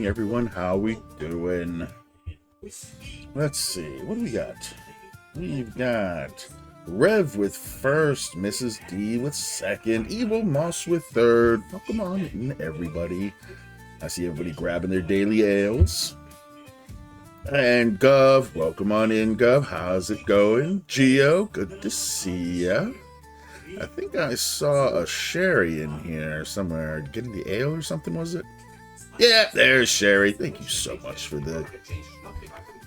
morning, everyone. How we doing? Let's see. What do we got? We've got Rev with first, Mrs. D with second, Evil Moss with third. Welcome on in, everybody. I see everybody grabbing their daily ales. And Gov, welcome on in, Gov. How's it going? Geo, good to see ya. I think I saw a Sherry in here somewhere. Getting the ale or something, was it? Yeah, there's Sherry. Thank you so much for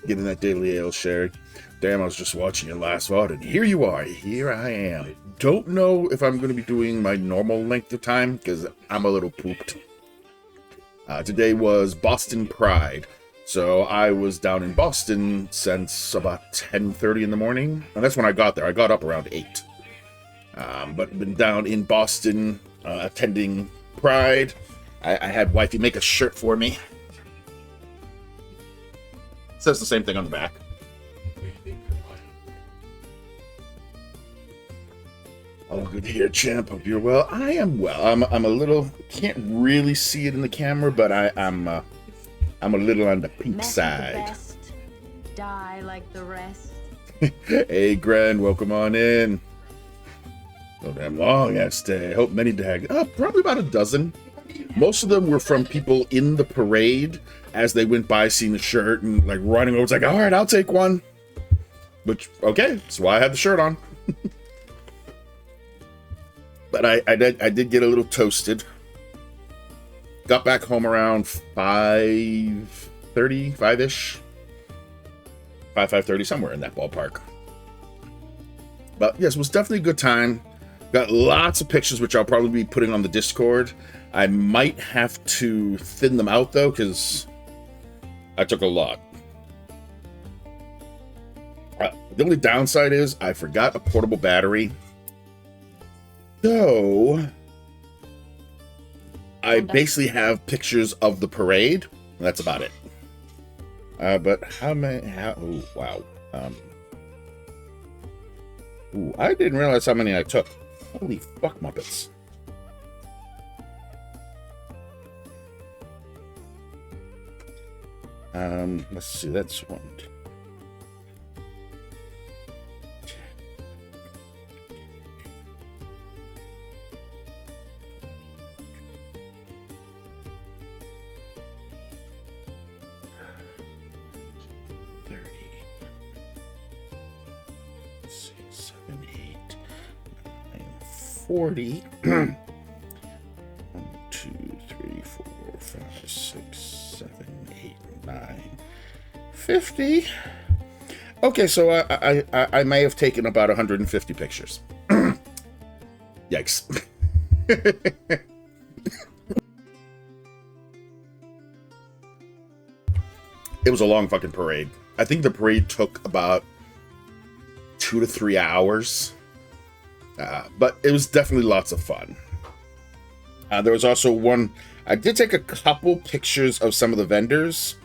getting that daily ale, Sherry. Damn, I was just watching your last VOD, and here you are. Here I am. Don't know if I'm going to be doing my normal length of time, because I'm a little pooped. Today was Boston Pride. So I was down in Boston since about 10:30 in the morning. And that's when I got there. I got up around 8. But been down in Boston attending Pride. I had wifey make a shirt for me. It says the same thing on the back. All good here, champ. Hope you're well. I am well. I'm a little, can't really see it in the camera, but I'm a little on the pink side. Die like the rest. Hey, Gren, welcome on in. So damn long that stay. Hope many died. Probably about a dozen. Most of them were from people in the parade as they went by, seeing the shirt and like running over. It's like, all right, I'll take one. Which, okay, that's why I had the shirt on. But I did get a little toasted. Got back home around 5:30, 5-ish. 5:30, somewhere in that ballpark. But yes, it was definitely a good time. Got lots of pictures, which I'll probably be putting on the Discord. I might have to thin them out, though, because I took a lot. The only downside is I forgot a portable battery. So I basically have pictures of the parade. That's about it. But how many? Oh, wow. I didn't realize how many I took. Holy fuck, Muppets. Let's see. That's one. Six, 7, 8, 9, 40. 1, 2, 3, 4, 5, 6, 7, 8, 9, 50. Okay, so I may have taken about 150 pictures. Yikes. It was a long fucking parade. I think the parade took about 2 to 3 hours. But it was definitely lots of fun. There was also one... I did take a couple pictures of some of the vendors,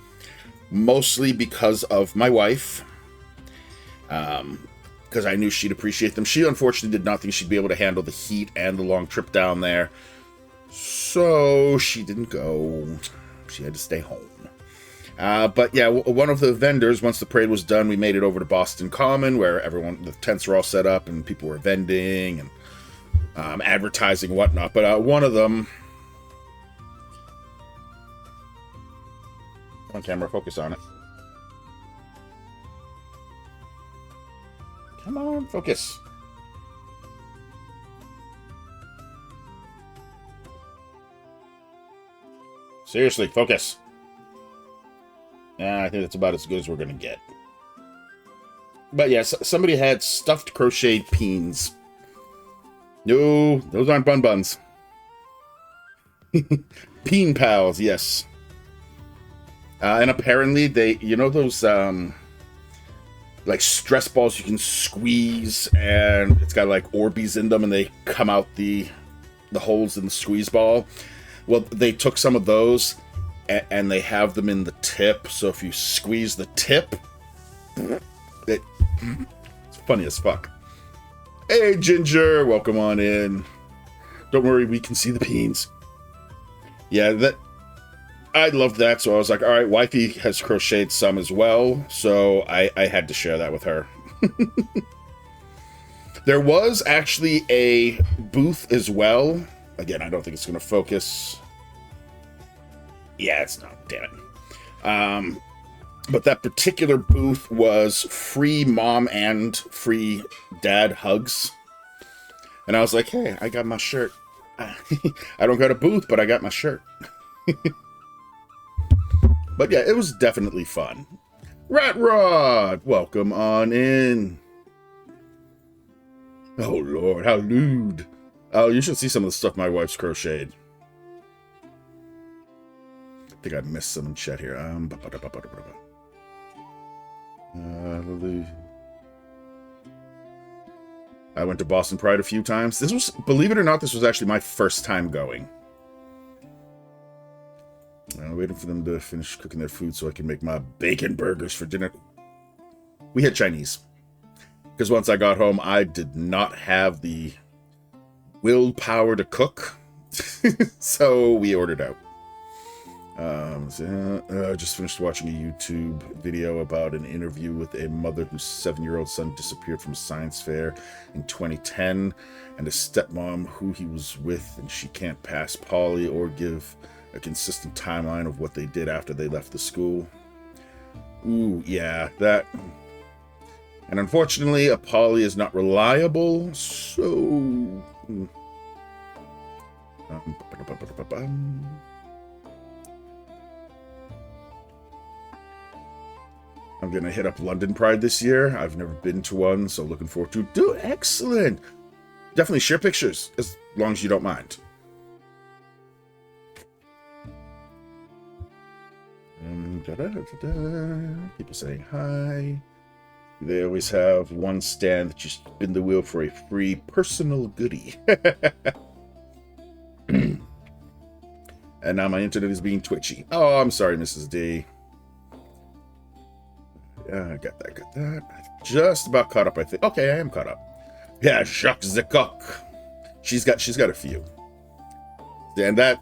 mostly because of my wife, because I knew she'd appreciate them. She unfortunately did not think she'd be able to handle the heat and the long trip down there, so she didn't go. She had to stay home. But yeah, one of the vendors, once the parade was done, we made it over to Boston Common, where the tents were all set up and people were vending and advertising and whatnot. But one of them... On camera, focus on it. Come on, focus. Seriously, focus. I think that's about as good as we're going to get. But yes, somebody had stuffed crocheted peens. No, those aren't bun buns. Peen pals, yes. And apparently they, you know those, like stress balls you can squeeze and it's got like Orbeez in them and they come out the holes in the squeeze ball? Well, they took some of those and they have them in the tip, so if you squeeze the tip, it's funny as fuck. Hey, Ginger, welcome on in. Don't worry, we can see the peens. Yeah, I loved that, so I was like, all right, wifey has crocheted some as well, so I had to share that with her. There was actually a booth as well. Again, I don't think it's going to focus. Yeah, it's not. Damn it. But that particular booth was free mom and free dad hugs. And I was like, hey, I got my shirt. I don't got a booth, but I got my shirt. But yeah, it was definitely fun. Rat Rod, welcome on in. Oh, Lord, how lewd. Oh, you should see some of the stuff my wife's crocheted. I think I missed some in chat here. I went to Boston Pride a few times. This was, believe it or not, this was actually my first time going. I'm waiting for them to finish cooking their food so I can make my bacon burgers for dinner. We had Chinese. Because once I got home, I did not have the willpower to cook. So we ordered out. I just finished watching a YouTube video about an interview with a mother whose 7-year-old son disappeared from a science fair in 2010, and a stepmom who he was with, and she can't pass poly or give a consistent timeline of what they did after they left the school. Ooh, yeah, that. And unfortunately, a poly is not reliable, so. I'm going to hit up London Pride this year. I've never been to one, so looking forward to it. Dude, excellent. Definitely share pictures, as long as you don't mind. People saying hi. They always have one stand that you spin the wheel for a free personal goodie. And now my internet is being twitchy. Oh, I'm sorry, Mrs. D. Yeah, I got that. Just about caught up, I think. Okay, I am caught up. Yeah, Jacques the Coq. She's got a few. And that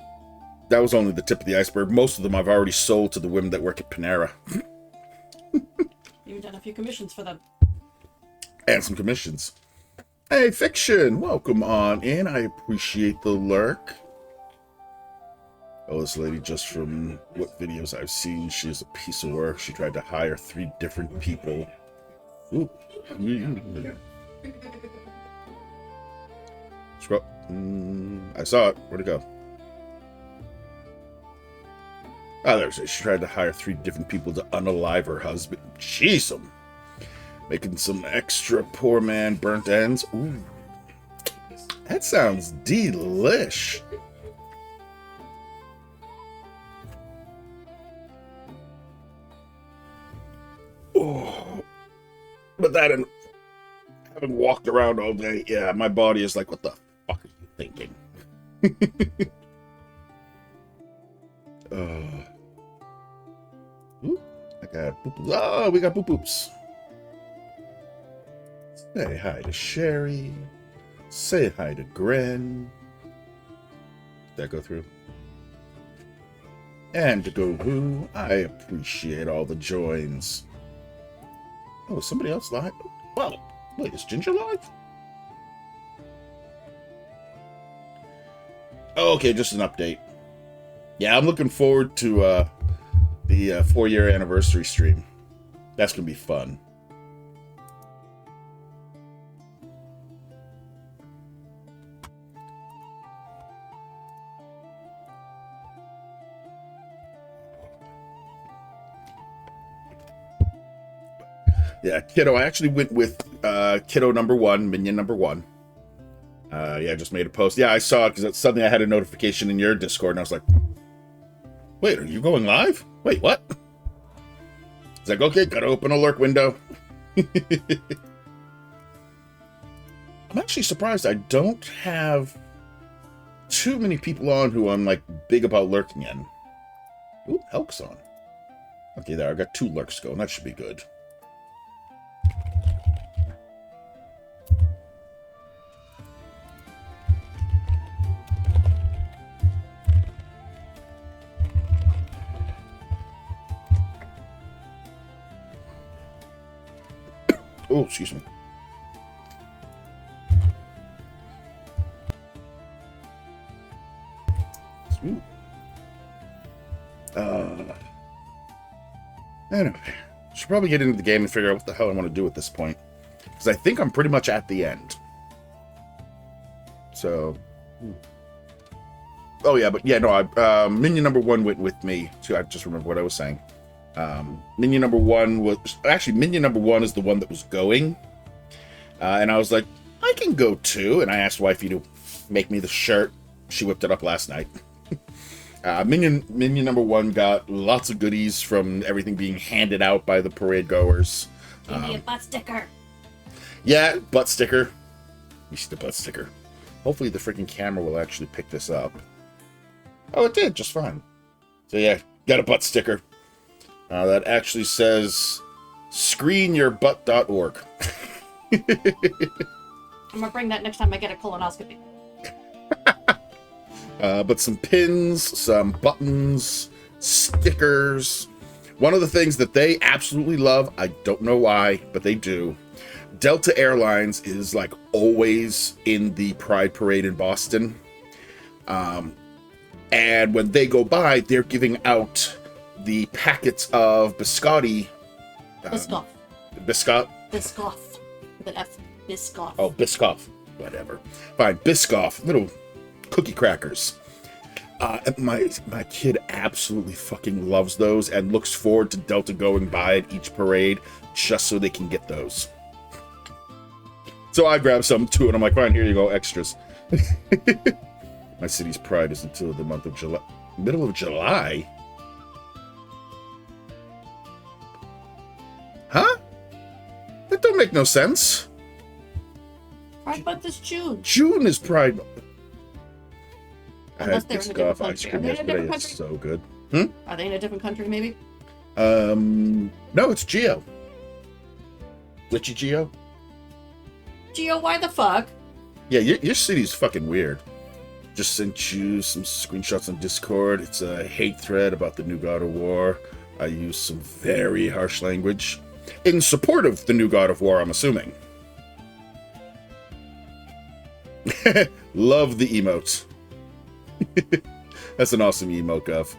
was only the tip of the iceberg. Most of them I've already sold to the women that work at Panera. You've done a few commissions for them. And some commissions. Hey, Fiction, welcome on in. I appreciate the lurk. Oh, this lady, just from what videos I've seen, she's a piece of work. She tried to hire 3 different people. Ooh. Scroll. I saw it. Where'd it go? Oh, there's it. She tried to hire 3 different people to unalive her husband. Jeez, making some extra poor man burnt ends. Ooh. That sounds delish. Oh. But that and having walked around all day, yeah, my body is like, what the fuck are you thinking? Ooh, I got boop boops. Oh, we got boop boops. Say hi to Sherry. Say hi to Gren. Did that go through? And to go who? I appreciate all the joins. Oh, is somebody else live? Well, wait, is Ginger live? Oh, okay, just an update. Yeah, I'm looking forward to the 4-year anniversary stream. That's going to be fun. Yeah, Kiddo. I actually went with Kiddo number 1, Minion number 1. Yeah, I just made a post. Yeah, I saw it because suddenly I had a notification in your Discord, and I was like, wait, are you going live? Wait, what? It's like, okay, gotta open a lurk window. I'm actually surprised I don't have too many people on who I'm, like, big about lurking in. Ooh, Elk's on. Okay, there, I got 2 lurks going. That should be good. Oh, excuse me. Sweet. Anyway, should probably get into the game and figure out what the hell I want to do at this point, because I think I'm pretty much at the end. So, oh yeah, but yeah, no, minion number 1 went with me too. I just remember what I was saying. Minion number 1 was actually minion number 1 is the one that was going, and I was like, I can go too. And I asked wifey to make me the shirt. She whipped it up last night. Minion number 1 got lots of goodies from everything being handed out by the parade goers. Give me a butt sticker. Yeah, butt sticker. You see the butt sticker. Hopefully the freaking camera will actually pick this up. Oh, it did, just fine. So yeah, got a butt sticker. That actually says, screenyourbutt.org. I'm gonna bring that next time I get a colonoscopy. But some pins, some buttons, stickers. One of the things that they absolutely love, I don't know why, but they do. Delta Airlines is like always in the Pride Parade in Boston. And when they go by, they're giving out the packets of biscotti. Biscoff. Biscoff? Biscoff. With an F. Biscoff. Oh, Biscoff. Whatever. Fine, Biscoff. Little cookie crackers. My kid absolutely fucking loves those and looks forward to Delta going by at each parade just so they can get those. So I grabbed some too, and I'm like, fine, here you go, extras. My city's pride is until the month of July. Middle of July? Huh? That don't make no sense. Pride Month is June. June is Pride Month. Unless they're in a different country. Ice cream Are they in a yesterday. different It's country? so good. Are they in a different country, maybe? No, it's Geo. Glitchy Geo? Geo, why the fuck? Yeah, your city's fucking weird. Just sent you some screenshots on Discord. It's a hate thread about the new God of War. I use some very harsh language. In support of the new God of War, I'm assuming. Love the emotes. That's an awesome emote, Gov.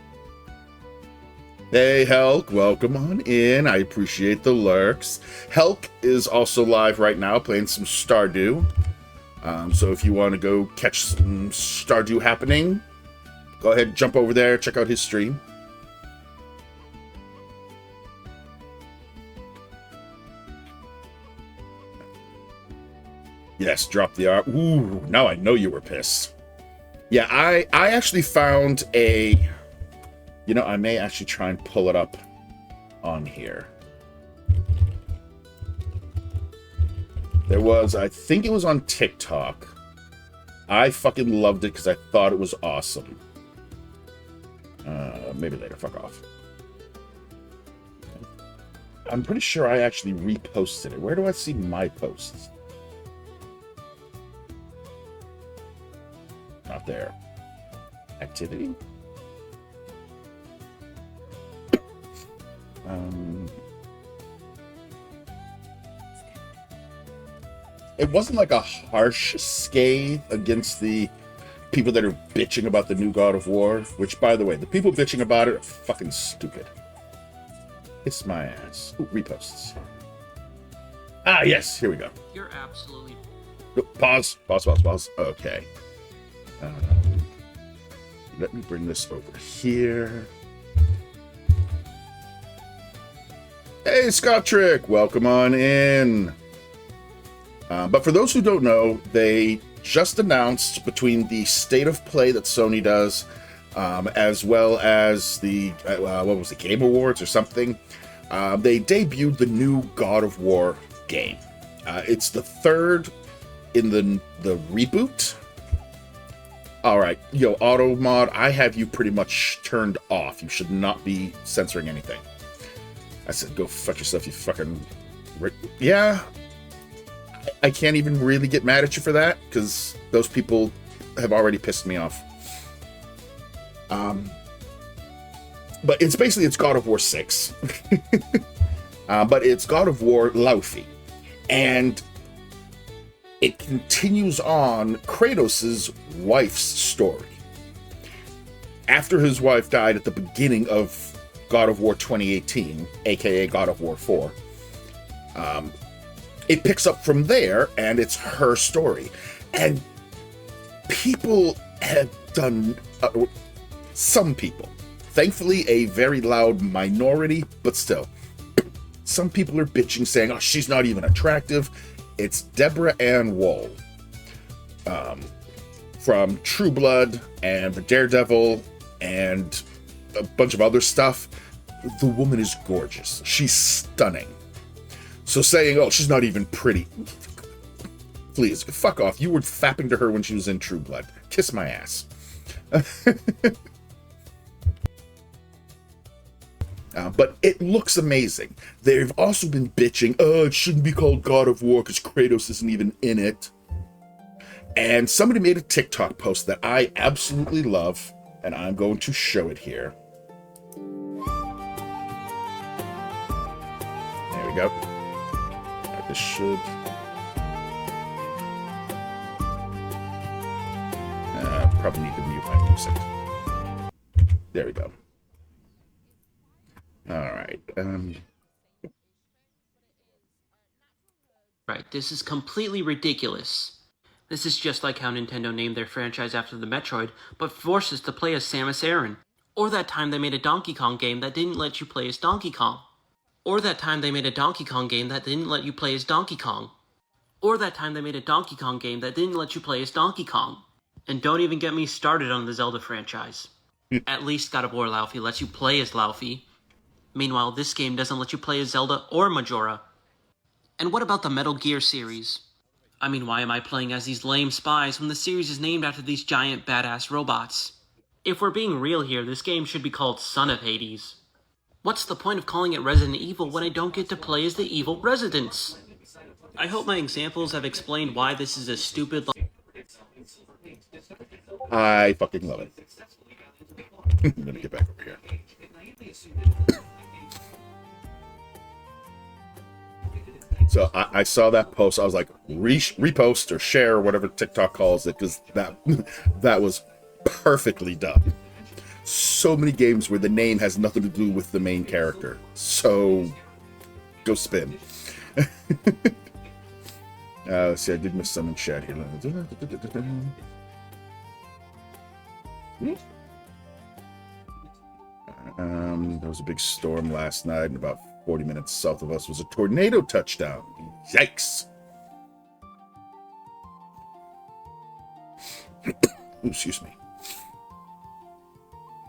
Hey, Helk, welcome on in. I appreciate the lurks. Helk is also live right now playing some Stardew. So if you want to go catch some Stardew happening, go ahead and jump over there, check out his stream. Yes, drop the R. Ooh, now I know you were pissed. Yeah, I actually found a... You know, I may actually try and pull it up on here. There was, I think it was on TikTok. I fucking loved it because I thought it was awesome. Maybe later, fuck off. I'm pretty sure I actually reposted it. Where do I see my posts? Not there. Activity? It wasn't like a harsh scathe against the people that are bitching about the new God of War, which, by the way, the people bitching about it are fucking stupid. Kiss my ass. Ooh, reposts. Ah, yes, here we go. You're absolutely... Pause. Okay. Let me bring this over here. Hey, Scott Trick, welcome on in. But for those who don't know, they just announced between the State of Play that Sony does, as well as the, what was it, Game Awards or something, they debuted the new God of War game. It's the third in the reboot. All right, yo, Auto Mod, I have you pretty much turned off. You should not be censoring anything. I said, go fuck yourself, you fucking... Yeah, I can't even really get mad at you for that, because those people have already pissed me off. But it's basically, it's God of War 6. But it's God of War Laufey. And it continues on Kratos' wife's story. After his wife died at the beginning of God of War 2018, aka God of War 4, it picks up from there, and it's her story. And people have done, some people, thankfully a very loud minority, but still, some people are bitching, saying, oh, she's not even attractive. It's Deborah Ann Woll from True Blood and The Daredevil and a bunch of other stuff. The woman is gorgeous. She's stunning. So saying, oh, she's not even pretty. Please, fuck off. You were fapping to her when she was in True Blood. Kiss my ass. But it looks amazing. They've also been bitching, oh, it shouldn't be called God of War because Kratos isn't even in it. And somebody made a TikTok post that I absolutely love, and I'm going to show it here. There we go. This should... probably need to mute my music. There we go. Alright, Right, this is completely ridiculous. This is just like how Nintendo named their franchise after the Metroid, but forced us to play as Samus Aran. Or that time they made a Donkey Kong game that didn't let you play as Donkey Kong. Or that time they made a Donkey Kong game that didn't let you play as Donkey Kong. Or that time they made a Donkey Kong game that didn't let you play as Donkey Kong. And don't even get me started on the Zelda franchise. At least God of War Laufey lets you play as Laufey. Meanwhile, this game doesn't let you play as Zelda or Majora. And what about the Metal Gear series? I mean, why am I playing as these lame spies when the series is named after these giant badass robots? If we're being real here, this game should be called Son of Hades. What's the point of calling it Resident Evil when I don't get to play as the evil residents? I hope my examples have explained why this is a stupid... I fucking love it. I'm gonna get back over here. So I saw that post. I was like, repost or share, or whatever TikTok calls it, because that was perfectly done. So many games where the name has nothing to do with the main character. So go spin. Let's see, I did miss some in chat here. There was a big storm last night, and about 40 minutes south of us was a tornado touchdown. Yikes. Ooh, excuse me.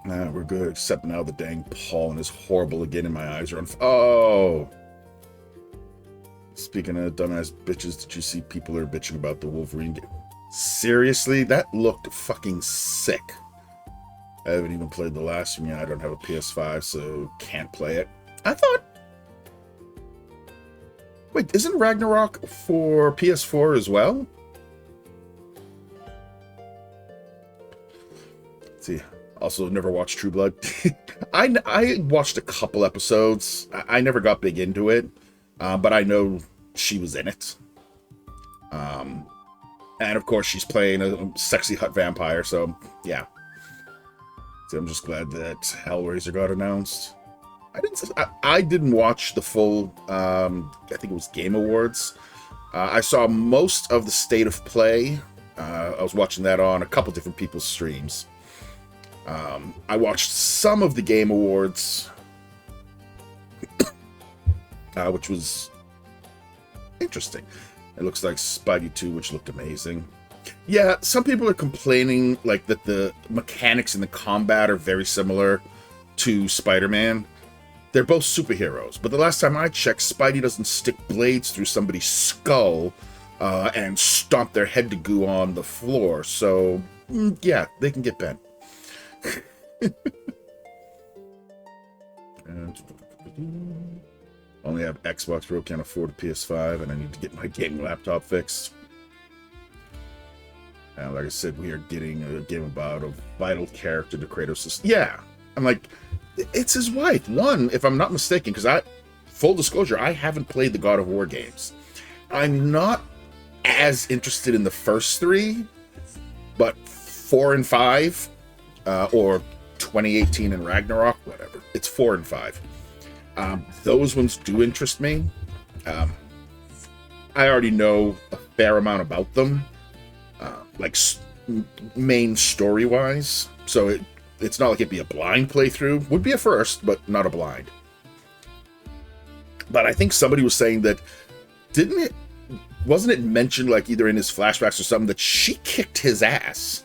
We're good, except now the dang pollen is horrible again, and my eyes are on. Oh! Speaking of dumbass bitches, did you see people are bitching about the Wolverine game? Seriously? That looked fucking sick. I haven't even played the last one yet. I don't have a PS5, so can't play it. I thought... Wait, isn't Ragnarok for PS4 as well? Let's see. Also, never watched True Blood. I watched a couple episodes. I never got big into it, but I know she was in it. And of course, she's playing a sexy hot vampire, so yeah. So I'm just glad that Hellraiser got announced. I didn't watch the full, I think it was Game Awards. I saw most of the State of Play. I was watching that on a couple different people's streams. I watched some of the Game Awards, which was interesting. It looks like Spidey 2, which looked amazing. Yeah, some people are complaining like that the mechanics in the combat are very similar to Spider-Man. They're both superheroes, but the last time I checked, Spidey doesn't stick blades through somebody's skull and stomp their head to goo on the floor. So, yeah, they can get bent. Only have Xbox Pro, can't afford a PS5, and I need to get my gaming laptop fixed. And like I said, we are getting a game about a vital character to Kratos. Yeah, I'm like, it's his wife. One, if I'm not mistaken, because full disclosure, I haven't played the God of War games. I'm not as interested in the first 3, but 4 and 5, or 2018 and Ragnarok, whatever. It's 4 and 5. Those ones do interest me. I already know a fair amount about them, like main story-wise. So it's not like it'd be a blind playthrough. Would be a first, but not a blind. But I think somebody was saying that, wasn't it mentioned, like either in his flashbacks or something, that she kicked his ass?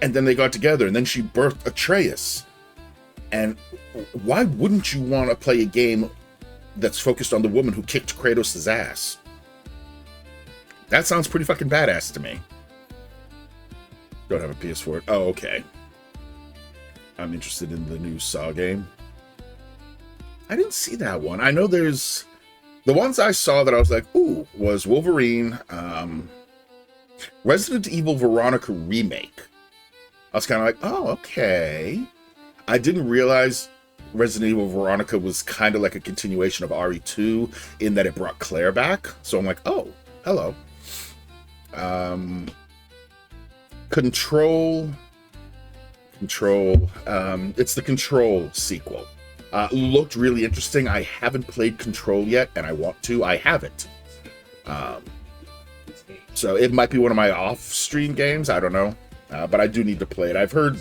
And then they got together, and then she birthed Atreus. And why wouldn't you want to play a game that's focused on the woman who kicked Kratos' ass? That sounds pretty fucking badass to me. Don't have a PS4. Oh, okay. I'm interested in the new Saw game. I didn't see that one. I know there's... The ones I saw that I was like, ooh, was Wolverine, Resident Evil Veronica Remake. I was kind of like, oh, okay. I didn't realize Resident Evil Veronica was kind of like a continuation of RE2 in that it brought Claire back. So I'm like, oh, hello. Control. It's the Control sequel. Looked really interesting. I haven't played Control yet, and I want to. I haven't. So it might be one of my off-stream games. I don't know. But I do need to play it. I've heard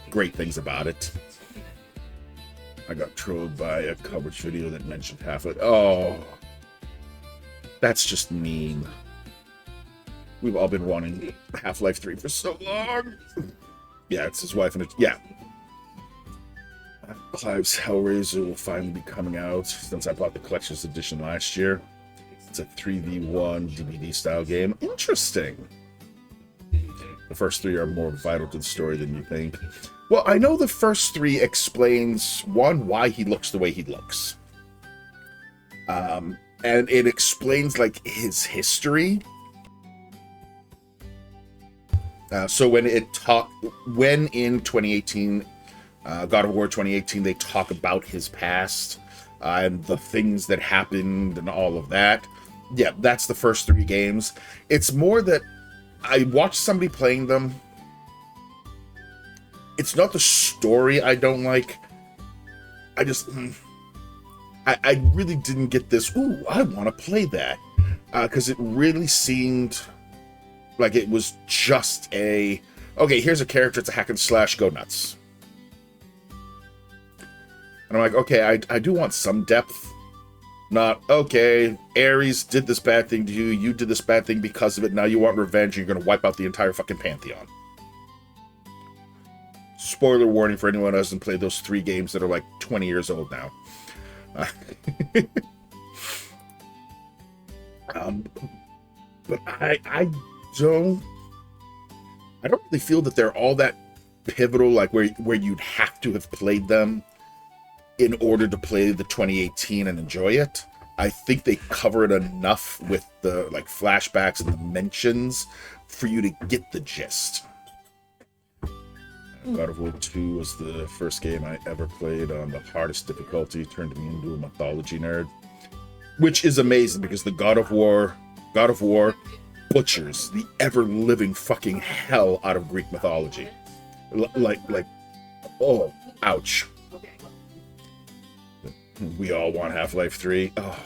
great things about it. I got trolled by a coverage video that mentioned Half-Life. Oh, that's just mean. We've all been wanting Half-Life 3 for so long. Yeah, it's his wife and yeah. Clive's Hellraiser will finally be coming out since I bought the collector's edition last year. It's a 3v1 DVD style game. Interesting. The first 3 are more vital to the story than you think. Well, I know the first 3 explains, one, why he looks the way he looks. And it explains, like, his history. So when in 2018, God of War 2018, they talk about his past and the things that happened and all of that. Yeah, that's the first 3 games. It's more that I watched somebody playing them. It's not the story I don't like. I just... I really didn't get this, ooh, I want to play that. Because it really seemed like it was just a... Okay, here's a character, it's a hack and slash, go nuts. And I'm like, okay, I do want some depth. Not, okay, Ares did this bad thing to you, you did this bad thing because of it, now you want revenge, and you're going to wipe out the entire fucking Pantheon. Spoiler warning for anyone who hasn't played those 3 games that are like 20 years old now. But I don't really feel that they're all that pivotal, like where you'd have to have played them in order to play the 2018 and enjoy it. I think they cover it enough with the like flashbacks and the mentions for you to get the gist. God of War 2 was the first game I ever played on the hardest difficulty, turned me into a mythology nerd. Which is amazing because the God of War butchers the ever-living fucking hell out of Greek mythology. Like, oh, ouch. We all want Half-Life 3. Oh,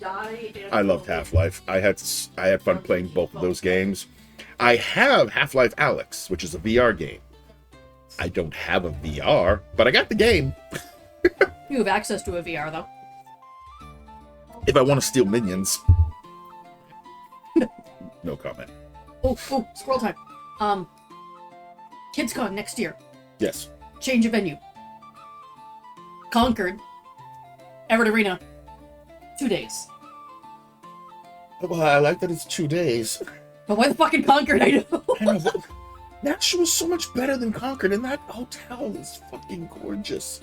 God. I loved Half-Life. I had fun playing both of those games. I have Half-Life Alyx, which is a VR game. I don't have a VR, but I got the game. You have access to a VR, though. If I want to steal minions. No comment. Oh, scroll time. KidsCon next year. Yes. Change of venue. Concord. Everett Arena. 2 days. Well, I like that it's 2 days. But why the fucking Concord? I know. I know, but that show was so much better than Concord, and that hotel is fucking gorgeous.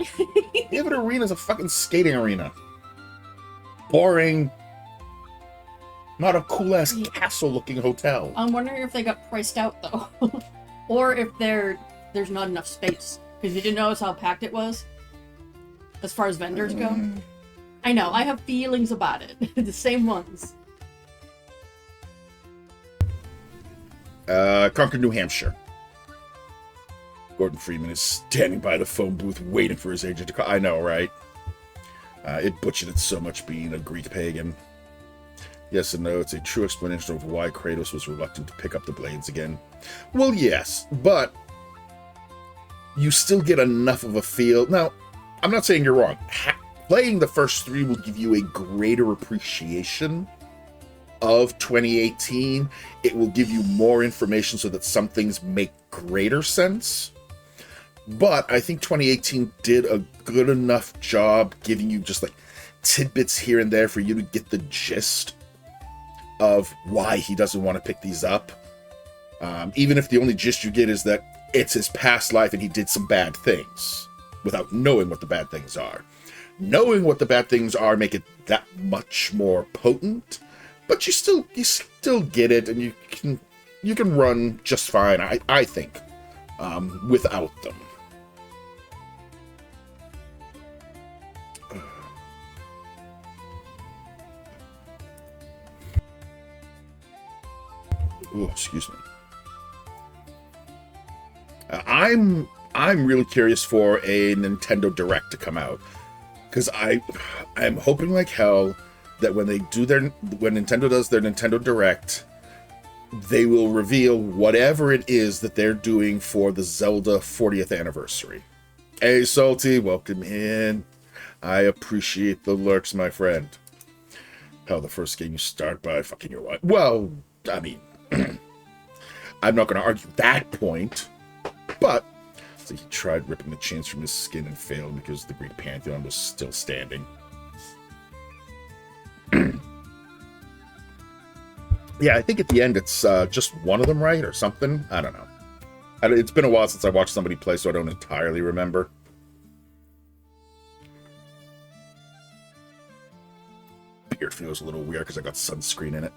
Everett Arena is a fucking skating arena. Boring. Not a cool-ass castle-looking hotel. I'm wondering if they got priced out, though. Or if there's not enough space. Because you didn't notice how packed it was? As far as vendors go? I know, I have feelings about it. The same ones. Concord, New Hampshire. Gordon Freeman is standing by the phone booth waiting for his agent to call. I know, right? It butchered it so much being a Greek pagan. Yes and no, it's a true explanation of why Kratos was reluctant to pick up the blades again. Well, yes, but you still get enough of a feel. Now, I'm not saying you're wrong. Playing the first three will give you a greater appreciation of 2018. It will give you more information so that some things make greater sense. But I think 2018 did a good enough job giving you just like tidbits here and there for you to get the gist of why he doesn't want to pick these up. Even if the only gist you get is that it's his past life and he did some bad things without knowing what the bad things are. Knowing what the bad things are make it that much more potent, but you still get it, and you can run just fine, I think, without them. Oh, excuse me. I'm really curious for a Nintendo Direct to come out, because I'm hoping like hell that when Nintendo does their Nintendo Direct, they will reveal whatever it is that they're doing for the Zelda 40th anniversary. Hey, Salty, welcome in. I appreciate the lurks, my friend. Hell, the first game you start by fucking your wife. Well, I mean, I'm not going to argue that point, but so he tried ripping the chains from his skin and failed because the Greek pantheon was still standing. Yeah, I think at the end it's just one of them, right? Or something? I don't know. It's been a while since I watched somebody play, so I don't entirely remember. Beard feels a little weird because I got sunscreen in it.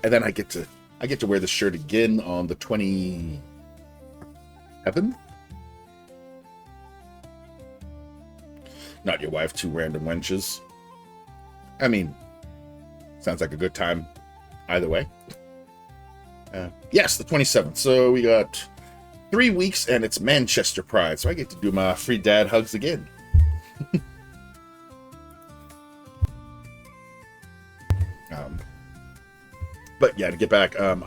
And then I get to wear the shirt again on the 27th. Not your wife, two random wenches. I mean, sounds like a good time either way. Yes, the 27th. So we got 3 weeks and it's Manchester Pride. So I get to do my free dad hugs again. But yeah, to get back, I'm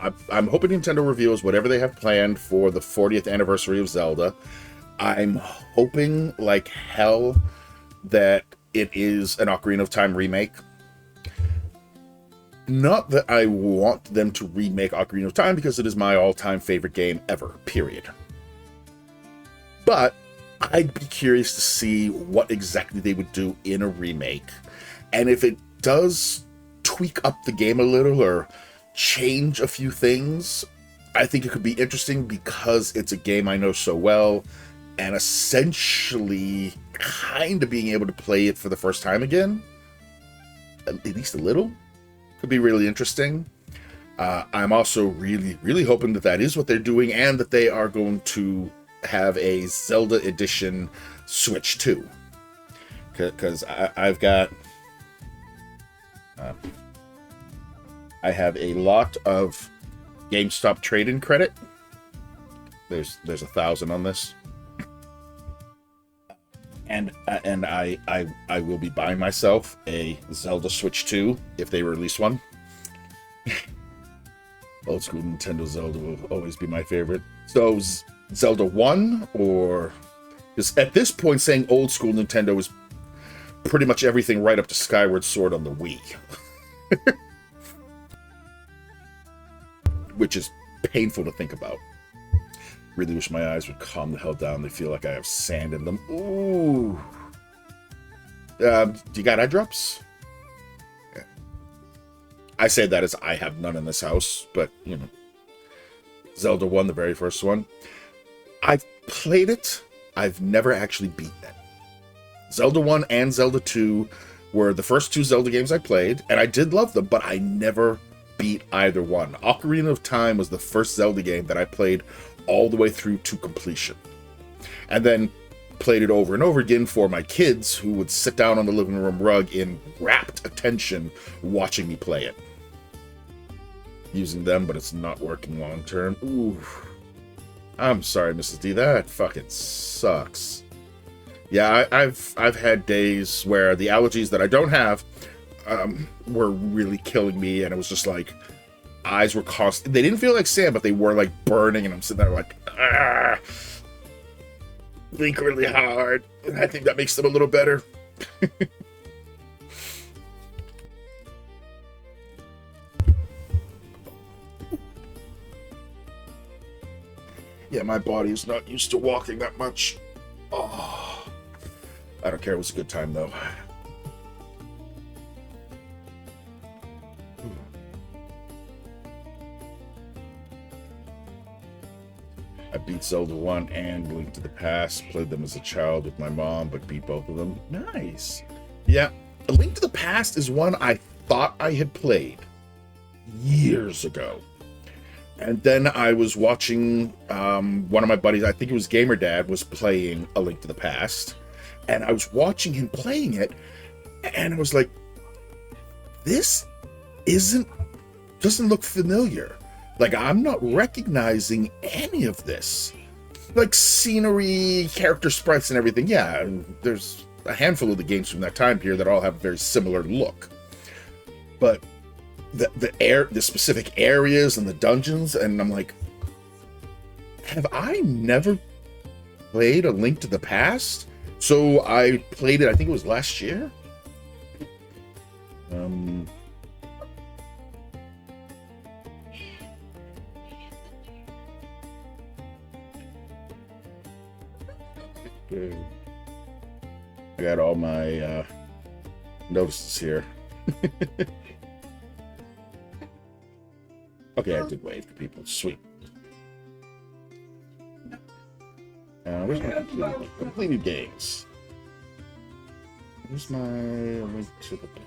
hoping Nintendo reveals whatever they have planned for the 40th anniversary of Zelda. I'm hoping like hell that it is an Ocarina of Time remake. Not that I want them to remake Ocarina of Time, because it is my all-time favorite game ever, period. But I'd be curious to see what exactly they would do in a remake. And if it does tweak up the game a little or change a few things, I think it could be interesting because it's a game I know so well, and essentially kind of being able to play it for the first time again, at least a little, could be really interesting. I'm also really, really hoping that is what they're doing, and that they are going to have a Zelda edition Switch 2. Because I've got... I have a lot of GameStop trade-in credit. There's 1,000 on this, and I will be buying myself a Zelda Switch 2 if they release one. Old school Nintendo Zelda will always be my favorite. So Zelda 1, or because at this point saying old school Nintendo is pretty much everything right up to Skyward Sword on the Wii. Which is painful to think about. Really wish my eyes would calm the hell down. They feel like I have sand in them. Ooh. Do you got eye drops? Yeah. I say that as I have none in this house, but, you know. Zelda 1, the very first one. I've played it. I've never actually beaten it. Zelda 1 and Zelda 2 were the first two Zelda games I played, and I did love them, but I never beat either one. Ocarina of Time was the first Zelda game that I played all the way through to completion. And then played it over and over again for my kids, who would sit down on the living room rug in rapt attention watching me play it. Using them, but it's not working long term. Ooh. I'm sorry, Mrs. D. That fucking sucks. Yeah, I've had days where the allergies that I don't have were really killing me, and it was just like eyes were they didn't feel like sand, but they were like burning, and I'm sitting there like, ah, blink really hard. I think that makes them a little better. Yeah, my body is not used to walking that much. Oh, I don't care. It was a good time, though. I beat Zelda 1 and Link to the Past. Played them as a child with my mom, but beat both of them. Nice. Yeah, A Link to the Past is one I thought I had played years ago. And then I was watching one of my buddies, I think it was Gamer Dad, was playing A Link to the Past. And I was watching him playing it, and I was like, this doesn't look familiar. Like, I'm not recognizing any of this. Like, scenery, character sprites, and everything. Yeah, there's a handful of the games from that time period that all have a very similar look. But the specific areas and the dungeons, and I'm like, have I never played A Link to the Past? So I played it, I think it was last year. I got all my notices here. Okay, I did wave to people. Sweet. Where's my completed games? Where's my Link to the Past?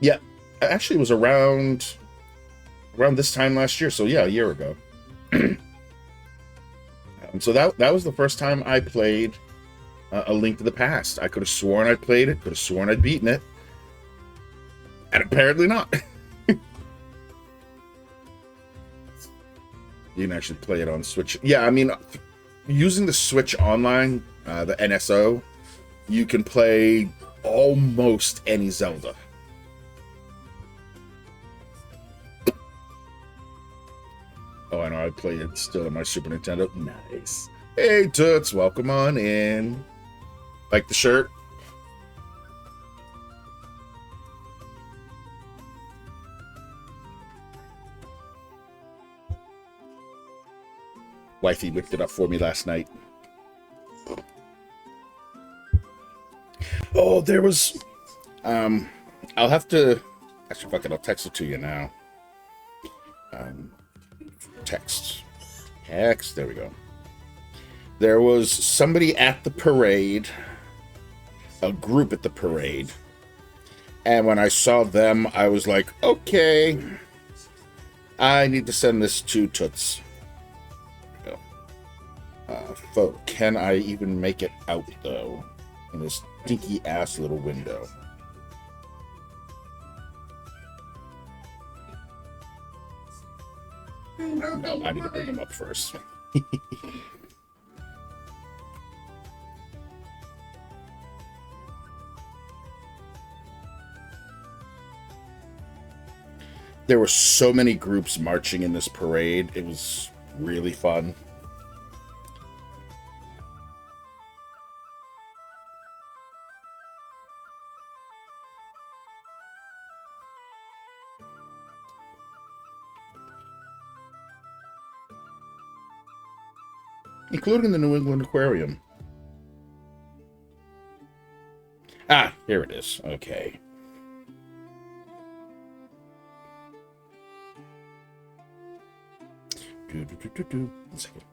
Yeah, actually, it was around this time last year. So yeah, a year ago. So that was the first time I played A Link to the Past. I could have sworn I'd played it. Could have sworn I'd beaten it, and apparently not. You can actually play it on Switch. Yeah, I mean, using the Switch Online, the NSO, you can play almost any Zelda. Oh, I know, I play it still on my Super Nintendo. Nice. Hey, Toots, welcome on in. Like the shirt? Wifey whipped it up for me last night. Oh, there was... I'll have to... Actually, fuck it, I'll text it to you now. Text, there we go. There was somebody at the parade, a group at the parade, and when I saw them, I was like, okay, I need to send this to Toots. Folk, can I even make it out, though, in this dinky-ass little window? No, I need to bring them up first. There were so many groups marching in this parade. It was really fun. Including the New England Aquarium. Ah, here it is. Okay. One second.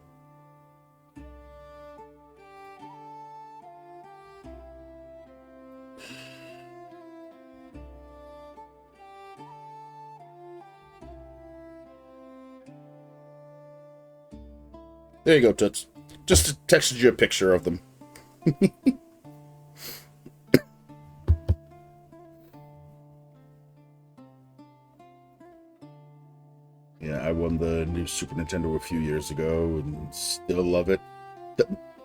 There you go, Toots. Just texted you a picture of them. Yeah, I won the new Super Nintendo a few years ago and still love it.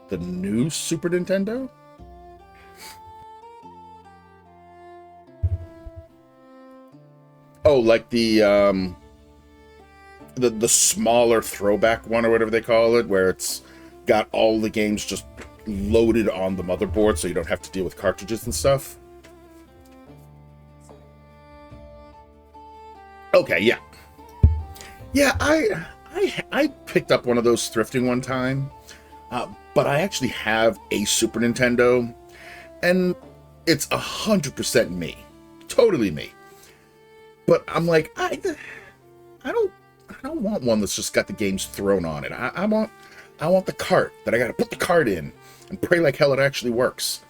The new Super Nintendo? Oh, like the smaller throwback one or whatever they call it, where it's got all the games just loaded on the motherboard so you don't have to deal with cartridges and stuff. Okay, yeah. Yeah, I picked up one of those thrifting one time, but I actually have a Super Nintendo, and it's 100% me, totally me. But I'm like, I don't want one that's just got the games thrown on it. I want the cart that I got to put the cart in and pray like hell it actually works.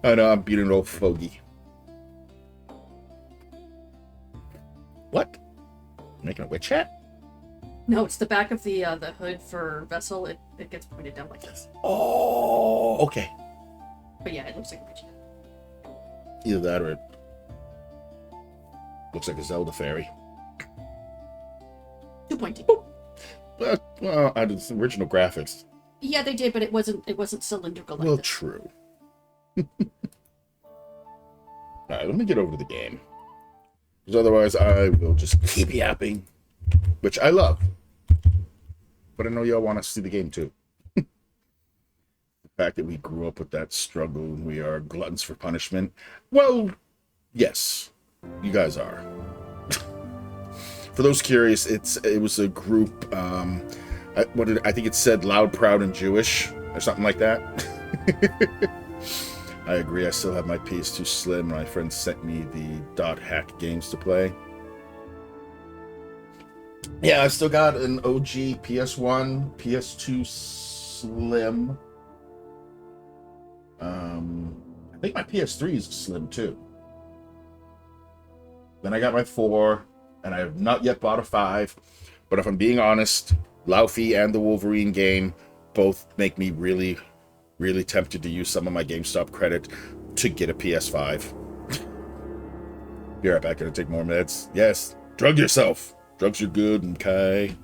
I know I'm being an old fogey. What? Making a witch hat? No, it's the back of the hood for Vessel. It gets pointed down like this. Oh, okay. But yeah, it looks like a witch hat. Either that or it looks like a Zelda fairy. Too pointy. Well, I did some original graphics. Yeah, they did, but it wasn't cylindrical like Well, this. true. Alright, let me get over to the game. Because otherwise I will just keep yapping. Which I love. But I know y'all want to see the game too. The fact that we grew up with that struggle and we are gluttons for punishment. Well, yes. You guys are. For those curious, it was a group, I think it said Loud, Proud, and Jewish, or something like that. I agree, I still have my PS2 Slim. My friend sent me the dot hack games to play. Yeah, I've still got an OG PS1, PS2 Slim. I think my PS3 is Slim too. Then I got my 4, and I have not yet bought a 5. But if I'm being honest, Laufey and the Wolverine game both make me really, really tempted to use some of my GameStop credit to get a PS5. Be right back, gonna take more meds. Yes, drug yourself. Drugs are good, okay?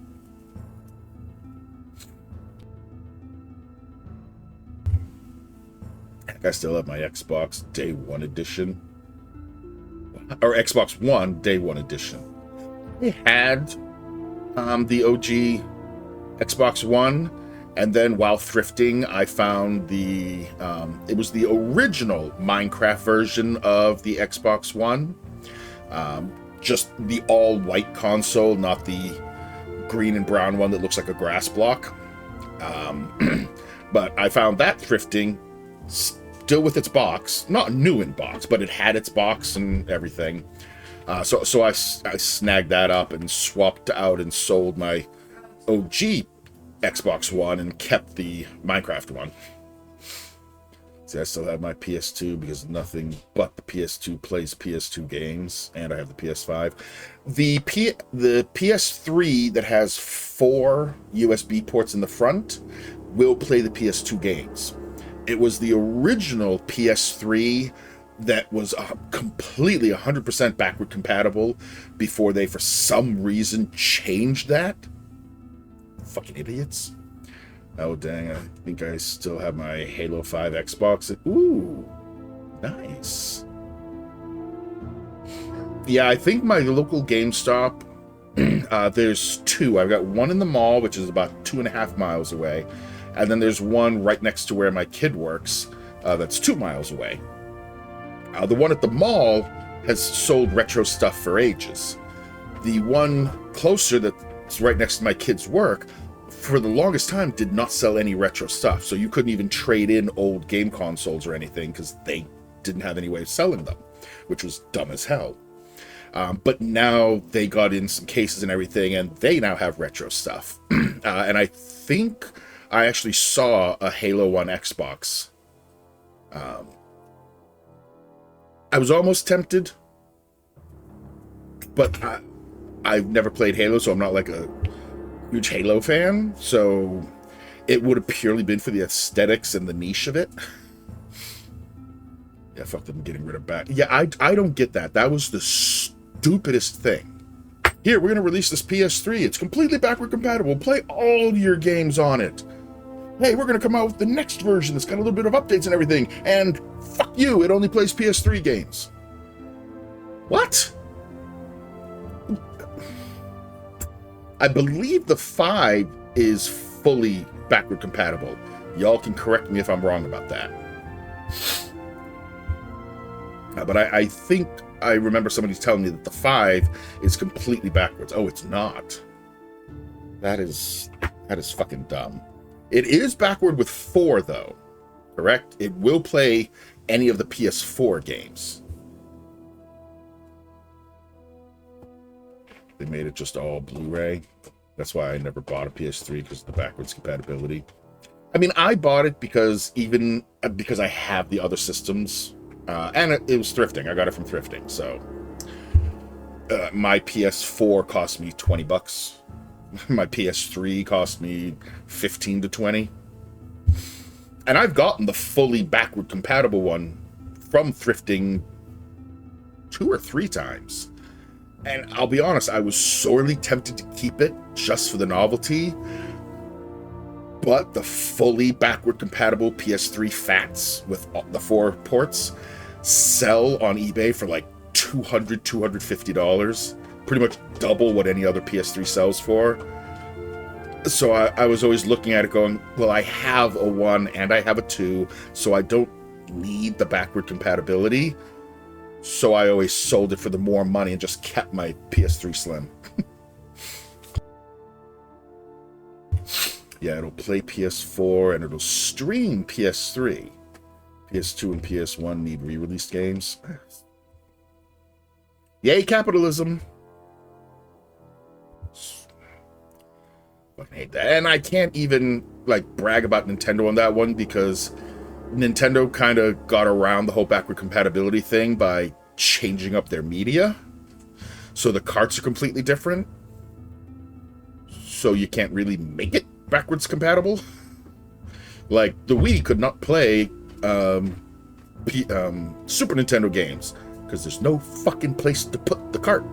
I still have my Xbox Day 1 edition. Or Xbox One Day 1 edition. I had the OG Xbox One, and then while thrifting, I found it was the original Minecraft version of the Xbox One. Just the all-white console, not the green and brown one that looks like a grass block. But I found that thrifting, still with its box, not new in box, but it had its box and everything. So I snagged that up and swapped out and sold my OG Xbox One and kept the Minecraft one. See, I still have my PS2 because nothing but the PS2 plays PS2 games, and I have the PS5. The PS3 that has 4 USB ports in the front will play the PS2 games. It was the original PS3 that was completely 100% backward compatible before they, for some reason, changed that. Fucking idiots. Oh, dang, I think I still have my Halo 5 Xbox. Ooh, nice. Yeah, I think my local GameStop, there's 2. I've got one in the mall, which is about 2.5 miles away. And then there's one right next to where my kid works, that's 2 miles away. The one at the mall has sold retro stuff for ages. The one closer that's right next to my kid's work, for the longest time, did not sell any retro stuff. So you couldn't even trade in old game consoles or anything because they didn't have any way of selling them, which was dumb as hell. But now they got in some cases and everything, and they now have retro stuff. And I think I actually saw a Halo 1 Xbox. I was almost tempted, but I've never played Halo, so I'm not like a huge Halo fan, so it would have purely been for the aesthetics and the niche of it. Yeah, fuck them getting rid of back. Yeah, I don't get that. That was the stupidest thing. Here, we're going to release this PS3. It's completely backward compatible. Play all your games on it. Hey, we're going to come out with the next version that's got a little bit of updates and everything. And fuck you, it only plays PS3 games. What? I believe the 5 is fully backward compatible. Y'all can correct me if I'm wrong about that. But I think I remember somebody telling me that the 5 is completely backwards. Oh, it's not. That is fucking dumb. It is backward with 4, though. Correct? It will play any of the PS4 games. They made it just all Blu-ray. That's why I never bought a PS3, because of the backwards compatibility. I mean, I bought it because I have the other systems. And it was thrifting. I got it from thrifting, so my PS4 cost me $20. My PS3 cost me $15 to $20. And I've gotten the fully backward compatible one from thrifting 2 or 3 times. And I'll be honest, I was sorely tempted to keep it just for the novelty. But the fully backward compatible PS3 Fats with the 4 ports sell on eBay for like $200, $250. Pretty much double what any other PS3 sells for. So I was always looking at it going, well, I have a 1 and I have a 2, so I don't need the backward compatibility. So I always sold it for the more money and just kept my PS3 Slim. Yeah, it'll play PS4 and it'll stream PS3. PS2 and PS1 need re-released games. Yay, capitalism. Fucking hate that. And I can't even, like, brag about Nintendo on that one because Nintendo kind of got around the whole backward compatibility thing by changing up their media. So the carts are completely different. So you can't really make it backwards compatible. Like, the Wii could not play Super Nintendo games because there's no fucking place to put the cart.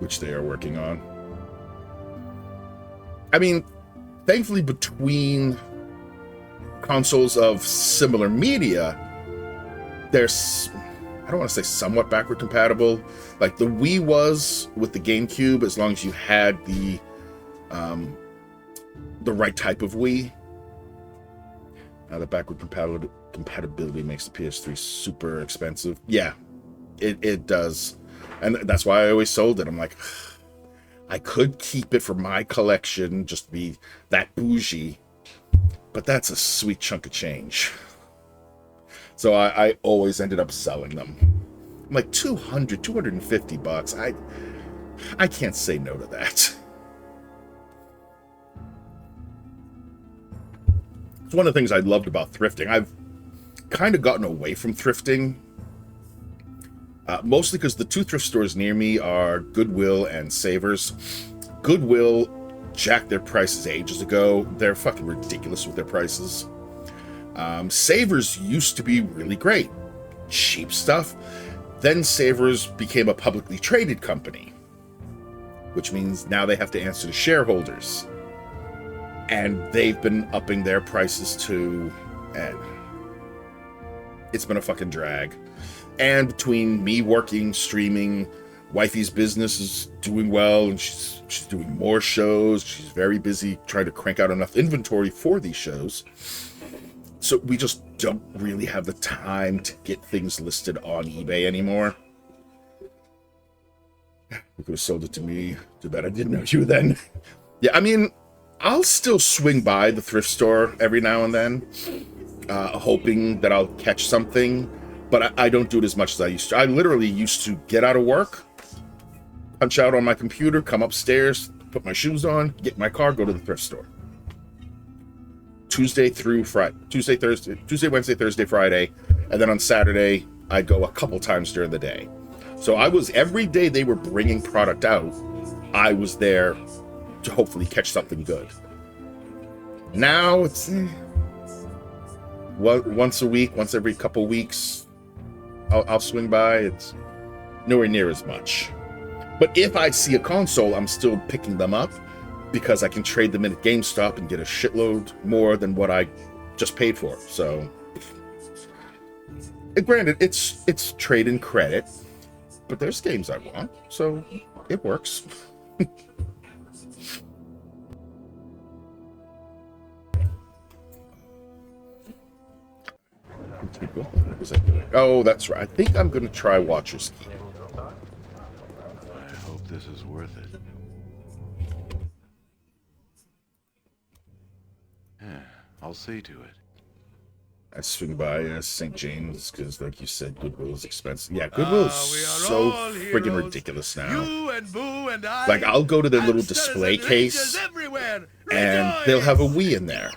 Which they are working on. I mean, thankfully between consoles of similar media, there's, I don't want to say somewhat backward compatible. Like the Wii was with the GameCube, as long as you had the right type of Wii. Now the backward compatibility makes the PS3 super expensive. Yeah, it does. And that's why I always sold it. I'm like, I could keep it for my collection, just be that bougie, but that's a sweet chunk of change. So I always ended up selling them. I'm like, $250. I can't say no to that. It's one of the things I loved about thrifting. I've kind of gotten away from thrifting. Mostly because the 2 thrift stores near me are Goodwill and Savers. Goodwill jacked their prices ages ago. They're fucking ridiculous with their prices. Savers used to be really great. Cheap stuff. Then Savers became a publicly traded company, which means now they have to answer to shareholders. And they've been upping their prices too, and it's been a fucking drag. And between me working, streaming, wifey's business is doing well, and she's doing more shows. She's very busy trying to crank out enough inventory for these shows. So we just don't really have the time to get things listed on eBay anymore. You could have sold it to me. Too bad I didn't know you then. Yeah, I mean, I'll still swing by the thrift store every now and then, hoping that I'll catch something. But I don't do it as much as I used to. I literally used to get out of work, punch out on my computer, come upstairs, put my shoes on, get in my car, go to the thrift store. Tuesday through Friday. Tuesday, Wednesday, Thursday, Friday. And then on Saturday, I'd go a couple times during the day. So I was, every day they were bringing product out, I was there to hopefully catch something good. Now it's once a week, once every couple weeks, I'll swing by. It's nowhere near as much. But if I see a console, I'm still picking them up because I can trade them in at GameStop and get a shitload more than what I just paid for. So, granted, it's trade-in credit, but there's games I want, so it works. What was I doing? Oh, that's right. I think I'm going to try Watcher's Keep. I hope this is worth it. Yeah, I'll see to it. I swing by St. James because, like you said, Goodwill is expensive. Yeah, Goodwill is so friggin' ridiculous now. Like, I'll go to their little display case, and they'll have a Wii in there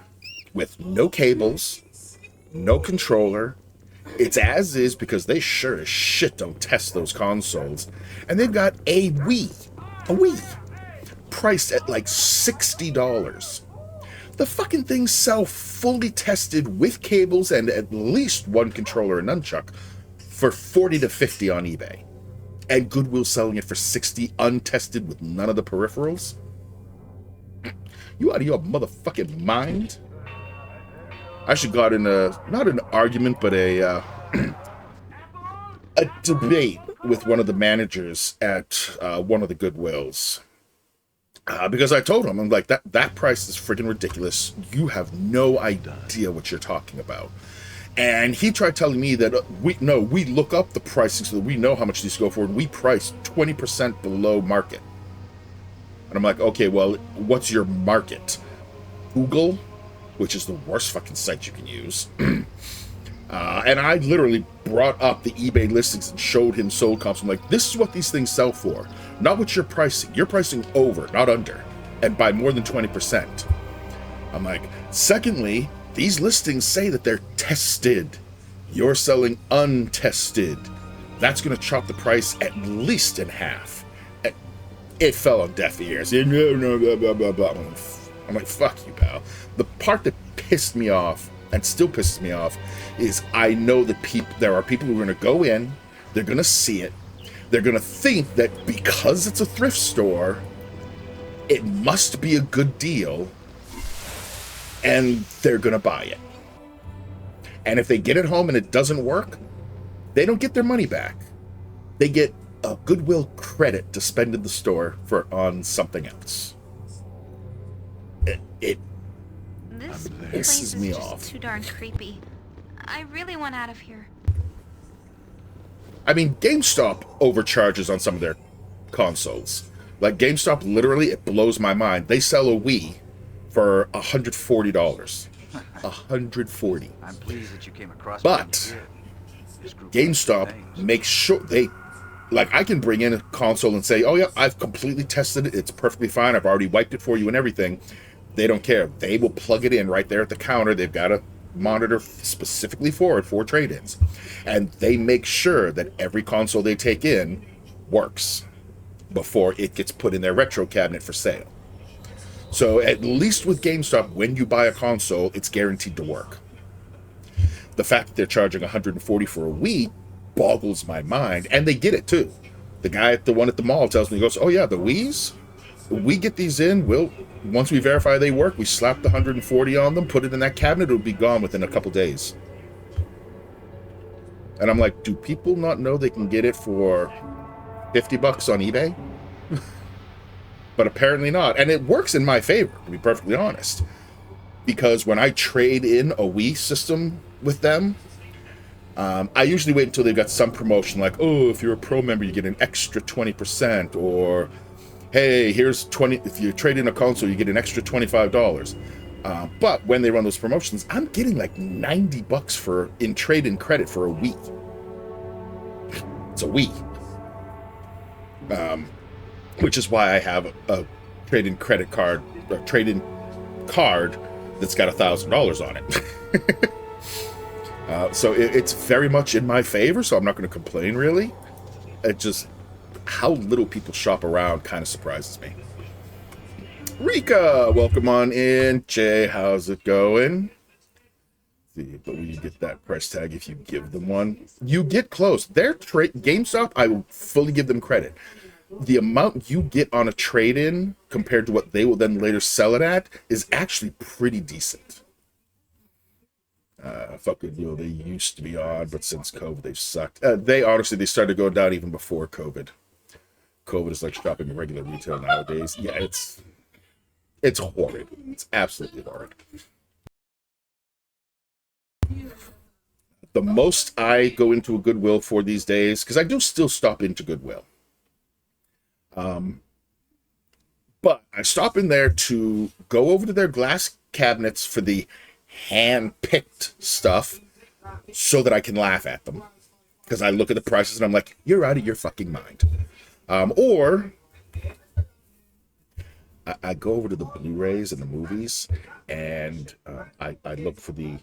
with no cables, no controller. It's as is because they sure as shit don't test those consoles. And they've got a Wii, priced at like $60. The fucking things sell fully tested with cables and at least one controller and nunchuck for $40 to $50 on eBay. And Goodwill selling it for $60 untested with none of the peripherals? You out of your motherfucking mind? I actually got in not an argument, but a debate with one of the managers at one of the Goodwills. Because I told him, I'm like, that price is freaking ridiculous. You have no idea what you're talking about. And he tried telling me that we look up the pricing so that we know how much these go for, and we price 20% below market. And I'm like, okay, well, what's your market? Google, which is the worst fucking site you can use. And I literally brought up the eBay listings and showed him sold comps. I'm like, this is what these things sell for. Not what you're pricing. You're pricing over, not under. And by more than 20%. I'm like, secondly, these listings say that they're tested. You're selling untested. That's going to chop the price at least in half. It fell on deaf ears. No, blah, blah, blah, blah. I'm like, fuck you, pal. The part that pissed me off, and still pisses me off, is I know that there are people who are going to go in, they're going to see it, they're going to think that because it's a thrift store, it must be a good deal, and they're going to buy it. And if they get it home and it doesn't work, they don't get their money back. They get a Goodwill credit to spend in the store on something else. This pisses place is me just off. too darn creepy. I really want out of here. I mean, GameStop overcharges on some of their consoles. Like, GameStop, literally, it blows my mind. They sell a Wii for $140. $140. I'm pleased that you came across. But GameStop makes sure like, I can bring in a console and say, oh yeah, I've completely tested it. It's perfectly fine. I've already wiped it for you and everything. They don't care. They will plug it in right there at the counter. They've got a monitor specifically for it, for trade-ins. And they make sure that every console they take in works before it gets put in their retro cabinet for sale. So at least with GameStop, when you buy a console, it's guaranteed to work. The fact that they're charging $140 for a Wii boggles my mind. And they get it too. The guy at the one at the mall tells me, he goes, oh yeah, the Wiis? We get these in, once we verify they work, we slap the $140 on them, put it in that cabinet, it'll be gone within a couple days. And I'm like, do people not know they can get it for $50 on eBay? But apparently not. And it works in my favor, to be perfectly honest. Because when I trade in a Wii system with them, I usually wait until they've got some promotion, like, oh, if you're a pro member, you get an extra 20%, or hey, here's 20, if you trade in a console, you get an extra $25. But when they run those promotions, I'm getting like $90 in trade-in credit for a Wii. It's a Wii. Which is why I have a trade-in credit card, or trade-in card that's got $1,000 on it. So it's very much in my favor, so I'm not going to complain, really. It just, how little people shop around kind of surprises me. Rika, welcome on in. Jay, how's it going? See, but will you get that price tag if you give them one? You get close. Their GameStop, I will fully give them credit. The amount you get on a trade-in compared to what they will then later sell it at is actually pretty decent. Fucking, they used to be odd, but since COVID, they've sucked. They started going down even before COVID. COVID is like shopping in regular retail nowadays. Yeah, it's horrid. It's absolutely horrid. The most I go into a Goodwill for these days, because I do still stop into Goodwill. But I stop in there to go over to their glass cabinets for the hand-picked stuff so that I can laugh at them. Because I look at the prices and I'm like, you're out of your fucking mind. Or I go over to the Blu-rays and the movies, and I look for the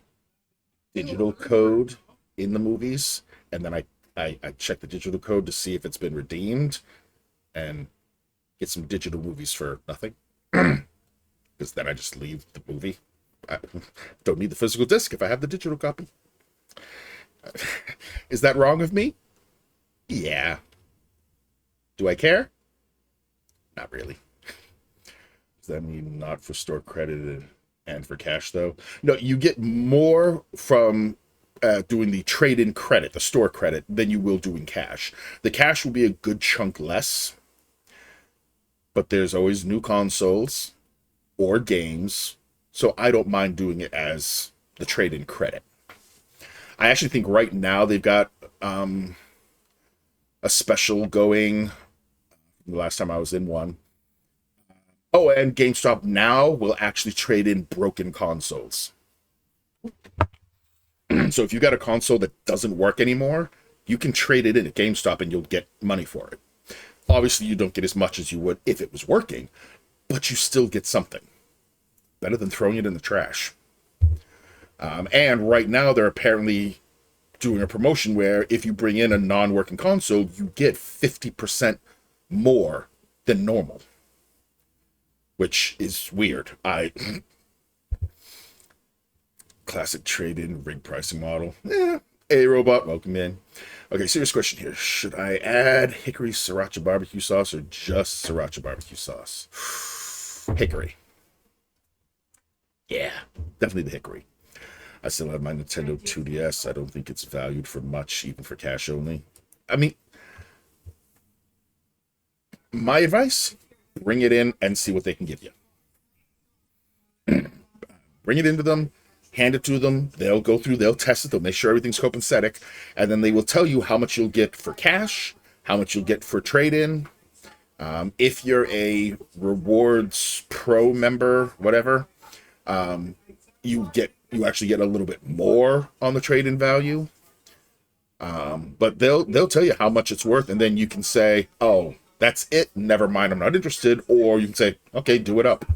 digital code in the movies, and then I check the digital code to see if it's been redeemed, and get some digital movies for nothing. Because then I just leave the movie. I don't need the physical disc if I have the digital copy. Is that wrong of me? Yeah. Do I care? Not really. Does that mean not for store credit and for cash, though? No, you get more from doing the trade-in credit, the store credit, than you will doing cash. The cash will be a good chunk less, but there's always new consoles or games, so I don't mind doing it as the trade-in credit. I actually think right now they've got a special going. The last time I was in one. Oh, and GameStop now will actually trade in broken consoles. So if you got a console that doesn't work anymore, you can trade it in at GameStop and you'll get money for it. Obviously, you don't get as much as you would if it was working, but you still get something. Better than throwing it in the trash. And right now, they're apparently doing a promotion where if you bring in a non-working console, you get 50% more than normal. Which is weird. Classic trade-in rig pricing model. Hey, robot, welcome in. Okay, serious question here. Should I add hickory sriracha barbecue sauce or just sriracha barbecue sauce? Hickory. Yeah, definitely the hickory. I still have my Nintendo 2DS. I don't think it's valued for much, even for cash only. I mean, my advice, bring it in and see what they can give you. Bring it into them, hand it to them. They'll go through, they'll test it, they'll make sure everything's copacetic, and then they will tell you how much you'll get for cash, how much you'll get for trade-in. If you're a Rewards Pro member, whatever, you actually get a little bit more on the trade-in value. But they'll tell you how much it's worth, and then you can say, oh, that's it, never mind, I'm not interested. Or you can say, okay, do it up.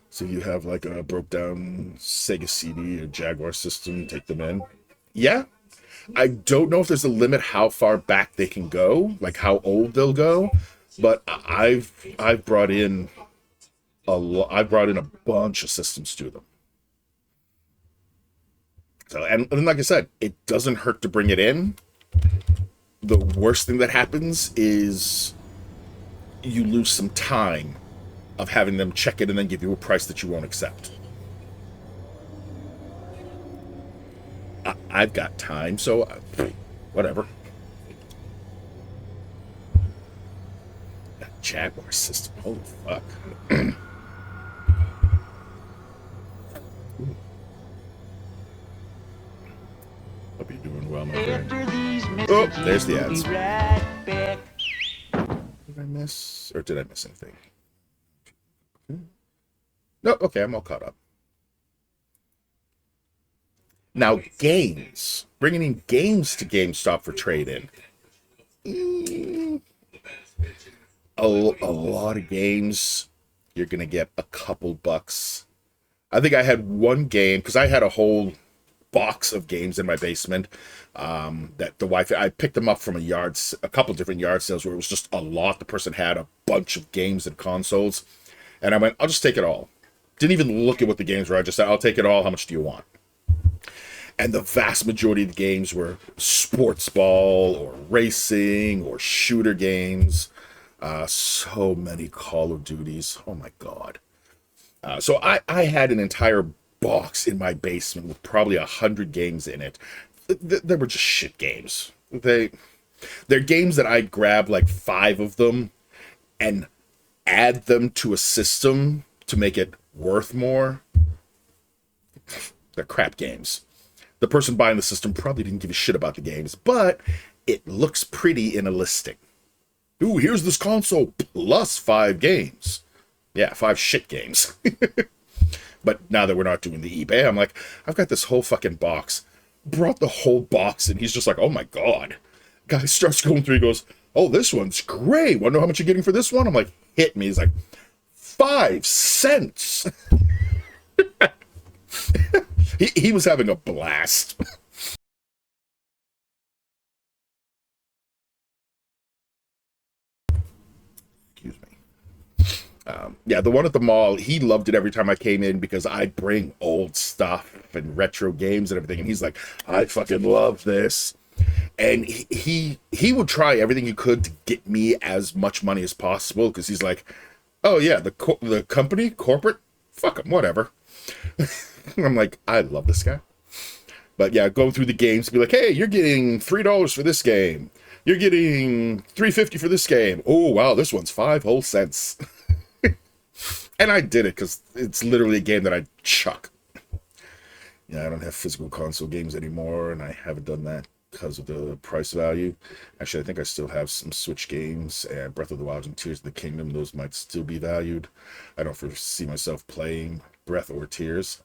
So you have like a broke down Sega CD or Jaguar system, take them in. Yeah. I don't know if there's a limit how far back they can go, like how old they'll go, but I've brought in a bunch of systems to them. So, and like I said, it doesn't hurt to bring it in. The worst thing that happens is you lose some time of having them check it and then give you a price that you won't accept. I've got time, so whatever. That Jaguar system, holy fuck. Hope you're doing well, my friend. Oh, there's the ads. Did I miss? Or did I miss anything? No, okay, I'm all caught up. Now, games. Bringing in games to GameStop for trade-in. A lot of games, you're going to get a couple bucks. I think I had one game, because I had a whole box of games in my basement. That the wife, I picked them up from a couple different yard sales where it was just a lot. The person had a bunch of games and consoles, and I went, I'll just take it all. Didn't even look at what the games were. I just said, I'll take it all. How much do you want? And the vast majority of the games were sports ball or racing or shooter games. So many Call of Duties. Oh my God. So I had an entire box in my basement with probably 100 games in it. They were just shit games. They're games that I'd grab like 5 of them and add them to a system to make it worth more. They're crap games. The person buying the system probably didn't give a shit about the games, but it looks pretty in a listing. Ooh, here's this console plus 5 games. Yeah, 5 shit games. But now that we're not doing the eBay, I'm like, I've got this whole fucking box. Brought the whole box, and he's just like, oh my God. Guy starts going through, he goes, oh, this one's great. Want to know how much you're getting for this one? I'm like, hit me. He's like, 5 cents. He was having a blast. Excuse me. Yeah, the one at the mall, he loved it every time I came in because I'd bring old stuff and retro games and everything. And he's like, I fucking love this. And he would try everything he could to get me as much money as possible because he's like, oh yeah, the company, corporate, fuck him, whatever. I'm like, I love this guy. But yeah, go through the games, be like, hey, you're getting $3 for this game. You're getting $3.50 for this game. Oh, wow, this one's 5 whole cents. And I did it because it's literally a game that I chuck. Yeah, I don't have physical console games anymore, and I haven't done that because of the price value. Actually, I think I still have some Switch games, and Breath of the Wild and Tears of the Kingdom. Those might still be valued. I don't foresee myself playing Breath or Tears.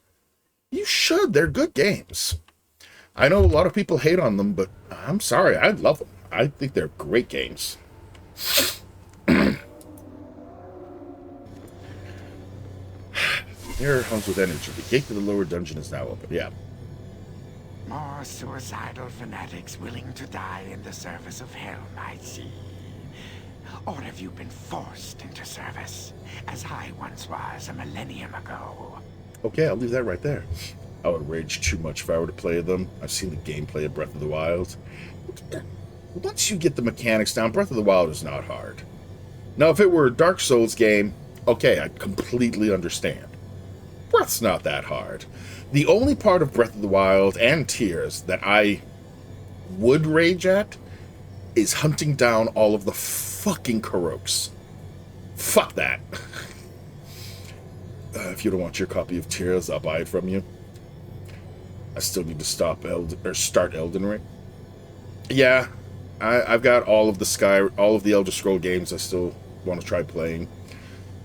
You should. They're good games. I know a lot of people hate on them, but I'm sorry. I love them. I think they're great games. Here comes with energy. The gate to the lower dungeon is now open. Yeah. More suicidal fanatics willing to die in the service of hell, I see. Or have you been forced into service, as I once was a millennium ago? Okay, I'll leave that right there. I would rage too much if I were to play them. I've seen the gameplay of Breath of the Wild. Once you get the mechanics down, Breath of the Wild is not hard. Now, if it were a Dark Souls game, okay, I'd completely understand. Breath's not that hard. The only part of Breath of the Wild and Tears that I would rage at is hunting down all of the fucking Karoks. Fuck that. If you don't want your copy of Tears, I'll buy it from you. I still need to start Elden Ring. Yeah, I've got all of the Elder Scroll games I still want to try playing.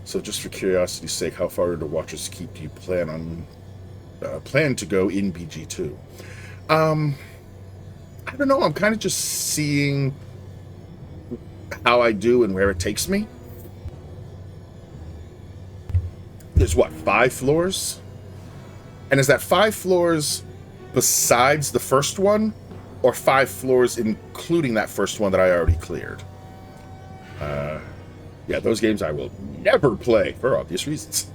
So just for curiosity's sake, how far into Watcher's Keep do you plan to go in BG2? I don't know. I'm kind of just seeing how I do and where it takes me. There's what, 5 floors? And is that 5 floors besides the first one, or 5 floors including that first one that I already cleared? Yeah, those games I will never play for obvious reasons.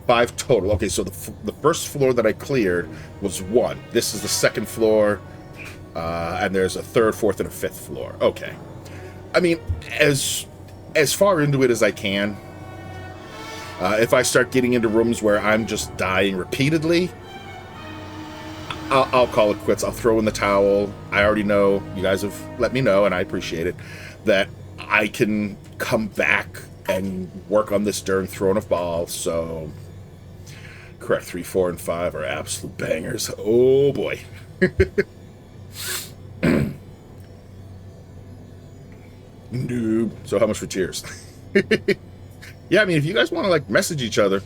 5 total. Okay, so the first floor that I cleared was 1. This is the second floor, and there's a 3rd, 4th, and a 5th floor. Okay. I mean, as far into it as I can. If I start getting into rooms where I'm just dying repeatedly, I'll call it quits. I'll throw in the towel. I already know, you guys have let me know, and I appreciate it, that I can come back and work on this during Throne of Baal. So, correct, 3, 4, and 5 are absolute bangers. Oh boy. Noob. So how much for Tears? Yeah, I mean, if you guys want to, like, message each other,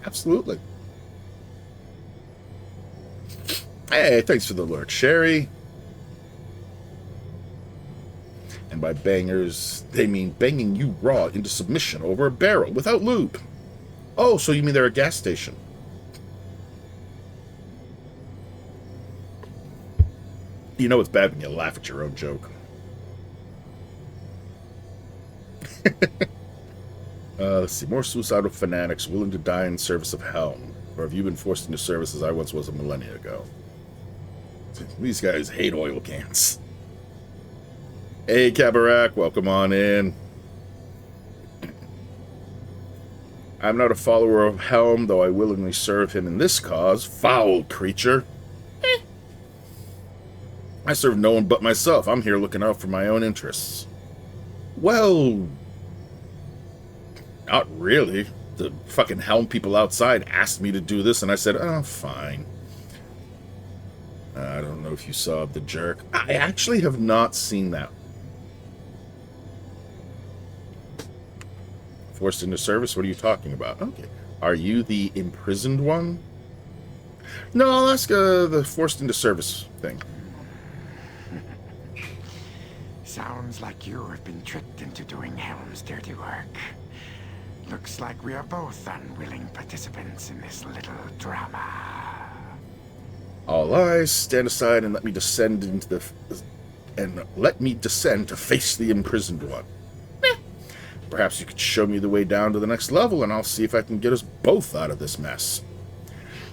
absolutely. Hey, thanks for the alert, Sherry. And by bangers, they mean banging you raw into submission over a barrel without lube. Oh, so you mean they're a gas station. You know it's bad when you laugh at your own joke. Let's see. More suicidal fanatics willing to die in service of Helm. Or have you been forced into service as I once was a millennia ago? These guys hate oil cans. Hey, Kabarak, welcome on in. I'm not a follower of Helm, though I willingly serve him in this cause. Foul creature. I serve no one but myself. I'm here looking out for my own interests. Well, not really. The fucking Helm people outside asked me to do this, and I said, oh, fine. I don't know if you saw The Jerk. I actually have not seen that. Forced into service? What are you talking about? Okay. Are you the imprisoned one? No, I'll ask the forced into service thing. Sounds like you have been tricked into doing Helm's dirty work. Looks like we are both unwilling participants in this little drama. All eyes, stand aside and let me descend into the... and let me descend to face the imprisoned one. Perhaps you could show me the way down to the next level, and I'll see if I can get us both out of this mess.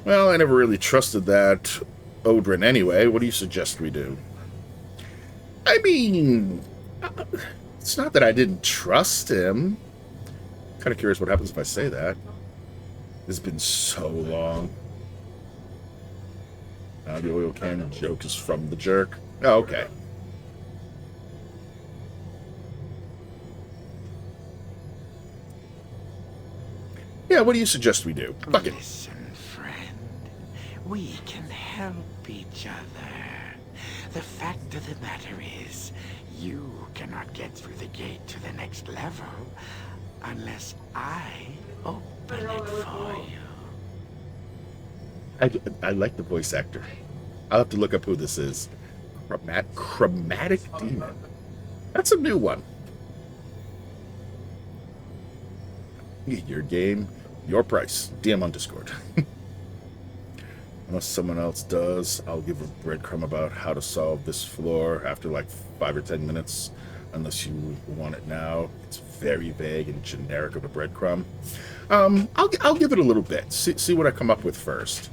Well, I never really trusted that Odrin anyway. What do you suggest we do? I mean, it's not that I didn't trust him. Kind of curious what happens if I say that. It's been so long. Now the oil can joke is from The Jerk. Oh, okay. Yeah, what do you suggest we do? Fuck it. Listen, friend. We can help each other. The fact of the matter is, you cannot get through the gate to the next level unless I open it for you. I like the voice actor. I'll have to look up who this is. Chromatic Demon. That's a new one. Your game, your price. DM on Discord. Unless someone else does, I'll give a breadcrumb about how to solve this floor after like 5 or 10 minutes. Unless you want it now. It's very vague and generic of a breadcrumb. I'll give it a little bit. See what I come up with first.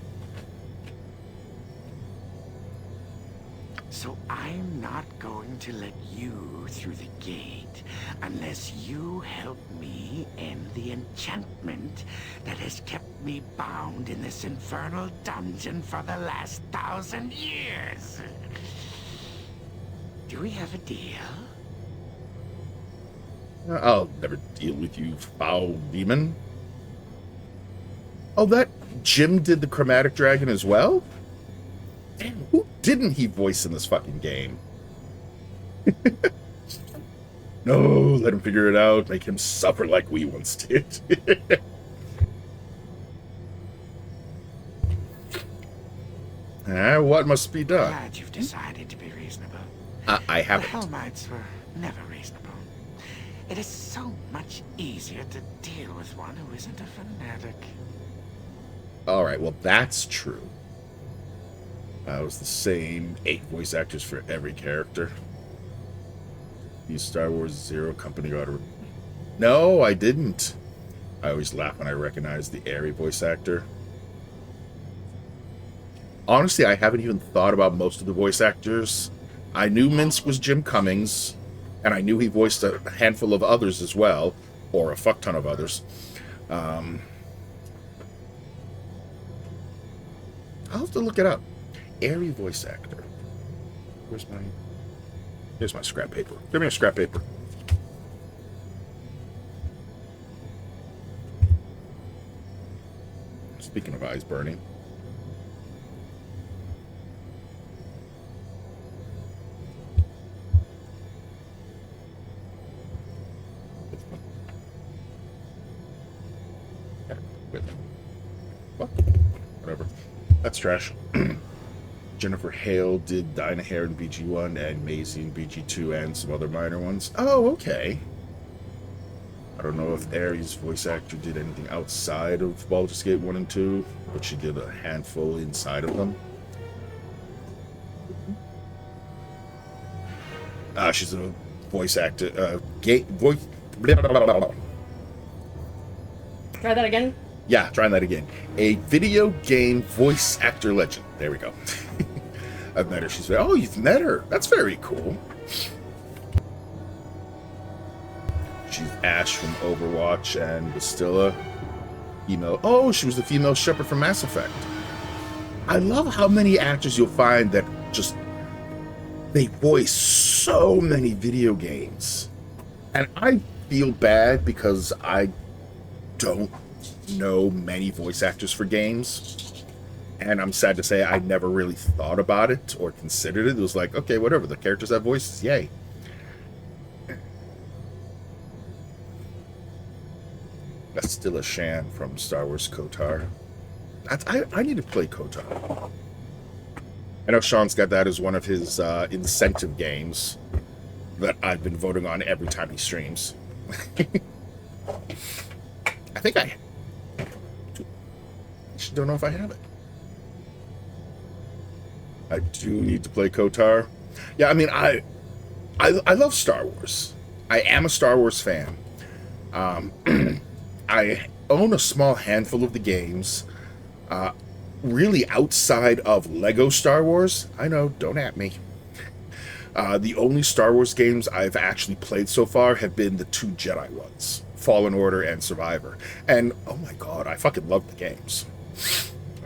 So I'm not going to let you through the gate unless you help me end the enchantment that has kept me bound in this infernal dungeon for the last 1,000 years. Do we have a deal? I'll never deal with you, foul demon. Oh, that Jim did the Chromatic Dragon as well? Damn, who didn't he voice in this fucking game? No, let him figure it out. Make him suffer like we once did. What must be done? Glad you've decided to be reasonable. I The haven't. Hellmites were never reasonable. It is so much easier to deal with one who isn't a fanatic. Alright, well, that's true. It was the same 8 voice actors for every character. Use Star Wars Zero Company Order. No, I didn't. I always laugh when I recognize the Airy voice actor. Honestly, I haven't even thought about most of the voice actors. I knew Minsk was Jim Cummings, and I knew he voiced a handful of others as well, or a fuck ton of others. I'll have to look it up. Airy voice actor. Here's my scrap paper. Give me a scrap paper. Speaking of eyes burning. Well, whatever. That's trash. Jennifer Hale did Dinah Hare in BG1 and Maisie in BG2 and some other minor ones. Oh, okay. I don't know if Aries' voice actor did anything outside of Baldur's Gate 1 and 2, but she did a handful inside of them. She's a voice actor. Voice. Blah, blah, blah, blah, blah. Try that again. Yeah, trying that again. A video game voice actor legend. There we go. I've met her. She's very, oh, you've met her. That's very cool. She's Ash from Overwatch and Bastilla. Female. Oh, she was the female Shepard from Mass Effect. I love how many actors you'll find that just they voice so many video games. And I feel bad because I don't know many voice actors for games. And I'm sad to say I never really thought about it or considered it. It was like, okay, whatever. The characters have voices. Yay. That's still a Shan from Star Wars KOTOR. I need to play KOTOR. I know Sean's got that as one of his incentive games that I've been voting on every time he streams. I think I just don't know if I have it. I do need to play KOTOR. Yeah, I mean, I love Star Wars. I am a Star Wars fan. I own a small handful of the games. Really outside of Lego Star Wars. I know, don't at me. The only Star Wars games I've actually played so far have been the 2 Jedi ones. Fallen Order and Survivor. And, oh my god, I fucking love the games.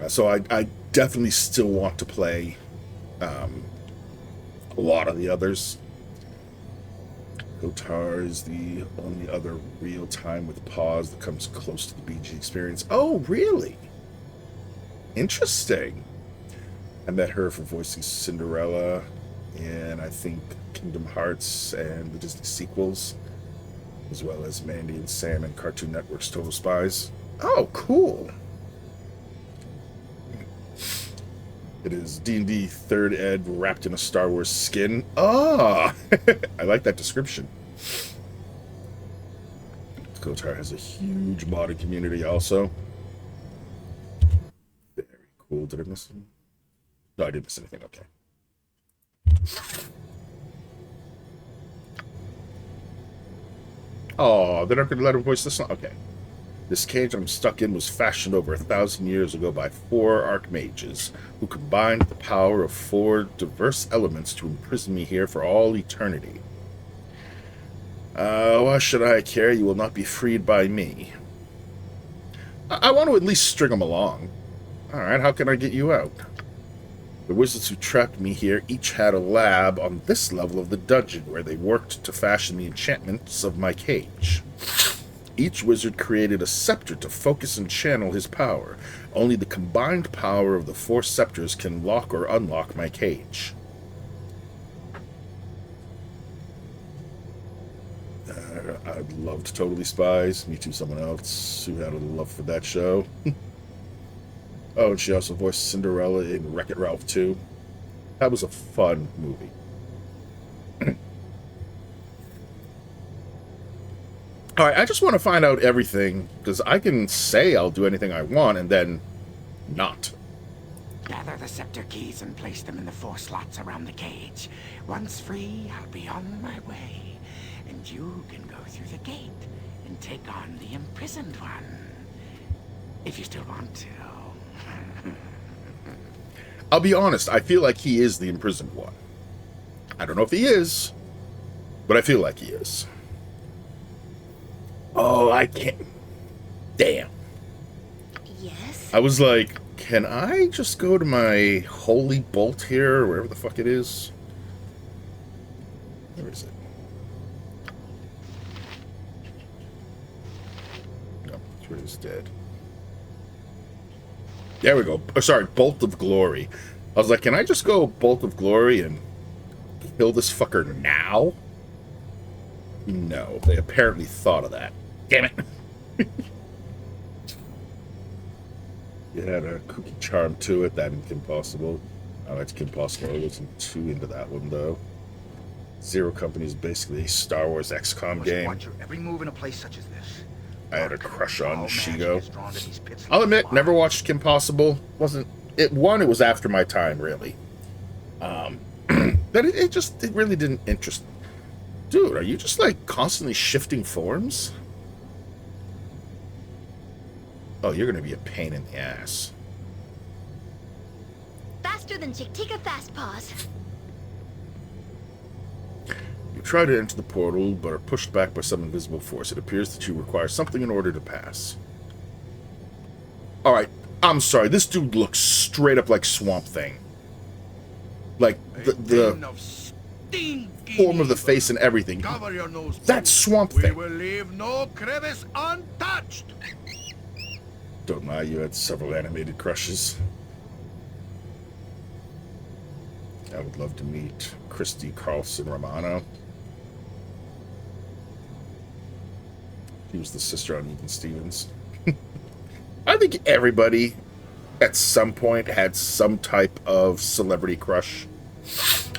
So I definitely still want to play a lot of the others. KOTOR is the only other real time with pause that comes close to the BG experience. Oh, really? Interesting. I met her for voicing Cinderella in, I think, Kingdom Hearts and the Disney sequels, as well as Mandy and Sam in Cartoon Network's Total Spies. Oh, cool. It is D&D 3rd ed wrapped in a Star Wars skin. Ah! I like that description. KOTOR has a huge modding community also. Very cool. Did I miss anything? No, I didn't miss anything. Okay. Oh, they're not going to let him voice the song? Okay. This cage I'm stuck in was fashioned over 1,000 years ago by 4 archmages, who combined the power of 4 diverse elements to imprison me here for all eternity. Why should I care? You will not be freed by me. I want to at least string them along. Alright, how can I get you out? The wizards who trapped me here each had a lab on this level of the dungeon where they worked to fashion the enchantments of my cage. Each wizard created a scepter to focus and channel his power. Only the combined power of the 4 scepters can lock or unlock my cage. I loved Totally Spies. Me Too Someone Else who had a love for that show. Oh, and she also voiced Cinderella in Wreck-It Ralph 2. That was a fun movie. Alright, I just want to find out everything, because I can say I'll do anything I want, and then not. Gather the scepter keys and place them in the 4 slots around the cage. Once free, I'll be on my way. And you can go through the gate and take on the imprisoned one. If you still want to. I'll be honest, I feel like he is the imprisoned one. I don't know if he is, but I feel like he is. Oh, I can't. Damn. Yes? I was like, can I just go to my holy bolt here, or wherever the fuck it is? Where is it? No, it's where it's dead. There we go. Oh, sorry, Bolt of Glory. I was like, can I just go Bolt of Glory and kill this fucker now? No, they apparently thought of that. Damn it. It had a cookie charm to it. That and Kim Possible. I liked Kim Possible. I wasn't too into that one, though. Zero Company is basically a Star Wars XCOM game. Watch your every move in a place such as this. I had a crush on All Shigo. magic is drawn to these pits I'll like admit, fire. never watched Kim Possible. Wasn't it? One, it was after my time, really. But it really didn't interest me. Dude, are you just, like, constantly shifting forms? Oh, you're gonna be a pain in the ass. Faster than Chick-Tika Fast Paws. You try to enter the portal, but are pushed back by some invisible force. It appears that you require something in order to pass. Alright, I'm sorry. This dude looks straight up like Swamp Thing. Like, the form of the face and everything. That's Swamp Thing. We will leave no crevice untouched. Don't lie, you had several animated crushes. I would love to meet Christy Carlson Romano. She was the sister on Even Stevens. I think everybody at some point had some type of celebrity crush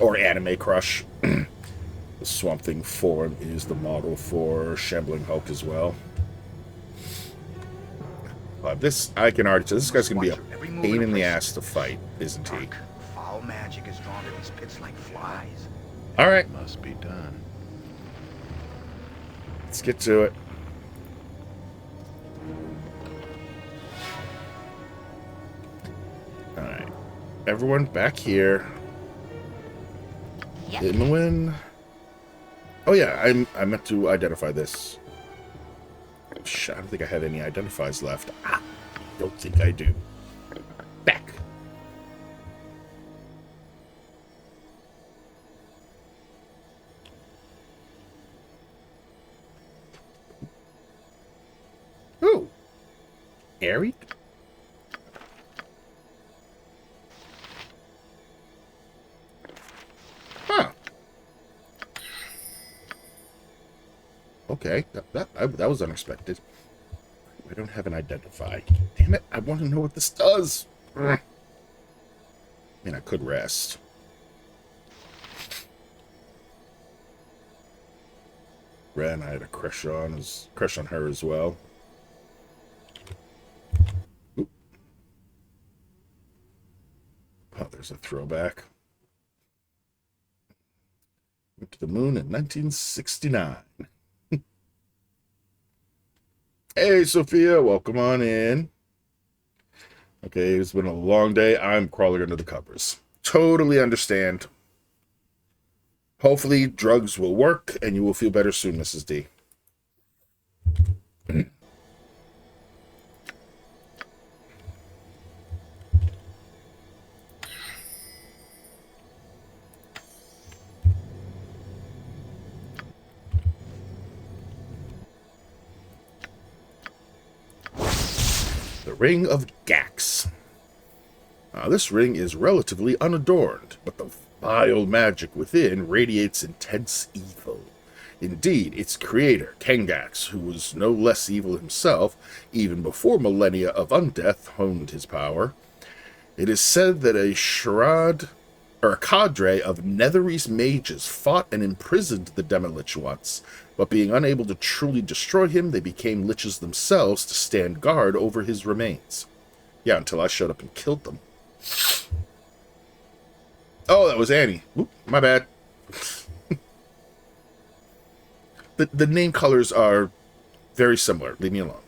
or anime crush. The Swamp Thing form is the model for Shambling Hulk as well. This, I can already tell, this guy's going to be a pain in the ass to fight, isn't he? Foul magic is drawn to these pits like flies. Alright, Must be done. let's get to it. Alright, everyone back here. Yep. Inwin. Oh yeah, I meant to identify this. I don't think I had any identifies left. Don't think I do. Back. Ooh. Eric? Huh. Okay, that was unexpected. I don't have an identify. Damn it, I want to know what this does. I mean, I could rest. Ren, I had a crush on her as well. Oop. Oh, there's a throwback. Went to the moon in 1969. Hey, Sophia, welcome on in. Okay, it's been a long day. I'm crawling under the covers. Totally understand. Hopefully, drugs will work, and you will feel better soon, Mrs. D. The Ring of Gax. This ring is relatively unadorned, but the vile magic within radiates intense evil. Indeed, its creator, Kengax, who was no less evil himself, even before millennia of undeath honed his power. It is said that a cadre of Netherese mages fought and imprisoned the Demilich once, but being unable to truly destroy him, they became liches themselves to stand guard over his remains. Yeah, until I showed up and killed them. Oh, that was Annie. Oop, my bad. The name colors are very similar. Leave me alone.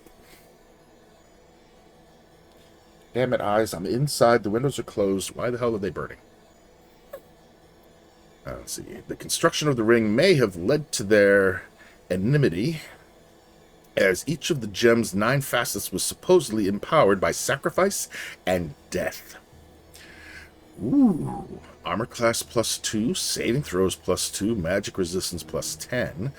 Damn it, eyes. I'm inside. The windows are closed. Why the hell are they burning? Let's see. The construction of the ring may have led to their enmity, as each of the gem's 9 facets was supposedly empowered by sacrifice and death. Ooh. Armor class +2, saving throws +2, magic resistance +10,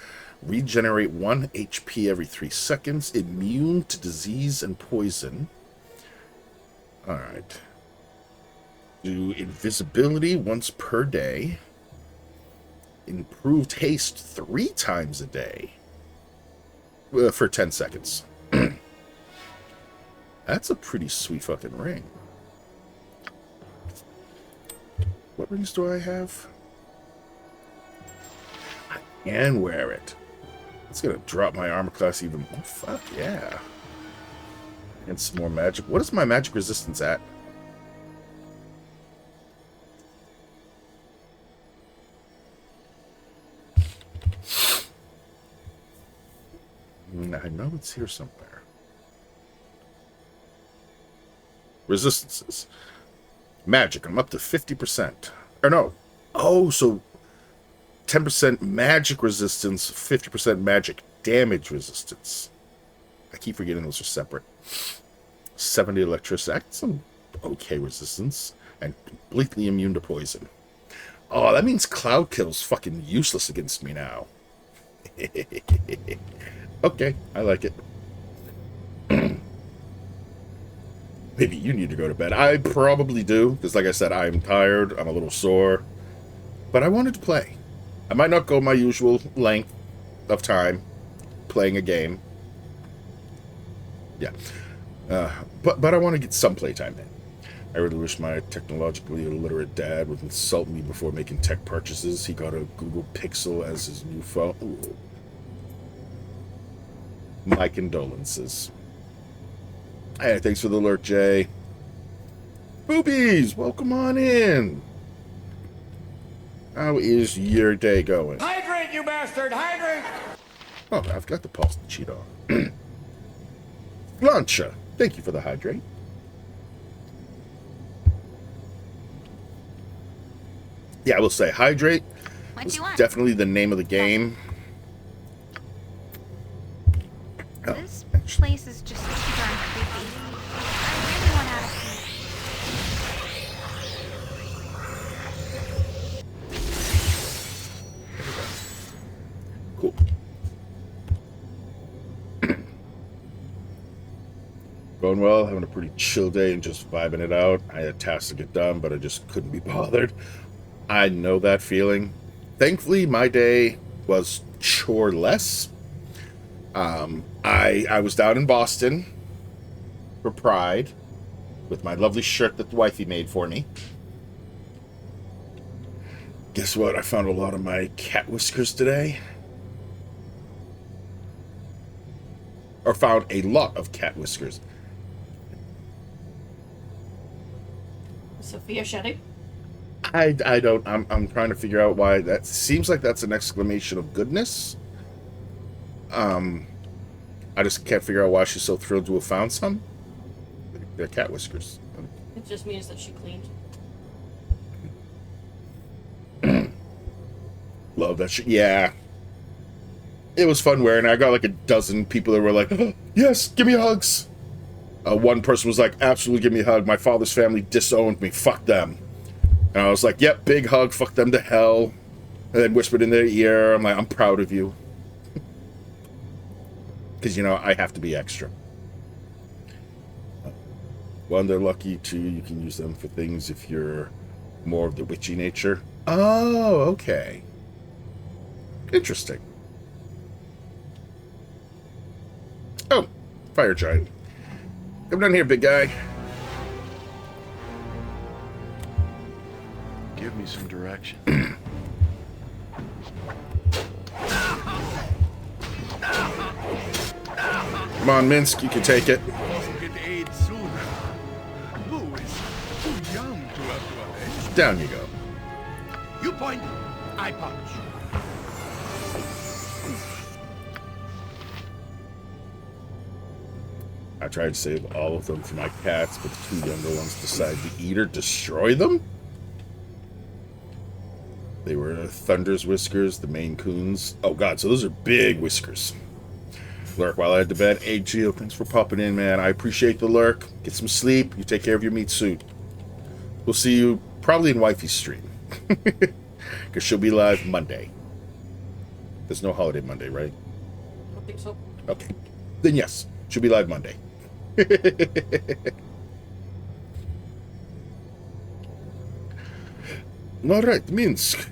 regenerate 1 HP every 3 seconds, immune to disease and poison. Alright. Do invisibility once per day. Improved haste 3 times a day. For 10 seconds. That's a pretty sweet fucking ring. What rings do I have? I can wear it. It's gonna drop my armor class even more. Fuck yeah. And some more magic. What is my magic resistance at? I know it's here somewhere. Resistances. Magic, I'm up to 50%. Or no. Oh, so 10% magic resistance, 50% magic damage resistance. I keep forgetting those are separate. 70 electricity. That's some okay resistance. And completely immune to poison. Oh, that means Cloud Kill's fucking useless against me now. Okay, I like it. Maybe you need to go to bed. I probably do, because like I said, I'm tired, I'm a little sore. But I wanted to play. I might not go my usual length of time playing a game. Yeah. But I want to get some playtime in. I really wish my technologically illiterate dad would insult me before making tech purchases. He got a Google Pixel as his new phone. Ooh. My condolences. Hey, thanks for the alert, Jay. Boobies, welcome on in. How is your day going? Hydrate, you bastard! Hydrate! Oh, I've got the pulse to cheat on. Launcha, thank you for the hydrate. Yeah, I will say hydrate is definitely the name of the game. Oh, This place is just too darn creepy. I really want out of here. cool. Going well, having a pretty chill day and just vibing it out. I had tasks to get done, but I just couldn't be bothered. I know that feeling. Thankfully, my day was chore-less. I was down in Boston for Pride with my lovely shirt that the wifey made for me. Guess what? I found a lot of my cat whiskers today. Or found a lot of cat whiskers. Sophia Shetty. I don't. I'm trying to figure out why that seems like that's an exclamation of goodness. I just can't figure out why she's so thrilled to have found some. They're cat whiskers. It just means that she cleaned. Love that shit. Yeah. It was fun wearing it. I got like a dozen people that were like, oh, yes, give me hugs. One person was like, absolutely give me a hug. My father's family disowned me. Fuck them. And I was like, yep, big hug. Fuck them to hell. And then whispered in their ear, I'm like, I'm proud of you. Because, you know, I have to be extra. One, they're lucky. Two, you can use them for things if you're more of the witchy nature. Oh, okay. Interesting. Oh, fire giant. Come down here, big guy. Give me some direction. Come on, Minsk, you can take it. Get aid sooner. Who is too young to have to Down you go. You point, I punch. I tried to save all of them for my cats, but the two younger ones decided to eat or destroy them. They were Thunder's whiskers, the Maine Coons. Oh god, so those are big whiskers. Lurk while I head to bed. Hey Gio, thanks for popping in, man. I appreciate the lurk. Get some sleep. You take care of your meat suit. We'll see you probably in Wifey's stream. Because she'll be live Monday. There's no holiday Monday, right? I don't think so. Okay. Then yes, she'll be live Monday. Alright, Minsk.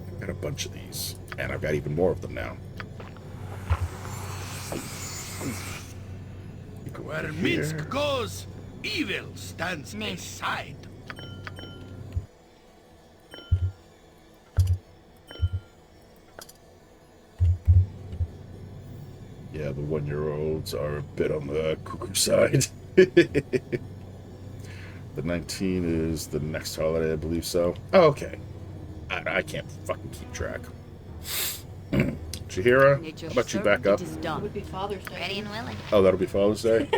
I've got a bunch of these. And I've got even more of them now. Where Minsk goes, evil stands aside. Yeah, the 1-year-olds are a bit on the cuckoo side. The 19 is the next holiday, I believe so. Oh, okay. I can't fucking keep track. Chihira, Nature's how about you back up? servant, it is It done. would be Father's Day. Ready and willing. Oh, that'll be Father's Day?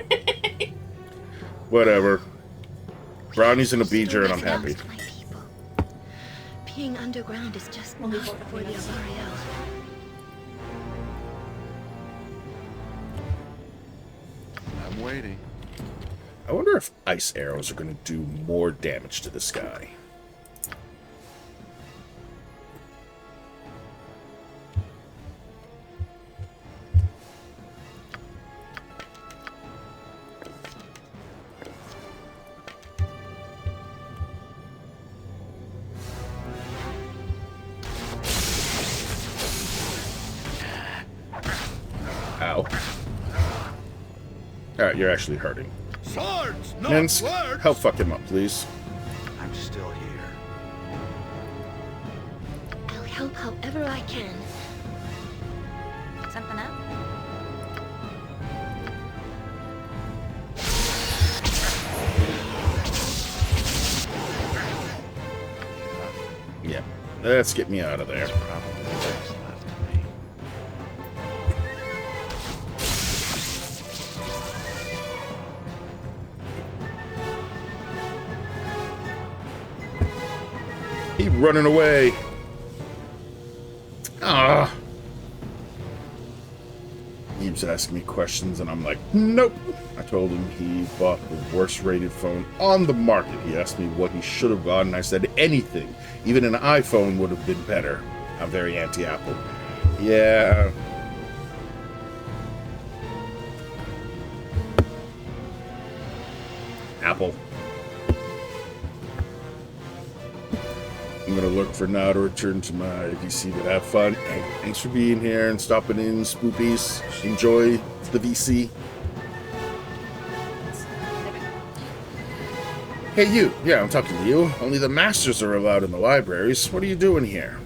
Whatever. Brownies and a beeger, and I'm happy. My people. Being underground is just Only not for for the Avariel. I'm waiting. I wonder if ice arrows are going to do more damage to this guy. Ow. Alright, you're actually hurting. Swords, not Minsk, words. help fuck him up, please. I'm still here. I'll help however I can. Something up? Yeah, let's get me out of there. There's probably what's left of me. He running away. Ah. He was asking me questions, and I'm like, nope. I told him he bought the worst rated phone on the market. He asked me what he should have gotten, and I said anything. Even an iPhone would have been better. I'm very anti-Apple. Yeah. Apple. I'm gonna look for now to return to my VC, but have fun. Hey, thanks for being here and stopping in, Spoopies. Enjoy the VC. Hey, you. Yeah, I'm talking to you. Only the masters are allowed in the libraries. What are you doing here?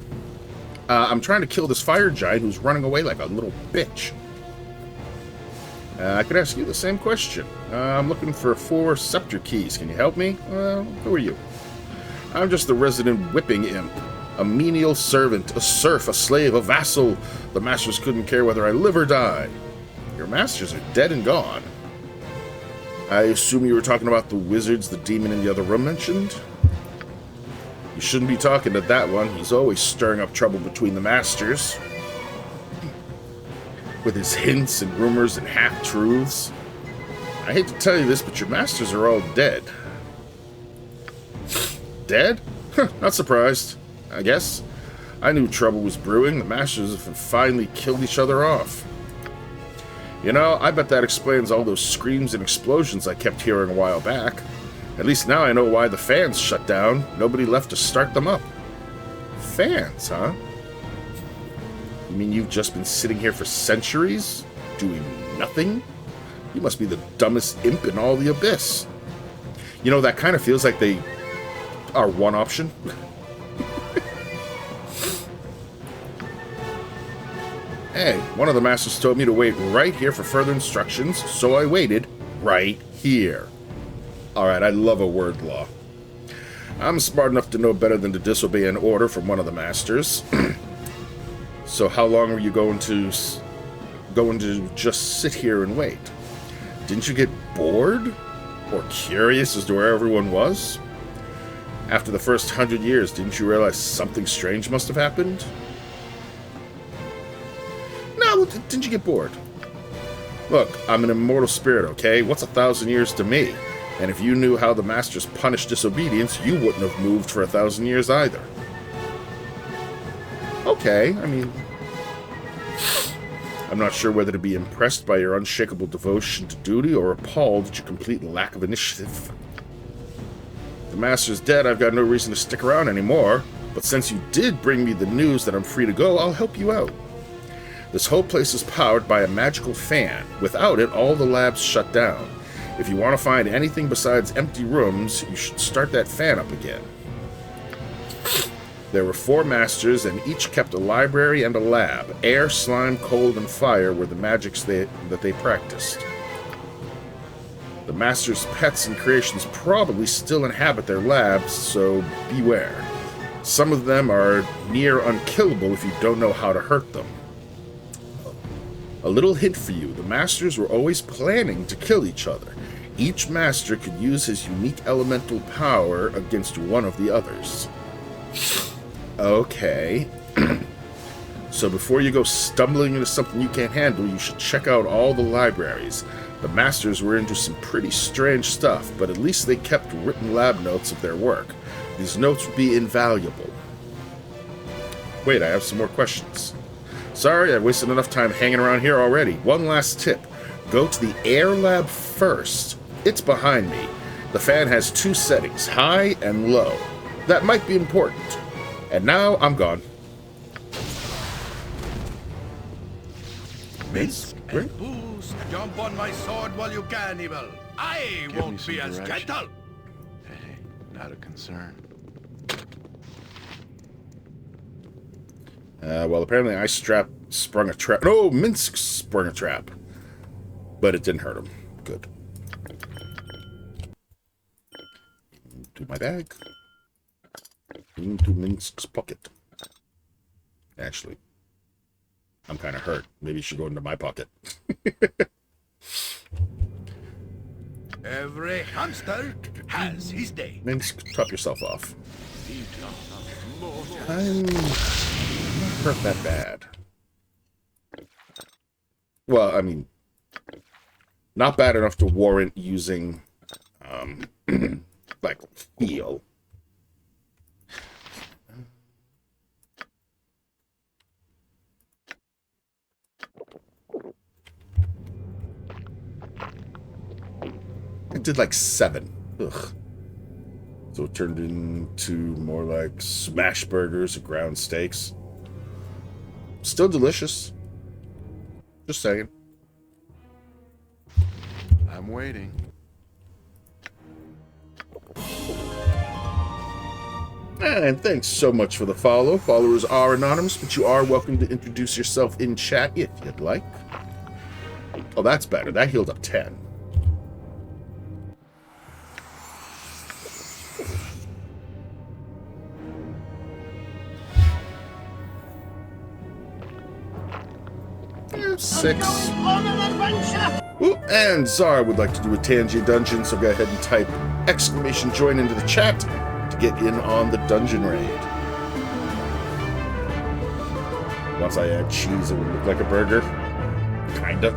I'm trying to kill this fire giant who's running away like a little bitch. I could ask you the same question. I'm looking for 4 scepter keys. Can you help me? Who are you? I'm just the resident whipping imp. A menial servant, a serf, a slave, a vassal. The masters couldn't care whether I live or die. Your masters are dead and gone. I assume you were talking about the wizards the demon in the other room mentioned? You shouldn't be talking to that one. He's always stirring up trouble between the masters. With his hints and rumors and half-truths. I hate to tell you this, but your masters are all dead. Dead? Huh, not surprised, I guess. I knew trouble was brewing. The masters have finally killed each other off. You know, I bet that explains all those screams and explosions I kept hearing a while back. At least now I know why the fans shut down. Nobody left to start them up. Fans, huh? You mean you've just been sitting here for centuries? Doing nothing? You must be the dumbest imp in all the abyss. You know, that kind of feels like they are one option. Hey, one of the masters told me to wait right here for further instructions, so I waited right here. Alright, I love a word law. I'm smart enough to know better than to disobey an order from one of the masters. So how long are you going to just sit here and wait? Didn't you get bored? Or curious as to where everyone was? After the first 100 years, didn't you realize something strange must have happened? No, didn't you get bored? Look, I'm an immortal spirit, okay? What's 1,000 years to me? And if you knew how the masters punish disobedience, you wouldn't have moved for 1,000 years either. Okay, I mean, I'm not sure whether to be impressed by your unshakable devotion to duty or appalled at your complete lack of initiative. The master's dead, I've got no reason to stick around anymore, but since you did bring me the news that I'm free to go, I'll help you out. This whole place is powered by a magical fan. Without it, all the labs shut down. If you want to find anything besides empty rooms, you should start that fan up again. There were 4 masters, and each kept a library and a lab. Air, slime, cold, and fire were the magics that they practiced. The masters' pets and creations probably still inhabit their labs, so beware. Some of them are near unkillable if you don't know how to hurt them. A little hint for you, the masters were always planning to kill each other. Each master could use his unique elemental power against one of the others. Okay. So before you go stumbling into something you can't handle, you should check out all the libraries. The masters were into some pretty strange stuff, but at least they kept written lab notes of their work. These notes would be invaluable. Wait, I have some more questions. Sorry, I wasted enough time hanging around here already. One last tip. Go to the air lab first. It's behind me. The fan has 2 settings, high and low. That might be important. And now, I'm gone. Minsk and boost. Jump on my sword while you can, Evil. I Give me won't some be as direction. gentle. Hey, not a concern. Well, apparently I sprung a trap. No, Minsk sprung a trap. But it didn't hurt him. Good. Into my bag. Into Minsk's pocket. Actually, I'm kind of hurt. Maybe it should go into my pocket. Every hamster has his day. Minsk, top yourself off. I'm not hurt that bad. Well, I mean, not bad enough to warrant using, like, heal. It did like 7. Ugh. So it turned into more like smash burgers or ground steaks. Still delicious. Just saying. I'm waiting. And thanks so much for the follow. Followers are anonymous, but you are welcome to introduce yourself in chat if you'd like. Oh, that's better. That healed up 10. Six. Ooh, and Zara would like to do a Tangy dungeon, so go ahead and type !join into the chat to get in on the dungeon raid. Once I add cheese, it would look like a burger. Kinda.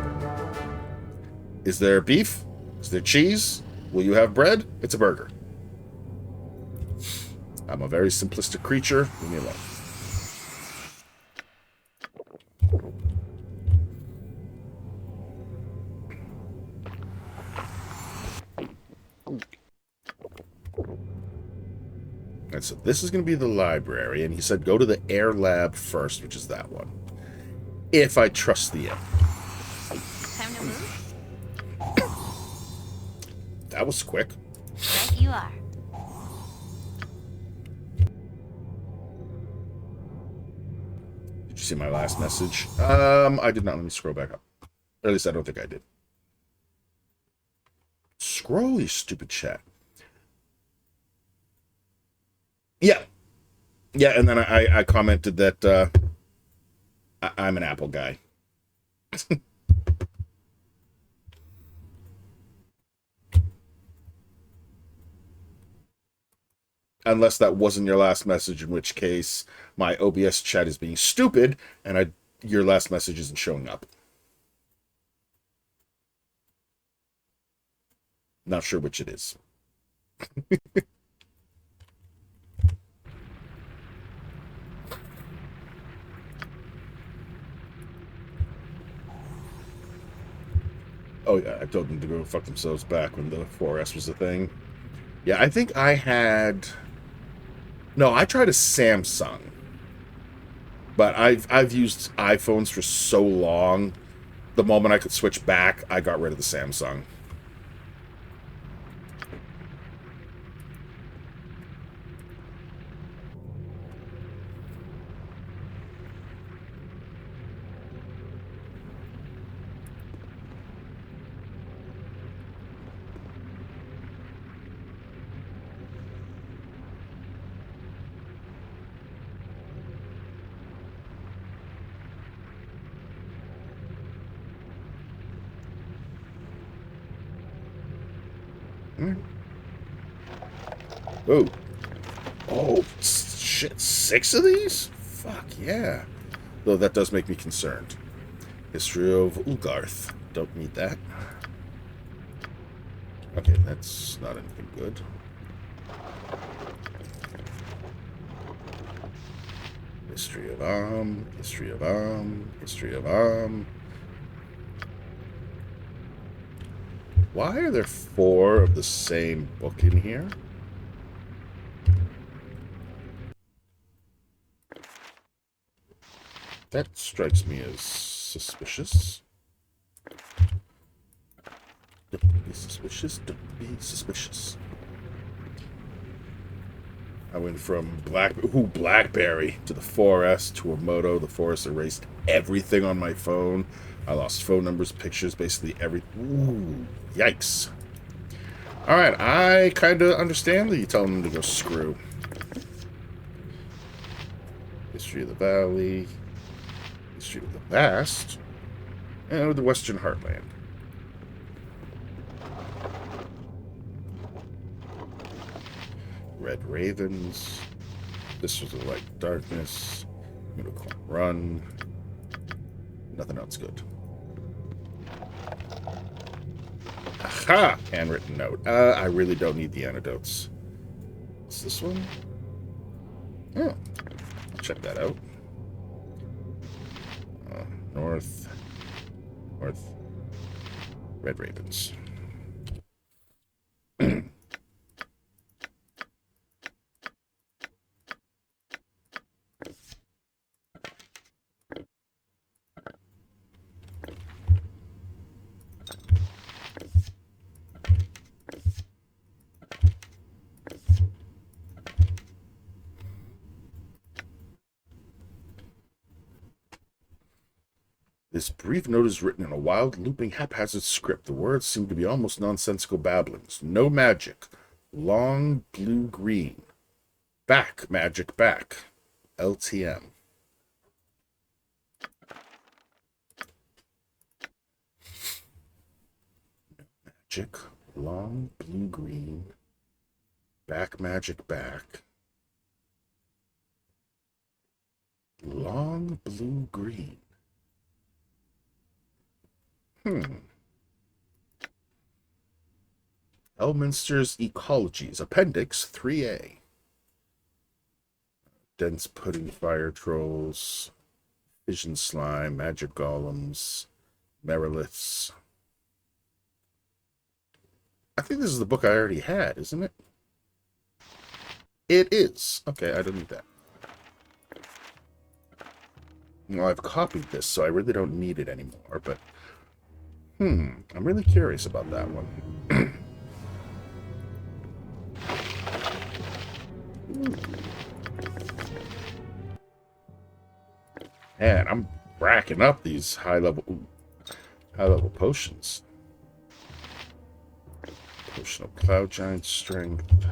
Is there beef? Is there cheese? Will you have bread? It's a burger. I'm a very simplistic creature. Leave me alone. And so this is going to be the library, and he said go to the air lab first, which is that one. If I trust the imp. Time to move? That was quick. Right you are. Did you see my last message? I did not. Let me scroll back up. Or at least I don't think I did. Scroll, you stupid chat. Yeah. Yeah, and then I commented that I'm an Apple guy. Unless that wasn't your last message, in which case my OBS chat is being stupid and your last message isn't showing up. Not sure which it is. Oh yeah, I told them to go fuck themselves back when the 4S was a thing. Yeah, I think I had... No, I tried a Samsung. But I've used iPhones for so long, the moment I could switch back, I got rid of the Samsung. Oh. Oh, shit. 6 of these? Fuck yeah. Though that does make me concerned. History of Ulgarth. Don't need that. Okay, that's not anything good. History of History of History of Why are there 4 of the same book in here? That strikes me as suspicious. Don't be suspicious, don't be suspicious. I went from Blackberry to the 4S to a Moto. The 4S erased everything on my phone. I lost phone numbers, pictures, basically everything. Ooh, yikes. Alright, I kind of understand that you tell them to go screw. History of the Valley. History of the Vast. And the Western Heartland. Red Ravens. This was a Light Darkness. Unicorn Run. Nothing else good. Aha! Handwritten note. I really don't need the antidotes. What's this one? Oh, I'll check that out. North. Red Ravens. This brief note is written in a wild, looping, haphazard script. The words seem to be almost nonsensical babblings. No magic. Long blue-green. Back, magic, back. LTM. Magic. Long blue-green. Back, magic, back. Long blue-green. Elminster's Ecologies, Appendix 3A. Dense pudding fire trolls, fission slime, magic golems, meriliths. I think this is the book I already had, isn't it? It is. Okay, I don't need that. Well, I've copied this, so I really don't need it anymore, but I'm really curious about that one. Man, I'm racking up these high-level potions. Potion of Cloud Giant Strength.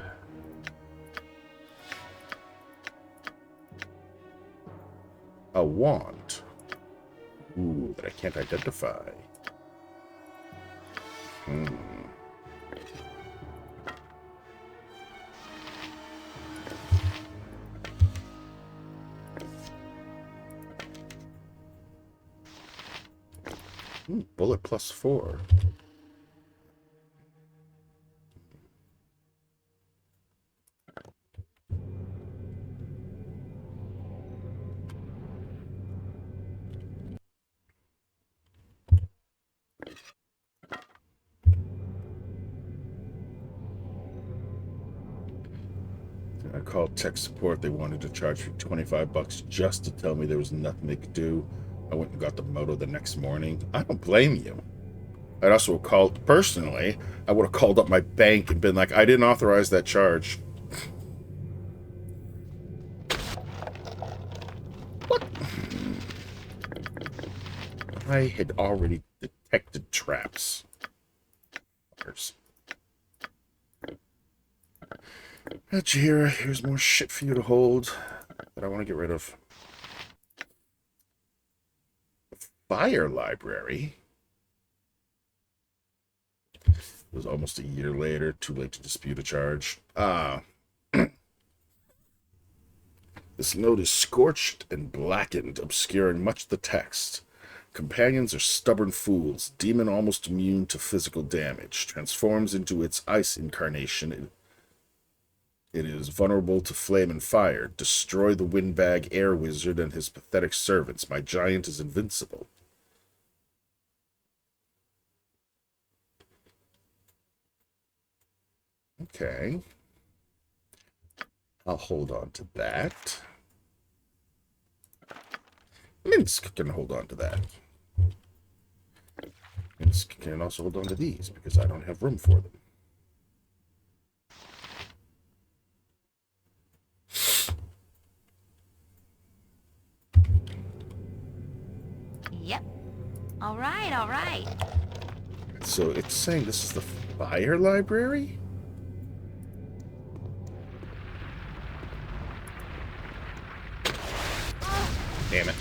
A wand. Ooh, that I can't identify. Bullet +4. I called tech support. They wanted to charge me $25 just to tell me there was nothing they could do. I went and got the moto the next morning. I don't blame you. I'd also called, personally, I would have called up my bank and been like, I didn't authorize that charge. What? I had already detected traps. Jira, here's more shit for you to hold that I want to get rid of. Fire library. It was almost a year later. Too late to dispute a charge. This note is scorched and blackened, obscuring much of the text. Companions are stubborn fools. Demon almost immune to physical damage. Transforms into its ice incarnation. It is vulnerable to flame and fire. Destroy the windbag air wizard and his pathetic servants. My giant is invincible. Okay. I'll hold on to that. Minsk can hold on to that. Minsk can also hold on to these because I don't have room for them. Yep. All right, all right. So it's saying this is the fire library? Damn it.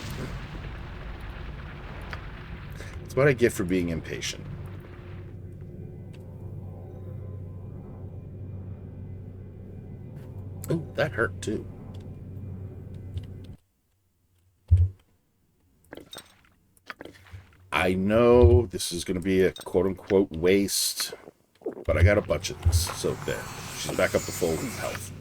It's what I get for being impatient. Oh, that hurt too. I know this is going to be a quote-unquote waste, but I got a bunch of these, so there. She's back up to full health.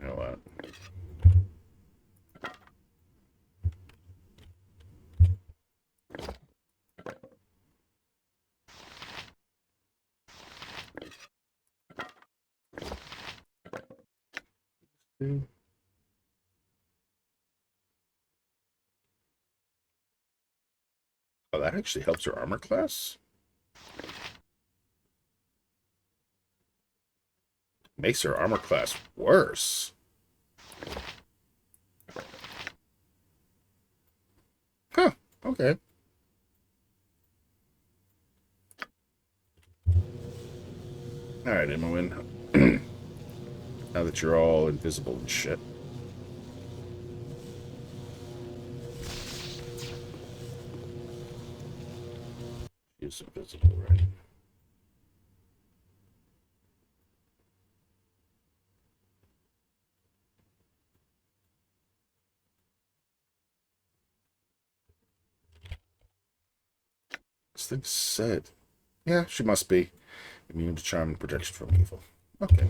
You know what? Oh, that actually helps her armor class? Makes her armor class worse. Huh, okay. Alright, Imoen. Now that you're all invisible and shit. She's invisible, right? This thing said. Yeah, she must be. Immune to charm and protection from evil. Okay.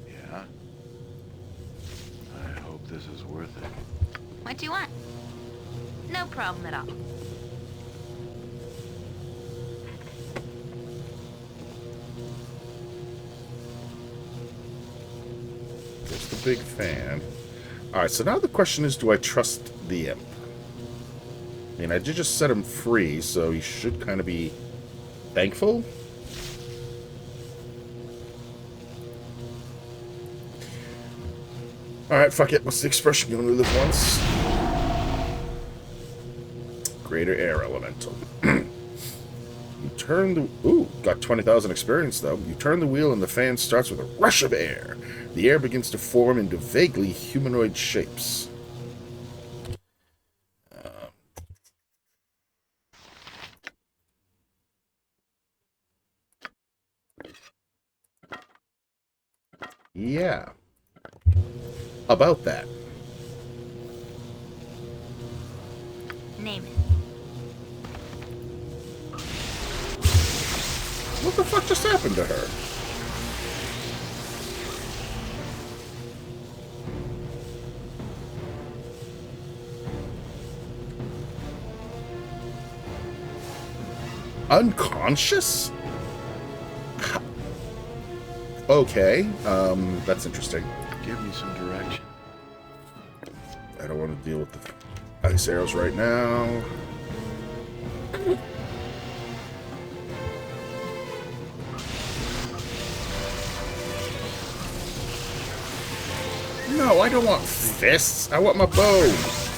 Yeah? I hope this is worth it. What do you want? No problem at all. Just a big fan. Alright, so now the question is, do I trust the imp? I mean, I did just set him free, so he should kind of be thankful. Alright, fuck it. What's the expression? You only live once? Greater air elemental. You turn the... Ooh, got 20,000 experience, though. You turn the wheel and the fan starts with a rush of air. The air begins to form into vaguely humanoid shapes. Yeah. About that. Name it. What the fuck just happened to her? Unconscious? Okay, that's interesting. Give me some direction. I don't want to deal with the ice arrows right now. No, I don't want fists. I want my bow. Let's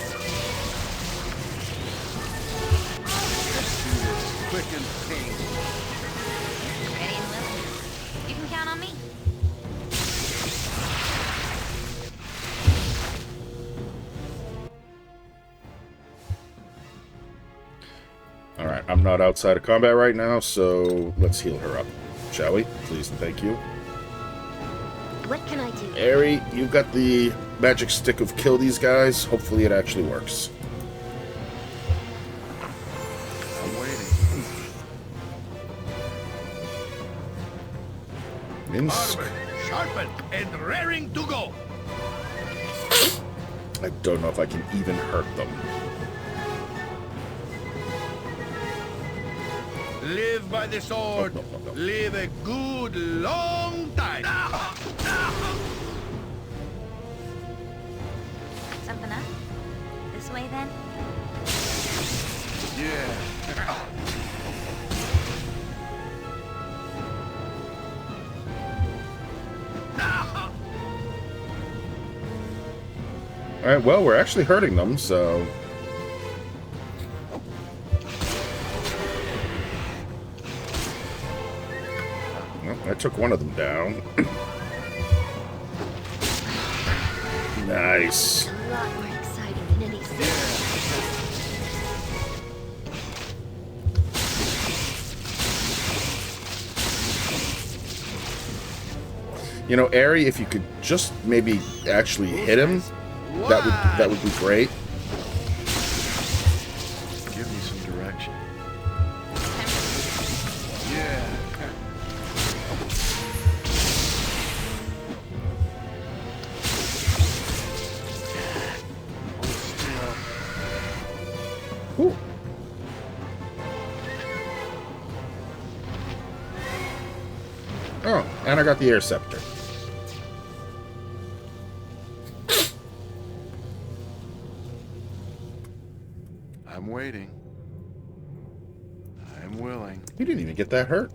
do this quick and painless. Ready and willing. You can count on me. Alright, I'm not outside of combat right now, so let's heal her up. Shall we? Please and thank you. What can I do? Ari, you've got the magic stick of kill these guys. Hopefully it actually works. I'm waiting. Minsk. Armor, sharpened and raring to go. I don't know if I can even hurt them. Live by the sword. No. Live a good long time. Something up? This way then? Yeah. Alright, well, we're actually hurting them, so... Well, I took one of them down. Nice. A lot more exciting than any You know, Ari, if you could just maybe actually hit him, that would be great. Give me some direction. Yeah. Hold still. Ooh. Oh, and I got the air scepter. I'm waiting. I'm willing. You didn't even get that hurt.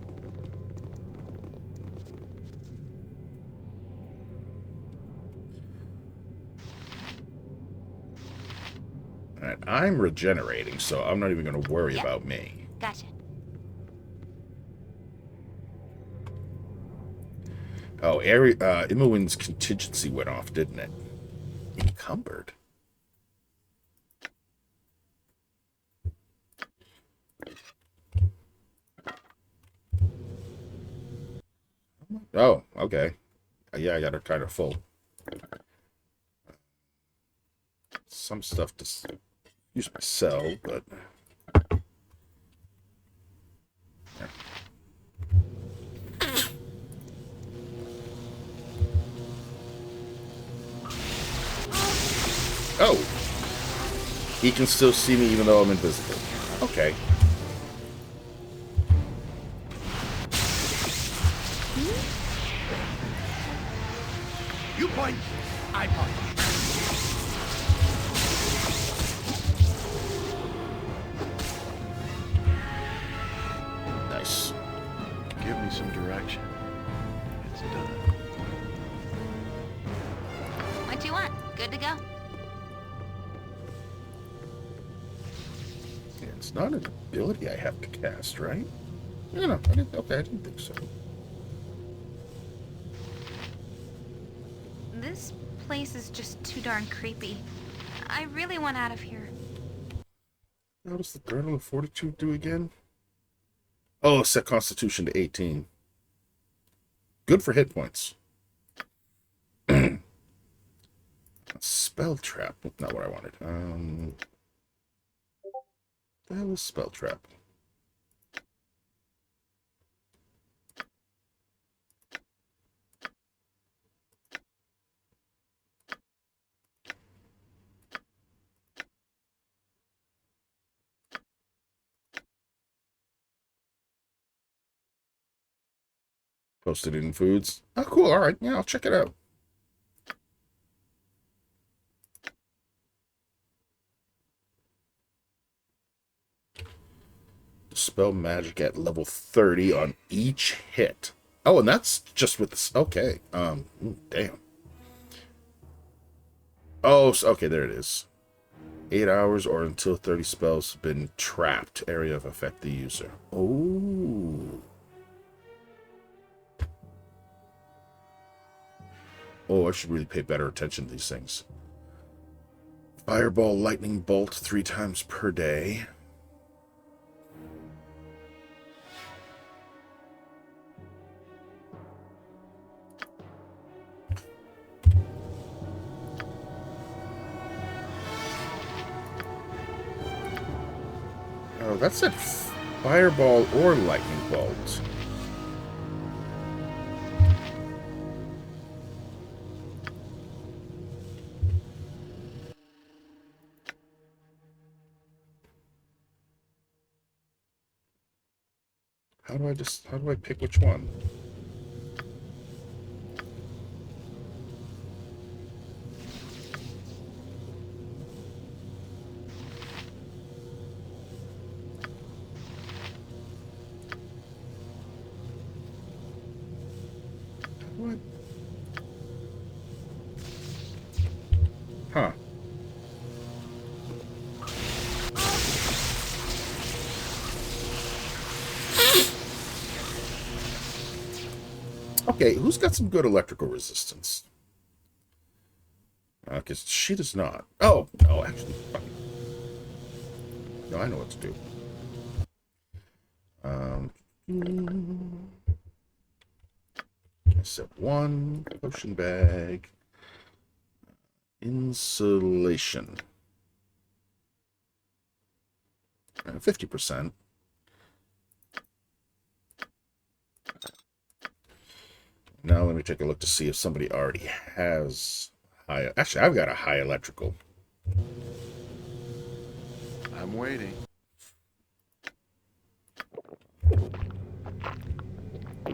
Alright, I'm regenerating, so I'm not even going to worry about me. Gotcha. Oh, Imowen's contingency went off, didn't it? Encumbered. Oh, okay. Yeah, I got her kind of full. Some stuff to use my cell, but... Yeah. Oh! He can still see me even though I'm invisible. Okay. You point, I point. Nice. Give me some direction. It's done. What you want? Good to go? Yeah, it's not an ability I have to cast, right? No, I didn't. Okay, I didn't think so. This place is just too darn creepy. I really want out of here. What does the Girdle of Fortitude do again? Oh, set Constitution to 18. Good for hit points. Spell Trap. Not what I wanted. The hell is Spell Trap? Posted in foods. Oh, cool. All right. Yeah, I'll check it out. Dispel magic at level 30 on each hit. Oh, and that's just with this. Okay. Damn. Oh, so, okay, there it is. 8 hours or until 30 spells have been trapped. Area of effect the user. Oh. Oh, I should really pay better attention to these things. Fireball, lightning bolt 3 times per day. Oh, that said fireball or lightning bolt. How do I pick which one? What? Huh. Okay, who's got some good electrical resistance? Because she does not. Oh, no, actually. No, I know what to do. I said 1 potion bag. Insulation. 50%. Now let me take a look to see if somebody already has high. Actually, I've got a high electrical. I'm waiting.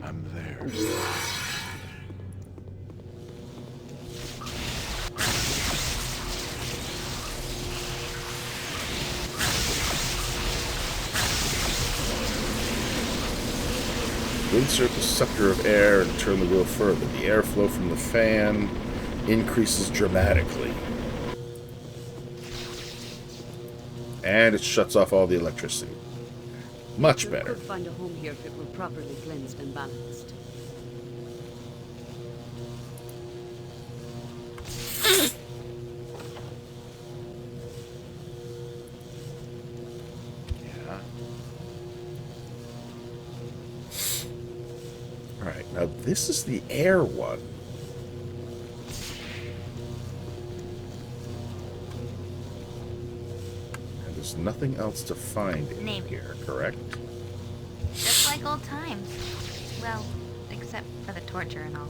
I'm there. Insert the sucker of air and turn the wheel further. The airflow from the fan increases dramatically. And it shuts off all the electricity. Much better. You could find a home here if it were properly cleansed and balanced. Yeah. Alright, now this is the air one. And there's nothing else to find in Name. here, correct? Just like old times. Well, except for the torture and all.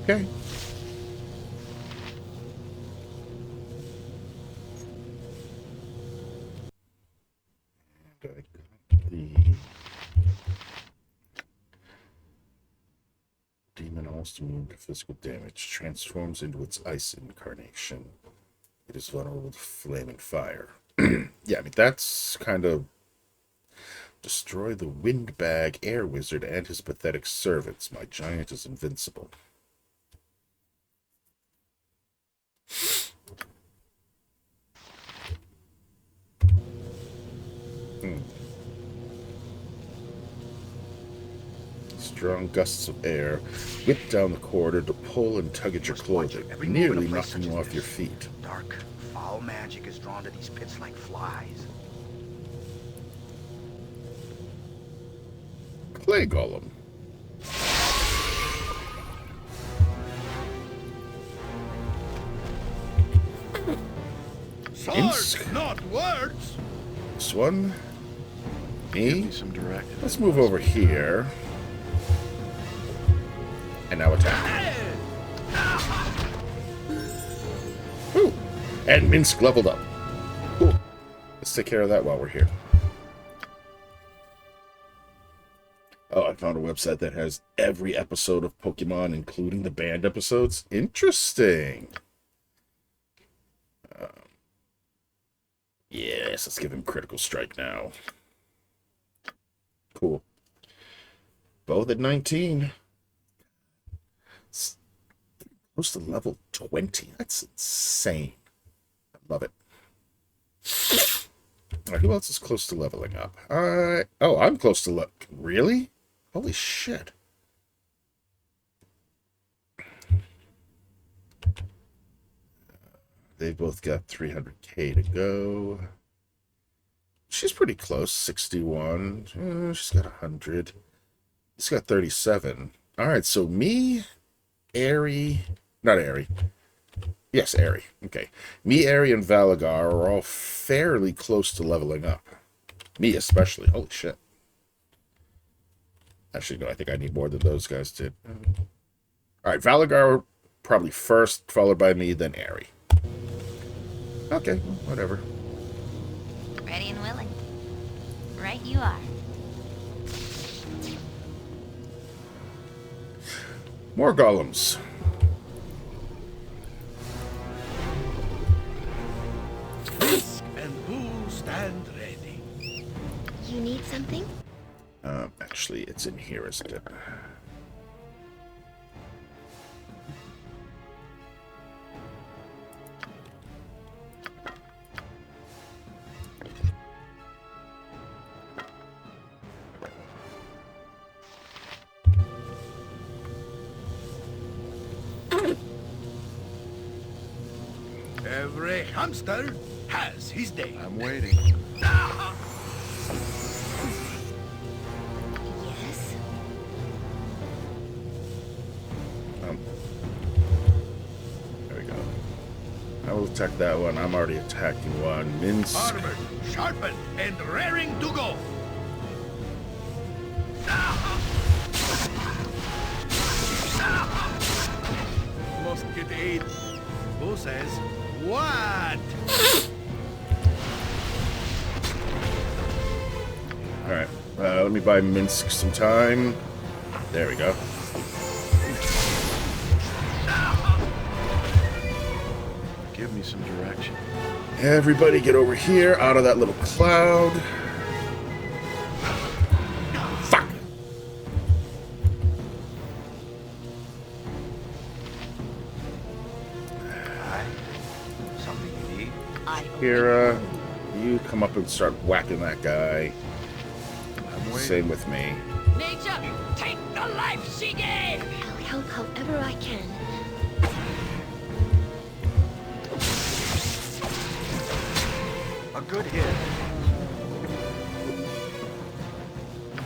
Okay. And I got the demon almost immune to physical damage, transforms into its ice incarnation. It is vulnerable to flame and fire. Yeah, I mean, that's kind of destroy the windbag air wizard and his pathetic servants. My giant is invincible. Strong gusts of air whip down the corridor to pull and tug at your clothing, nearly knocking you off your feet. Dark, foul magic is drawn to these pits like flies. Clay Golem. Swords, not words. This one. Give Me. me some direction. Let's move over here. And now attack. Whew. And Minsk leveled up. Cool. Let's take care of that while we're here. Oh, I found a website that has every episode of Pokemon, including the banned episodes. Interesting. Yes, let's give him Critical Strike now. Cool. Both at 19. It's close to level 20. That's insane. I love it. All right, who else is close to leveling up? Oh, I'm close to Really? Holy shit. They've both got 300k to go. She's pretty close. 61. She's got 100. He's got 37. All right, so me, Aerie, not Aerie. Yes, Aerie. Okay. Me, Aerie, and Valagar are all fairly close to leveling up. Me especially. Holy shit. Actually, no, I think I need more than those guys did. All right, Valagar probably first, followed by me, then Aerie. Okay, whatever. Ready and willing. Right you are. More golems. And who stand ready? You need something? Actually, it's in here, isn't it? Every hamster has his day. I'm waiting. Yes. There we go. I will attack that one. I'm already attacking one. Minsk. Armored, sharpened, and raring to go. Must get aid. Who says what? Alright, let me buy Minsk some time. There we go. Give me some direction. Everybody get over here, out of that little cloud. Fuck! Something you need? Kira, you come up and start whacking that guy. I'm waiting. Same with me. Nature, take the life she gave! I'll help however I can. A good hit.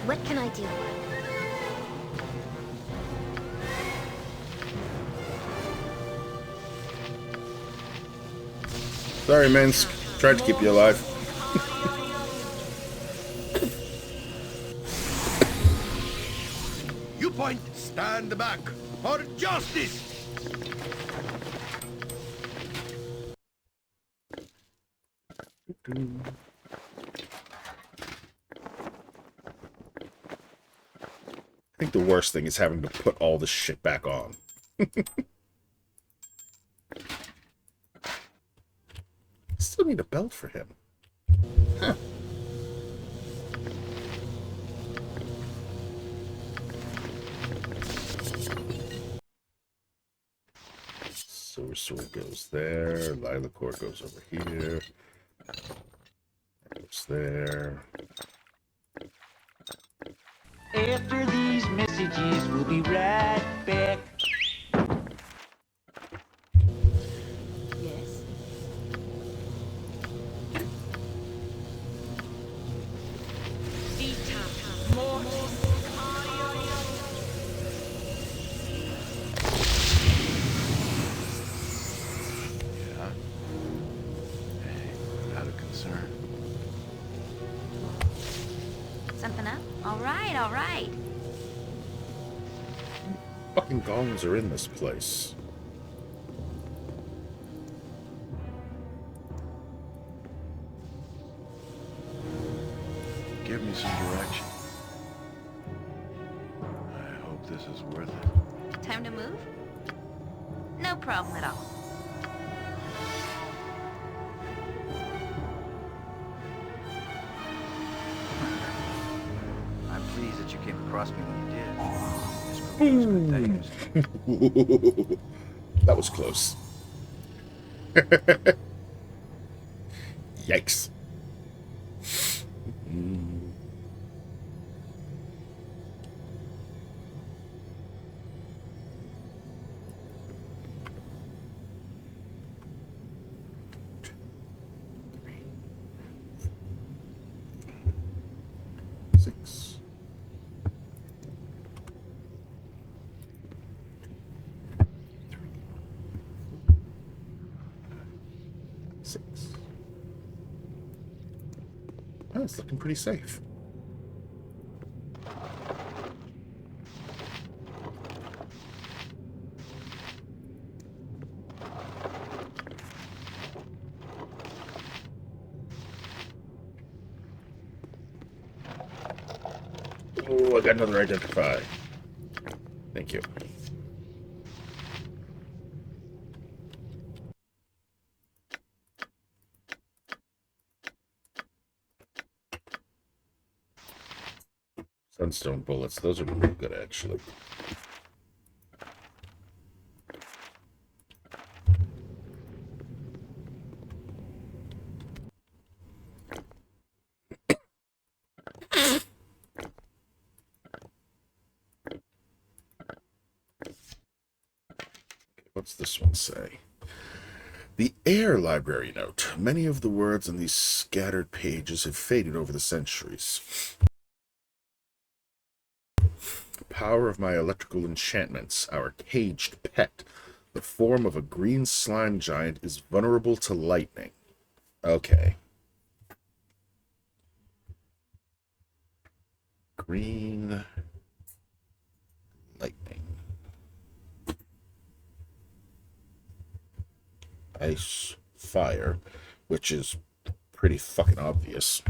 What can I do? Sorry, Minsk. Tried to keep you alive. You point, stand back for justice. I think the worst thing is having to put all this shit back on. Still need a belt for him. Huh. Silver Sword goes there. Lilacore goes over here. Goes there. After these messages, we'll be right back. Yes. Yeah? Hey, not a concern. Something up? All right, all right. Fucking golems are in this place. Give me some direction. I hope this is worth it. Time to move? No problem at all. I'm pleased that you came across me when you did. This group is good things. That was close. Yikes. Six. Six. Oh, it's looking pretty safe. Oh, I got another identify. Thank you. Sunstone bullets. Those are pretty good, actually. What's this one say? The Air Library note. Many of the words on these scattered pages have faded over the centuries. The power of my electrical enchantments, our caged pet. The form of a green slime giant is vulnerable to lightning. Okay. Green lightning. Ice, fire, which is pretty fucking obvious.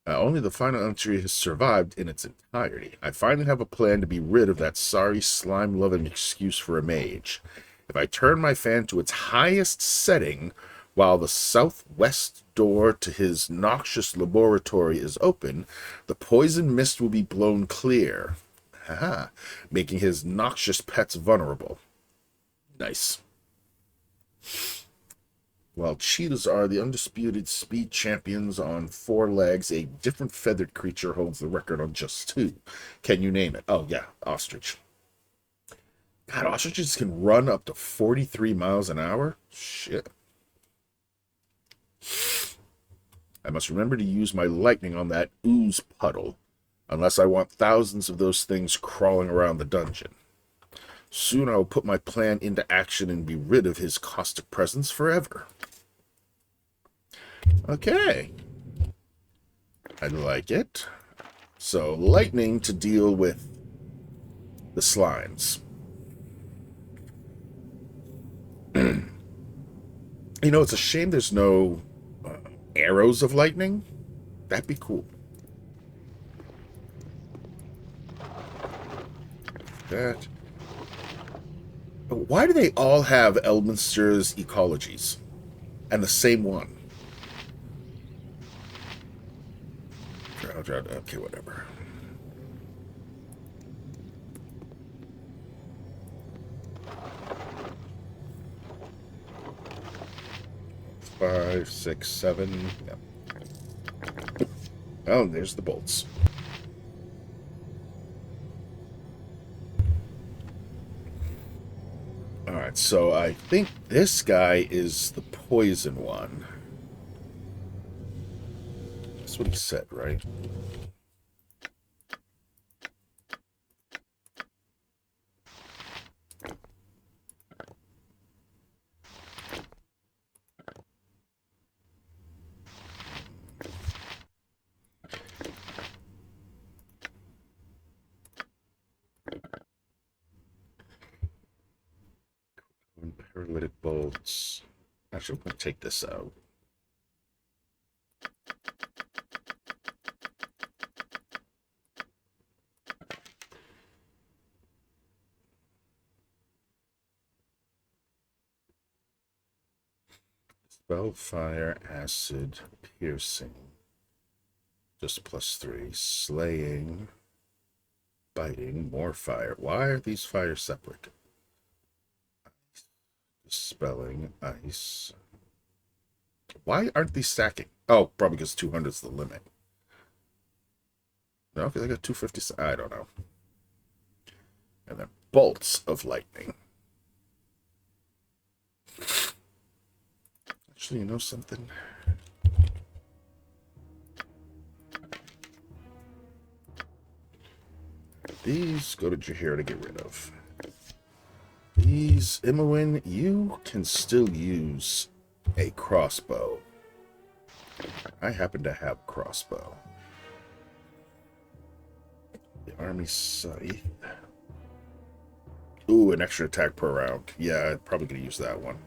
Only the final entry has survived in its entirety. I finally have a plan to be rid of that sorry, slime-loving excuse for a mage. If I turn my fan to its highest setting while the southwest door to his noxious laboratory is open, the poison mist will be blown clear. Haha, making his noxious pets vulnerable. Nice. While cheetahs are the undisputed speed champions on 4 legs, a different feathered creature holds the record on just 2. Can you name it? Oh, yeah, ostrich. God, ostriches can run up to 43 miles an hour? Shit. I must remember to use my lightning on that ooze puddle, unless I want thousands of those things crawling around the dungeon. Soon I will put my plan into action and be rid of his caustic presence forever. Okay. I like it. So, lightning to deal with the slimes. You know, it's a shame there's no arrows of lightning. That'd be cool. That. Why do they all have Elminster's ecologies? And the same one? Okay, whatever. Five, 6, 7. Yep. Oh, there's the bolts. Alright, so I think this guy is the poison one. That's what he said, right? Paralytic bolts. Actually, I'm going to take this out. Spell, fire, acid, piercing. Just +3. Slaying, biting, more fire. Why are these fires separate? Dispelling, ice. Why aren't these stacking? Oh, probably because 200 is the limit. No, because I got 250. I don't know. And then bolts of lightning. Actually, you know something? These go to Jahir to get rid of. These, Imoen, you can still use a crossbow. I happen to have a crossbow. The army scythe. Ooh, an extra attack per round. Yeah, I'm probably going to use that one.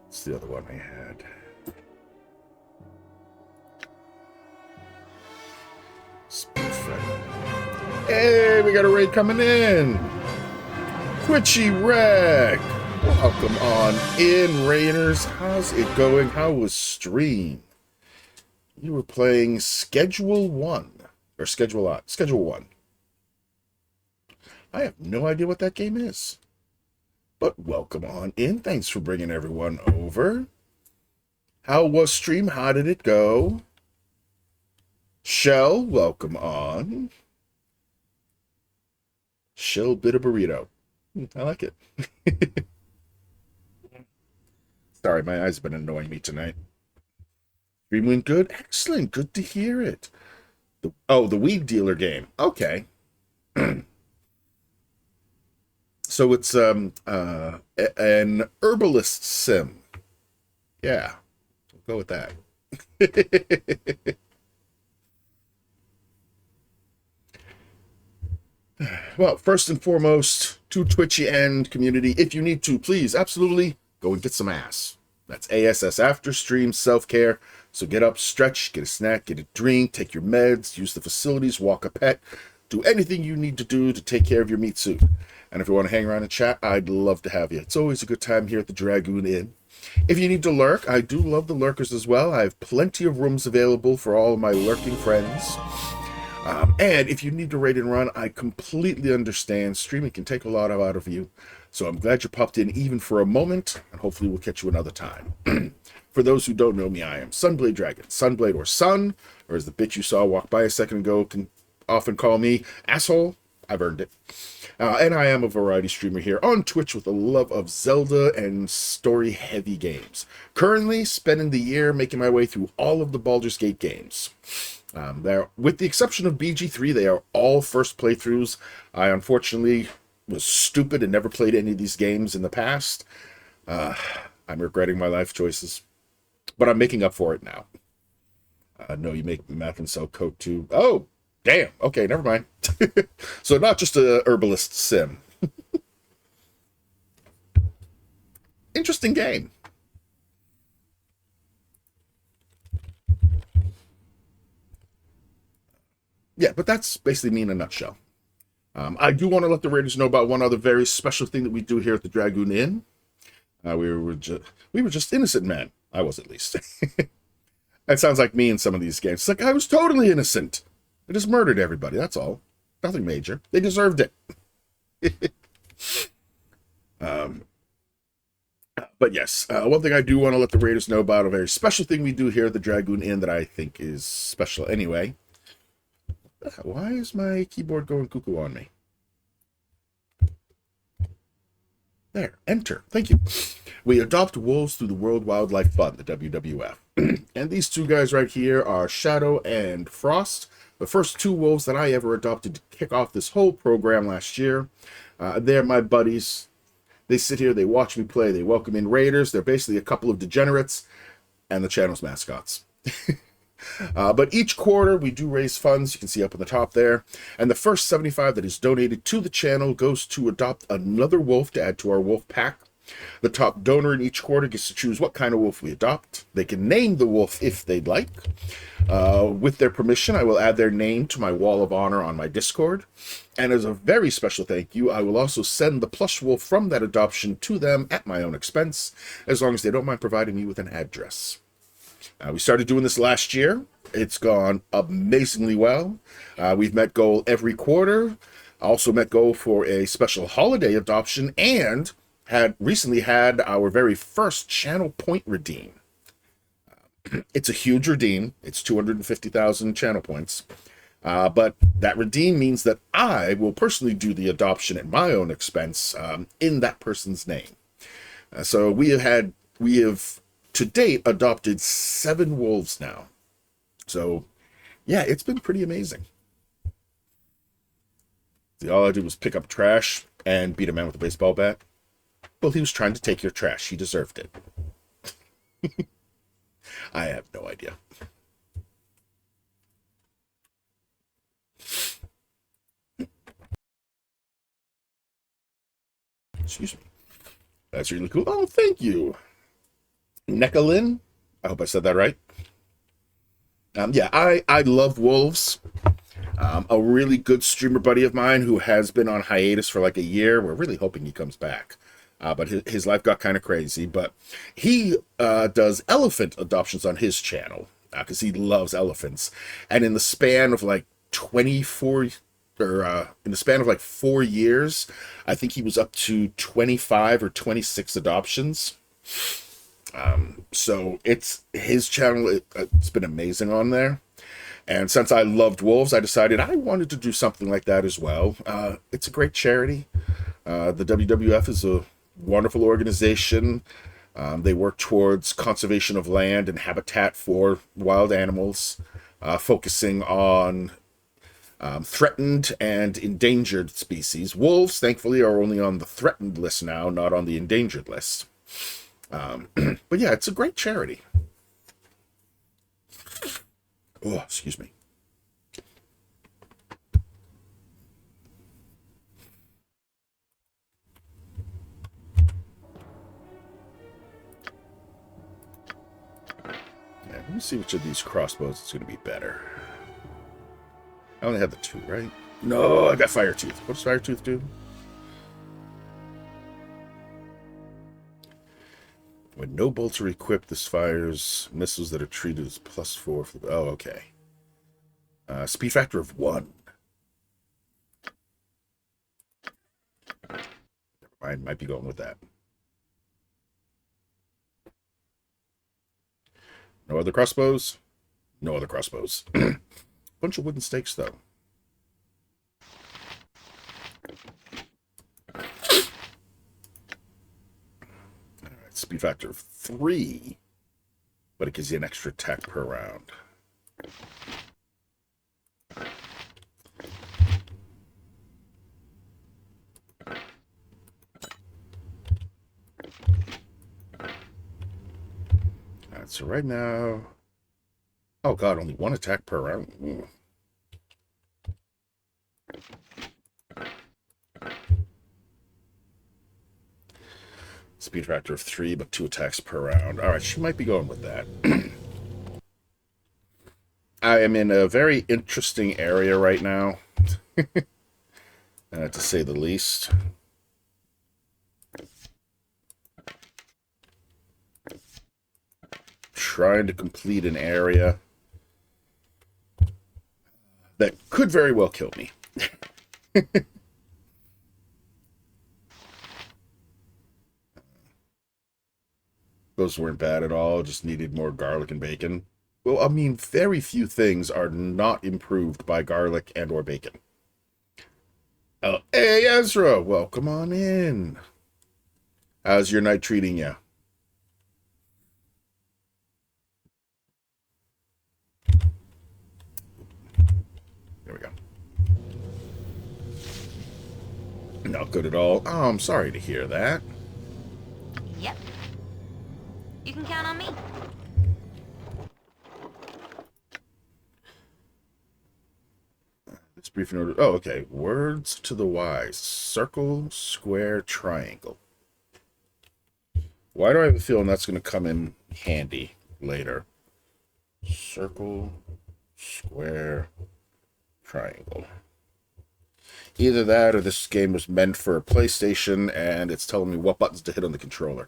It's the other one I had. Speed fragment. Hey, we got a raid coming in. Twitchy Wreck. Welcome on in, Raiders. How's it going? How was stream? You were playing Schedule 1. Or Schedule 1. I have no idea what that game is. But welcome on in. Thanks for bringing everyone over. How was stream? How did it go? Shell, welcome on. Shell bit a burrito. I like it. Sorry, my eyes have been annoying me tonight. Stream went good? Excellent. Good to hear it. The weed dealer game. Okay. So it's an herbalist sim. Yeah. We'll go with that. Well, first and foremost, to Twitchy and community, if you need to, please, absolutely, go and get some ass. That's ASS after stream, self-care. So get up, stretch, get a snack, get a drink, take your meds, use the facilities, walk a pet, do anything you need to do to take care of your meat suit. And if you want to hang around and chat, I'd love to have you. It's always a good time here at the Dragoon Inn. If you need to lurk, I do love the lurkers as well. I have plenty of rooms available for all of my lurking friends. And if you need to raid and run, I completely understand. Streaming can take a lot out of you. So I'm glad you popped in even for a moment, and hopefully we'll catch you another time. For those who don't know me, I am Sunblade Dragon. Sunblade or Sun, or as the bitch you saw walk by a second ago can often call me, asshole. I've earned it. And I am a variety streamer here on Twitch with a love of Zelda and story-heavy games. Currently spending the year making my way through all of the Baldur's Gate games. With the exception of BG3, they are all first playthroughs. I unfortunately was stupid and never played any of these games in the past. I'm regretting my life choices, but I'm making up for it now. No, you make math and sell coke too. Oh, damn. Okay, never mind. So not just a herbalist sim. Interesting game. Yeah, but that's basically me in a nutshell. I do want to let the Raiders know about one other very special thing that we do here at the Dragoon Inn. We were just innocent men. I was, at least. That sounds like me in some of these games. It's like, I was totally innocent. I just murdered everybody, that's all. Nothing major. They deserved it. But yes, one thing I do want to let the Raiders know about, a very special thing we do here at the Dragoon Inn that I think is special anyway. Why is my keyboard going cuckoo on me? There, enter. Thank you. We adopt wolves through the World Wildlife Fund, the WWF. And these two guys right here are Shadow and Frost, the first two wolves that I ever adopted to kick off this whole program last year. They're my buddies. They sit here, they watch me play, they welcome in raiders. They're basically a couple of degenerates and the channel's mascots. But each quarter we do raise funds, you can see up on the top there, and the first 75 that is donated to the channel goes to adopt another wolf to add to our wolf pack. The top donor in each quarter gets to choose what kind of wolf we adopt. They can name the wolf if they'd like. With their permission, I will add their name to my wall of honor on my Discord. And as a very special thank you, I will also send the plush wolf from that adoption to them at my own expense, as long as they don't mind providing me with an address. We started doing this last year. It's gone amazingly well. We've met goal every quarter. Also met goal for a special holiday adoption, and had recently had our very first channel point redeem. It's a huge redeem. It's 250,000 channel points. But that redeem means that I will personally do the adoption at my own expense in that person's name. So we have to date adopted 7 wolves now. So yeah, it's been pretty amazing. All I did was pick up trash and beat a man with a baseball bat. Well, he was trying to take your trash. He deserved it. I have no idea. Excuse me. That's really cool. Oh, thank you. Nekalin? I hope I said that right. Yeah, I love wolves. A really good streamer buddy of mine who has been on hiatus for like a year. We're really hoping he comes back. But his life got kind of crazy. But he does elephant adoptions on his channel because he loves elephants. And in the span of like 24, or in the span of like 4 years, I think he was up to 25 or 26 adoptions. So it's his channel. It's been amazing on there. And since I loved wolves, I decided I wanted to do something like that as well. It's a great charity. The WWF is a wonderful organization. They work towards conservation of land and habitat for wild animals, focusing on threatened and endangered species. Wolves, thankfully, are only on the threatened list now, not on the endangered list. But yeah, it's a great charity. Oh, excuse me. Yeah, let me see which of these crossbows is going to be better. I only have the 2, right? No, I got Firetooth. What does Firetooth do? When no bolts are equipped, this fires missiles that are treated as +4 for the... Oh, okay. Speed factor of 1. Never mind, might be going with that. No other crossbows? No other crossbows. Bunch of wooden stakes, though. Speed factor of 3, but it gives you an extra attack per round. Alright, so right now... Oh god, only 1 attack per round. Ooh. Speed factor of 3, but 2 attacks per round. Alright, she might be going with that. I am in a very interesting area right now. To say the least. Trying to complete an area that could very well kill me. Those weren't bad at all, just needed more garlic and bacon. Well, I mean, very few things are not improved by garlic and or bacon. Oh, hey, Ezra, welcome on in. How's your night treating you? There we go. Not good at all. Oh, I'm sorry to hear that. Yep. You can count on me. Let's brief in order. Oh, okay. Words to the wise. Circle, square, triangle. Why do I have a feeling that's going to come in handy later? Circle, square, triangle. Either that or this game was meant for a PlayStation and it's telling me what buttons to hit on the controller.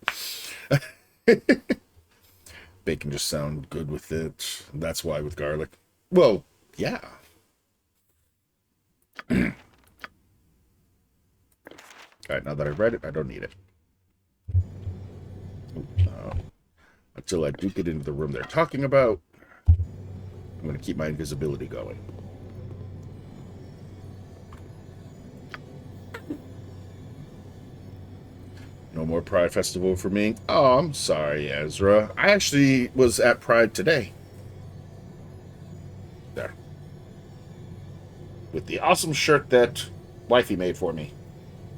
Bacon just sound good with it. That's why with garlic. Well, yeah. Alright, now that I've read it, I don't need it. Until I do get into the room they're talking about, I'm going to keep my invisibility going. No more Pride Festival for me. Oh, I'm sorry, Ezra. I actually was at Pride today. There. With the awesome shirt that Wifey made for me.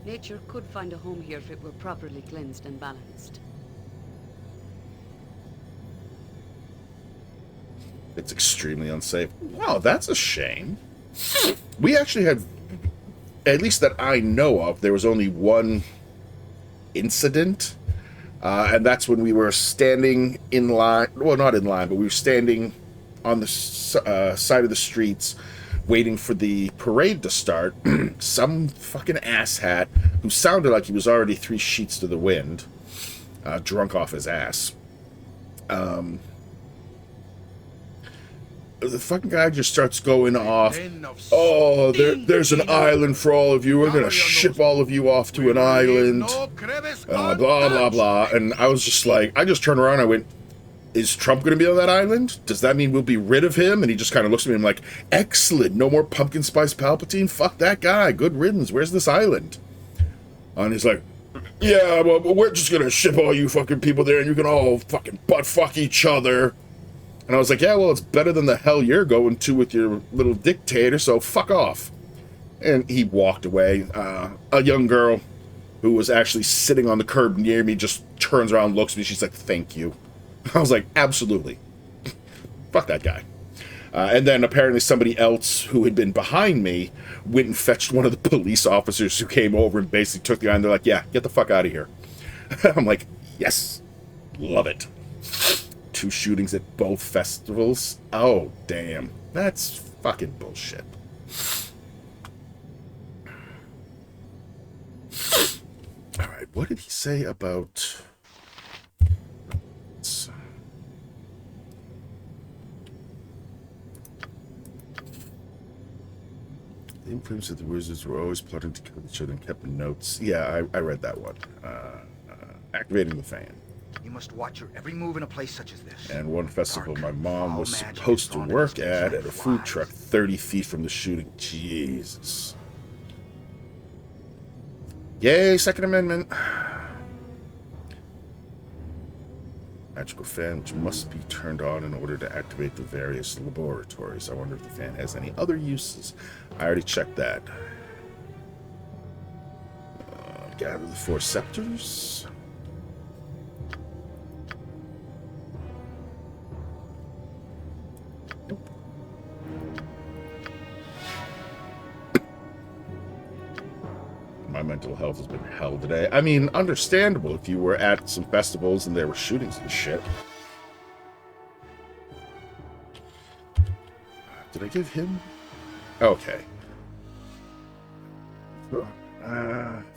Nature could find a home here if it were properly cleansed and balanced. It's extremely unsafe. Wow, that's a shame. We actually had, at least that I know of, there was only one incident. And that's when we were standing in line. Well, not in line, but we were standing on the side of the streets waiting for the parade to start. Some fucking asshat who sounded like he was already 3 sheets to the wind, drunk off his ass. The fucking guy just starts going off. Oh, there's an island for all of you. We're gonna ship all of you off to an island. Blah, blah, blah. And I was just like, I just turned around and I went, is Trump gonna be on that island? Does that mean we'll be rid of him? And he just kind of looks at me and I'm like, excellent. No more pumpkin spice Palpatine. Fuck that guy. Good riddance. Where's this island? And he's like, yeah, well, we're just gonna ship all you fucking people there and you can all fucking butt fuck each other. And I was like, yeah, well, it's better than the hell you're going to with your little dictator, so fuck off. And he walked away. A young girl who was actually sitting on the curb near me just turns around, looks at me, she's like, thank you. I was like, absolutely. Fuck that guy. And then apparently somebody else who had been behind me went and fetched one of the police officers who came over and basically took the guy, and they're like, yeah, get the fuck out of here. I'm like, yes, love it. 2 shootings at both festivals. Oh, damn. That's fucking bullshit. Alright, what did he say about... The influence of the wizards were always plotting to kill each other and kept notes. Yeah, I read that one. Activating the fan. You must watch your every move in a place such as this. And one festival my mom was supposed to work at a food truck 30 feet from the shooting. Jesus. Yay, Second Amendment. Magical fan, which must be turned on in order to activate the various laboratories. I wonder if the fan has any other uses. I already checked that. Gather the 4 scepters. My mental health has been hell today. I mean, understandable if you were at some festivals and there were shootings and shit. Did I give him? Okay.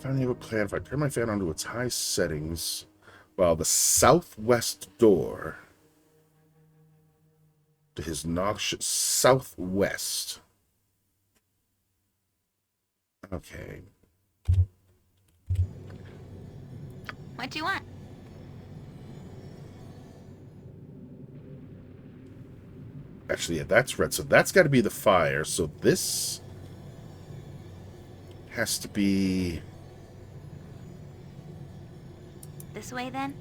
Finally have a plan. If I turn my fan on to its high settings, while the southwest door to his noxious southwest. Okay. What do you want? Actually, yeah, that's red. So that's got to be the fire. So this has to be... This way, then?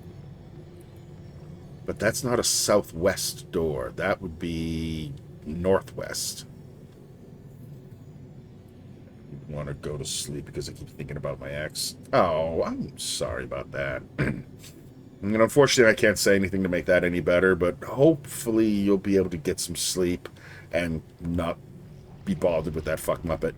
But that's not a southwest door. That would be northwest. I want to go to sleep because I keep thinking about my ex. Oh, I'm sorry about that. And unfortunately, I can't say anything to make that any better, but hopefully you'll be able to get some sleep and not be bothered with that fuck muppet.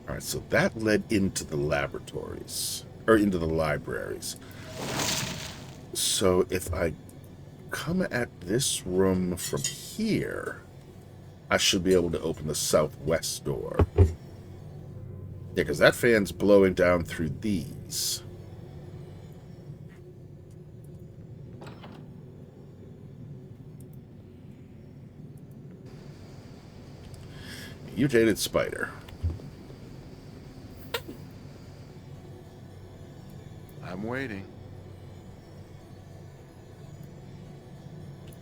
Alright, so that led into the laboratories. Or into the libraries. So if I come at this room from here, I should be able to open the southwest door. Yeah, because that fan's blowing down through these. Mutated spider. I'm waiting.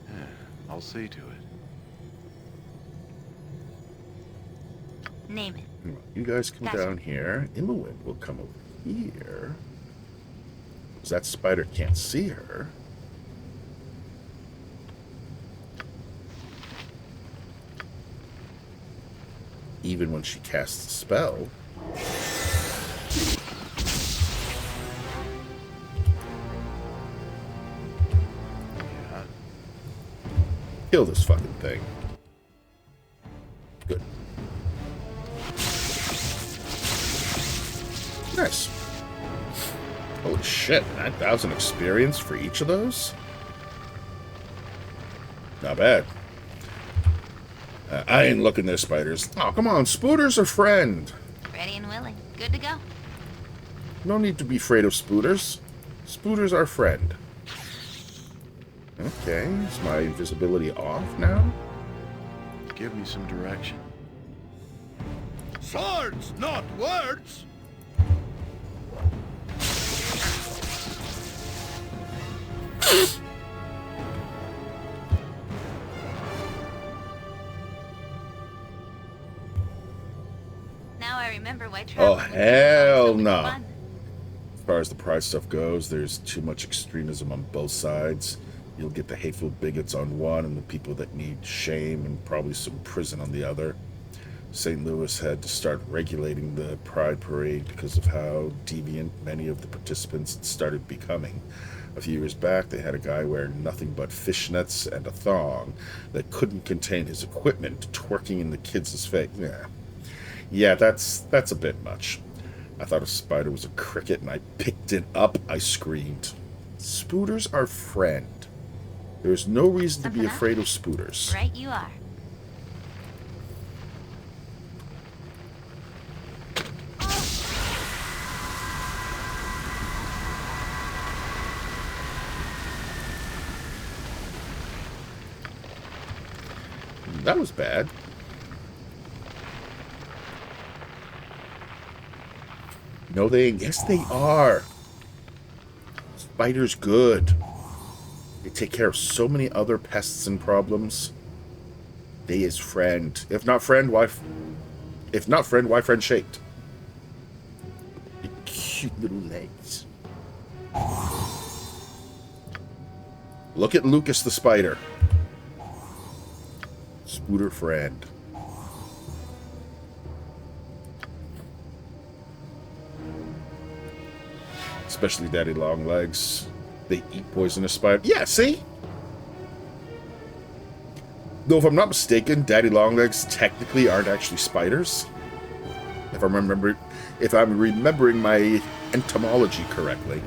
Yeah, I'll see to it. Name it. You guys come Gotcha. down here. Imowen will come over here. Because that spider can't see her. Even when she casts a spell. Yeah. Kill this fucking thing. Good. Nice. Holy shit, 9,000 experience for each of those? Not bad. I ain't looking there, spiders. Oh, come on, Spooter's a friend. Ready and willing. Good to go. No need to be afraid of Spooters. Spooter's our friend. Okay, is my invisibility off now? Give me some direction. Swords, not words! Now I remember why Oh, traveling with hell so much no. fun. As far as the pride stuff goes, there's too much extremism on both sides. You'll get the hateful bigots on one and the people that need shame and probably some prison on the other. St. Louis had to start regulating the Pride Parade because of how deviant many of the participants had started becoming. A few years back, they had a guy wearing nothing but fishnets and a thong that couldn't contain his equipment twerking in the kids' face. Yeah, that's a bit much. I thought a spider was a cricket and I picked it up. I screamed. Spooters are friend. There's no reason to be Something up? afraid of Spooters. Right you are. That was bad. No, they ain't. Yes, they are. Spiders good. They take care of so many other pests and problems. They is friend. If not friend, why? If not friend, why friend shaped? The cute little legs. Look at Lucas the spider. Spooter friend. Especially Daddy Longlegs. They eat poisonous spider. Yeah, see? Though, if I'm not mistaken, Daddy Longlegs technically aren't actually spiders. If I'm remembering my entomology correctly.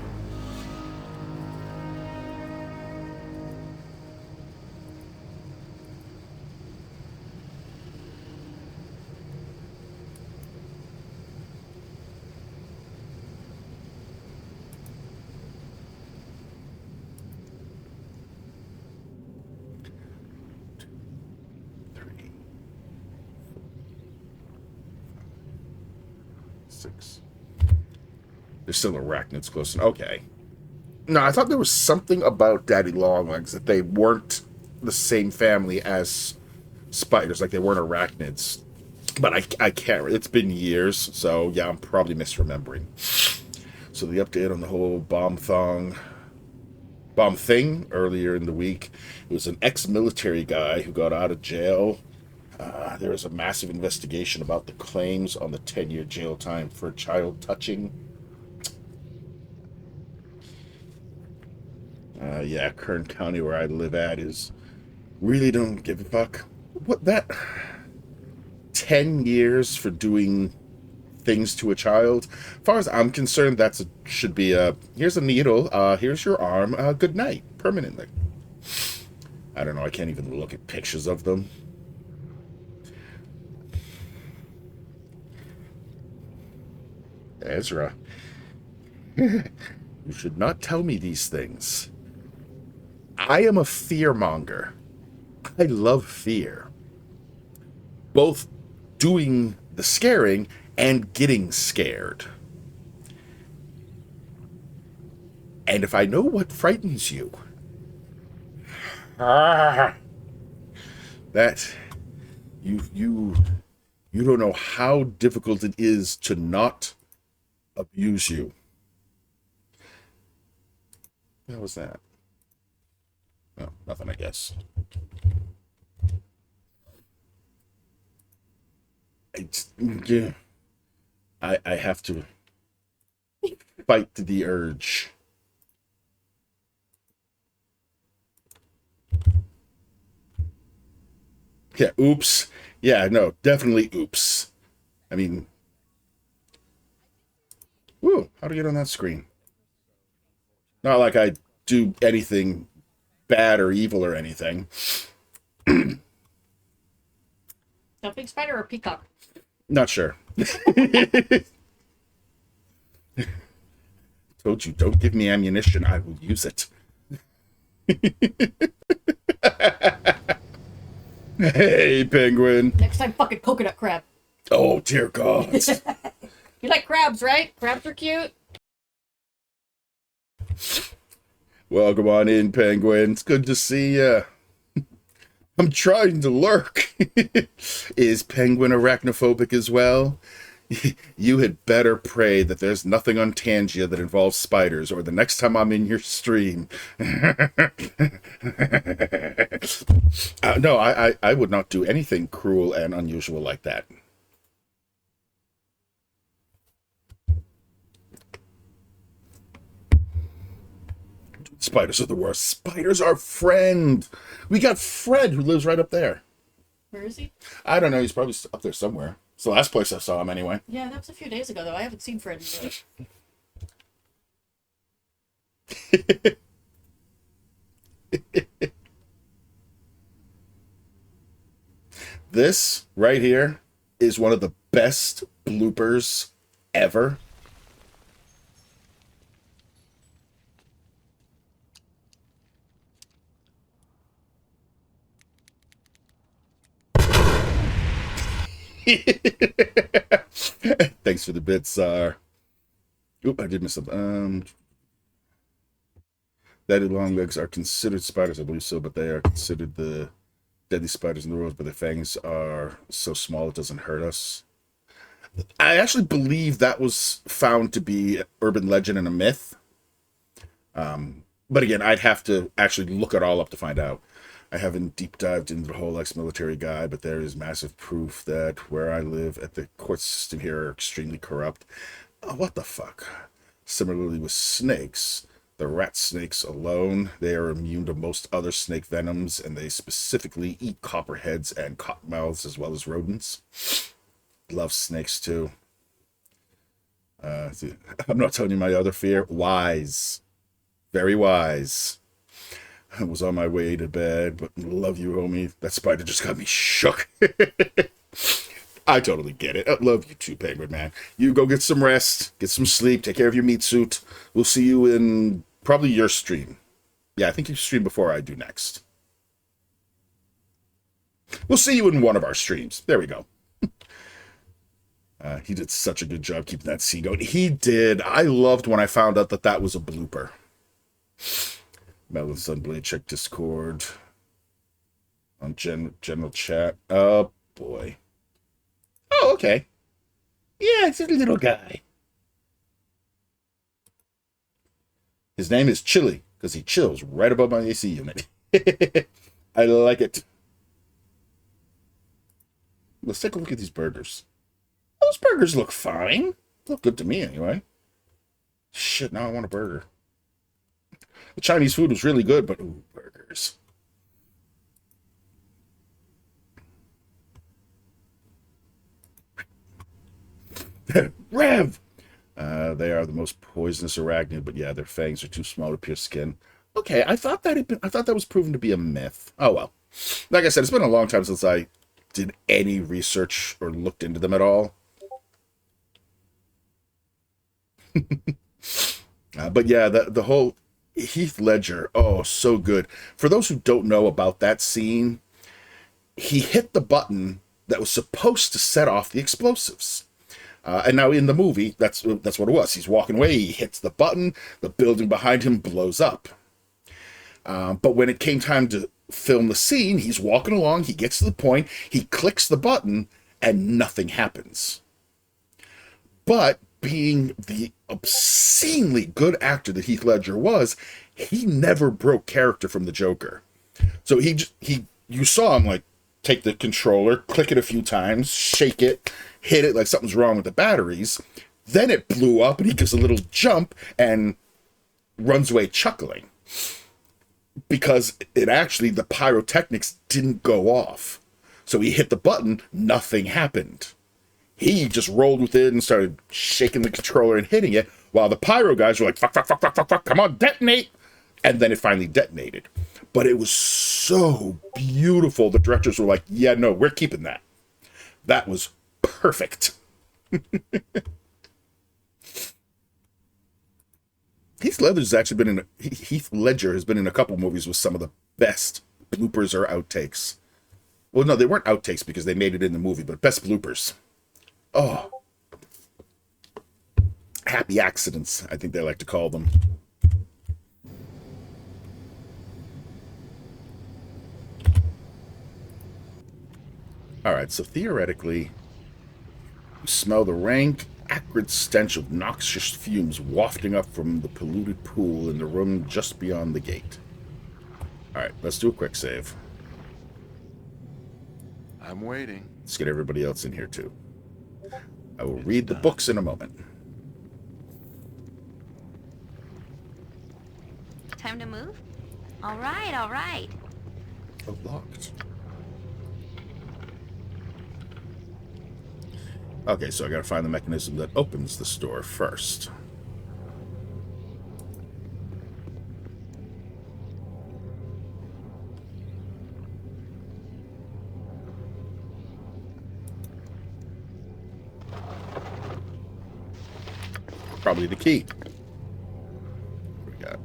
Six. There's still arachnids close. Okay. No, I thought there was something about Daddy Longlegs that they weren't the same family as spiders, like they weren't arachnids. But I can't. It's been years, so yeah, I'm probably misremembering. So the update on the whole bomb thing earlier in the week. It was an ex-military guy who got out of jail. There was a massive investigation about the claims on the 10-year jail time for child touching. Yeah, Kern County, where I live at, is really don't give a fuck. What that? 10 years for doing things to a child. As far as I'm concerned, should be a, here's a needle, here's your arm, good night, permanently. I don't know, I can't even look at pictures of them. Ezra. You should not tell me these things. I am a fearmonger. I love fear. Both doing the scaring and getting scared. And if I know what frightens you, that you don't know how difficult it is to not abuse you. What was that? Oh, nothing, I guess. I have to fight the urge. Yeah, oops. Yeah, no, definitely oops. I mean, woo, how to get on that screen? Not like I do anything bad or evil or anything. Jumping spider or peacock? Not sure. Told you, don't give me ammunition. I will use it. Hey, penguin. Next time, fucking coconut crab. Oh, dear God. You like crabs, right? Crabs are cute. Welcome on in, penguin. It's good to see ya. I'm trying to lurk. Is penguin arachnophobic as well? You had better pray that there's nothing on Tangia that involves spiders, or the next time I'm in your stream. No, I would not do anything cruel and unusual like that. Spiders are the worst. Spiders are friend. We got Fred, who lives right up there. Where is he? I don't know. He's probably up there somewhere. It's the last place I saw him anyway. Yeah, that was a few days ago, though. I haven't seen Fred yet. This right here is one of the best bloopers ever. Thanks for the bits, Oop, I did miss something. Daddy long legs are considered spiders, I believe so, but they are considered the deadly spiders in the world, but their fangs are so small it doesn't hurt us. I actually believe that was found to be urban legend and a myth. But again, I'd have to actually look it all up to find out. I haven't deep dived into the whole ex-military guy, but there is massive proof that where I live at the court system here are extremely corrupt. What the fuck? Similarly with snakes, the rat snakes alone, they are immune to most other snake venoms, and they specifically eat copperheads and cottonmouths as well as rodents. Love snakes too. I'm not telling you my other fear. Wise. Very wise. I was on my way to bed, but love you, homie. That spider just got me shook. I totally get it. I love you too, Penguin Man. You go get some rest, get some sleep, take care of your meat suit. We'll see you in probably your stream. Yeah, I think you stream before I do next. We'll see you in one of our streams. There we go. He did such a good job keeping that scene going. He did. I loved when I found out that that was a blooper. Melon Sunblade, check Discord. On general chat. Oh, boy. Oh, okay. Yeah, it's a little guy. His name is Chili, because he chills right above my AC unit. I like it. Let's take a look at these burgers. Those burgers look fine. Look good to me, anyway. Shit, now I want a burger. The Chinese food was really good, but ooh, burgers. Rev! They are the most poisonous arachnid, but yeah, their fangs are too small to pierce skin. Okay, I thought that was proven to be a myth. Oh well. Like I said, it's been a long time since I did any research or looked into them at all. But yeah, the whole Heath Ledger, oh, so good. For those who don't know about that scene, he hit the button that was supposed to set off the explosives. And now in the movie, that's what it was. He's walking away, he hits the button, the building behind him blows up. But when it came time to film the scene, he's walking along, he gets to the point, he clicks the button, and nothing happens. But being the obscenely good actor that Heath Ledger was, he never broke character from the Joker. So you saw him like take the controller, click it a few times, shake it, hit it like something's wrong with the batteries. Then it blew up and he gives a little jump and runs away chuckling. Because the pyrotechnics didn't go off. So he hit the button, nothing happened. He just rolled with it and started shaking the controller and hitting it, while the pyro guys were like, fuck, fuck, fuck, fuck, fuck, fuck, come on, detonate! And then it finally detonated. But it was so beautiful. The directors were like, yeah, no, we're keeping that. That was perfect. Heath Ledger has been in a couple movies with some of the best bloopers or outtakes. Well, no, they weren't outtakes because they made it in the movie, but best bloopers. Oh. Happy accidents, I think they like to call them. Alright, so theoretically, you smell the rank, acrid stench of noxious fumes wafting up from the polluted pool in the room just beyond the gate. Alright, let's do a quick save. I'm waiting. Let's get everybody else in here too. I will read the books in a moment. Time to move? All right, all right. Oh, locked. Okay, so I gotta find the mechanism that opens the store first. Probably the key. We got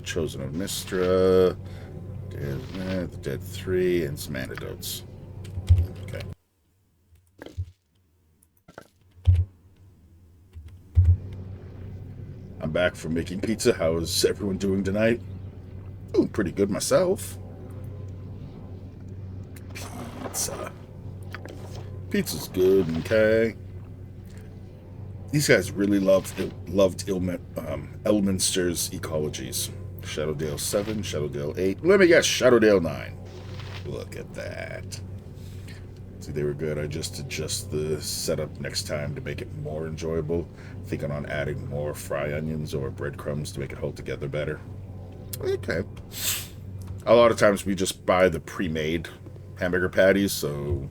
Chosen of Mistra, the Dead 3, and some antidotes. Okay. I'm back from making pizza. How is everyone doing tonight? Doing pretty good myself. Pizza. Pizza's good, okay. These guys really loved Elminster's ecologies. Shadowdale 7, Shadowdale 8. Let me guess, Shadowdale 9. Look at that. See, they were good. I just adjust the setup next time to make it more enjoyable. Thinking on adding more fry onions or breadcrumbs to make it hold together better. Okay. A lot of times we just buy the pre-made hamburger patties, so...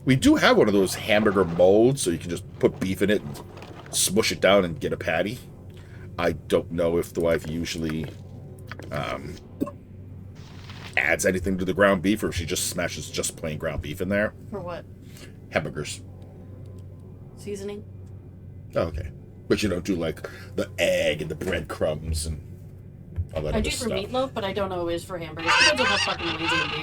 We do have one of those hamburger molds, so you can just put beef in it and smush it down and get a patty. I don't know if the wife usually adds anything to the ground beef, or if she just smashes just plain ground beef in there. For what? Hamburgers. Seasoning? Oh, okay. But you don't do, like, the egg and the breadcrumbs and all that I other do for stuff. meatloaf, but I don't know it is for hamburgers. Depends on how fucking lazy I'm being.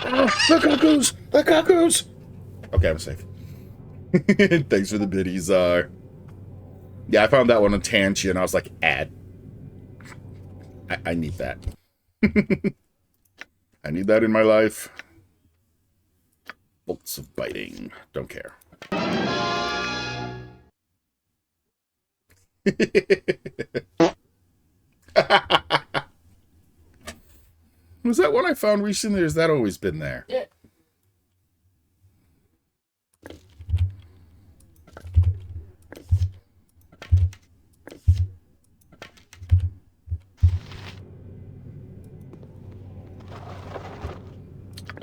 Oh, the cuckoos! The cuckoos! Okay, I'm safe. Thanks for the biddies, yeah, I found that one on Tanchi, and I was like, add. I need that. I need that in my life. Bolts of biting. Don't care. Was that one I found recently, or has that always been there? Yeah.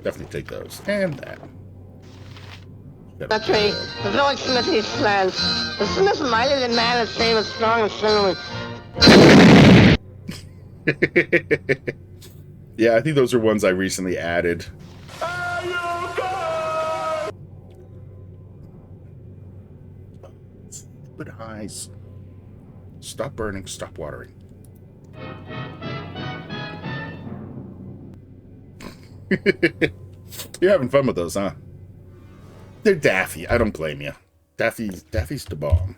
Definitely take those. And that. That tree. There's no Smith in these lands. The Smith's mighty the man that save us strong and cinnamon. Yeah, I think those are ones I recently added. Stupid eyes. Stop burning, stop watering. You're having fun with those, huh? They're daffy. I don't blame you. Daffy's the bomb.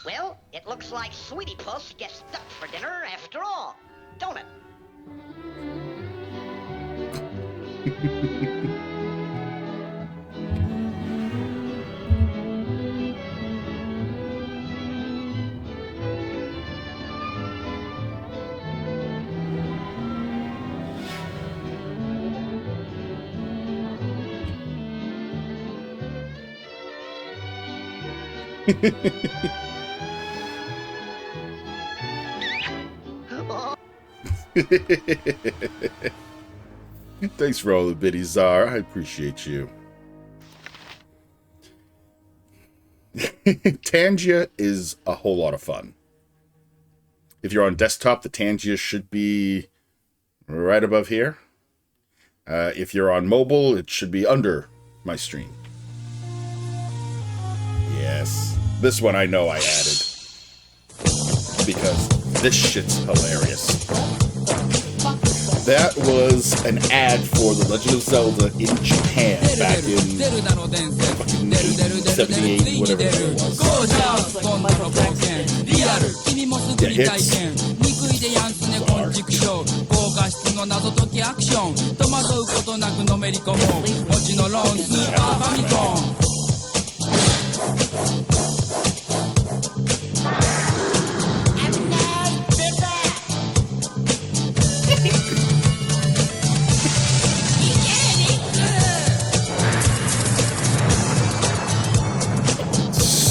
Well, it looks like Sweetie Puss gets stuck for dinner after all, don't it? Thanks for all the biddies, Czar. I appreciate you. Tangia is a whole lot of fun. If you're on desktop, the Tangia should be right above here. If you're on mobile, it should be under my stream. Yes. This one I know I added. Because this shit's hilarious. That was an ad for The Legend of Zelda in Japan back in fucking 78, whatever it was. Yeah,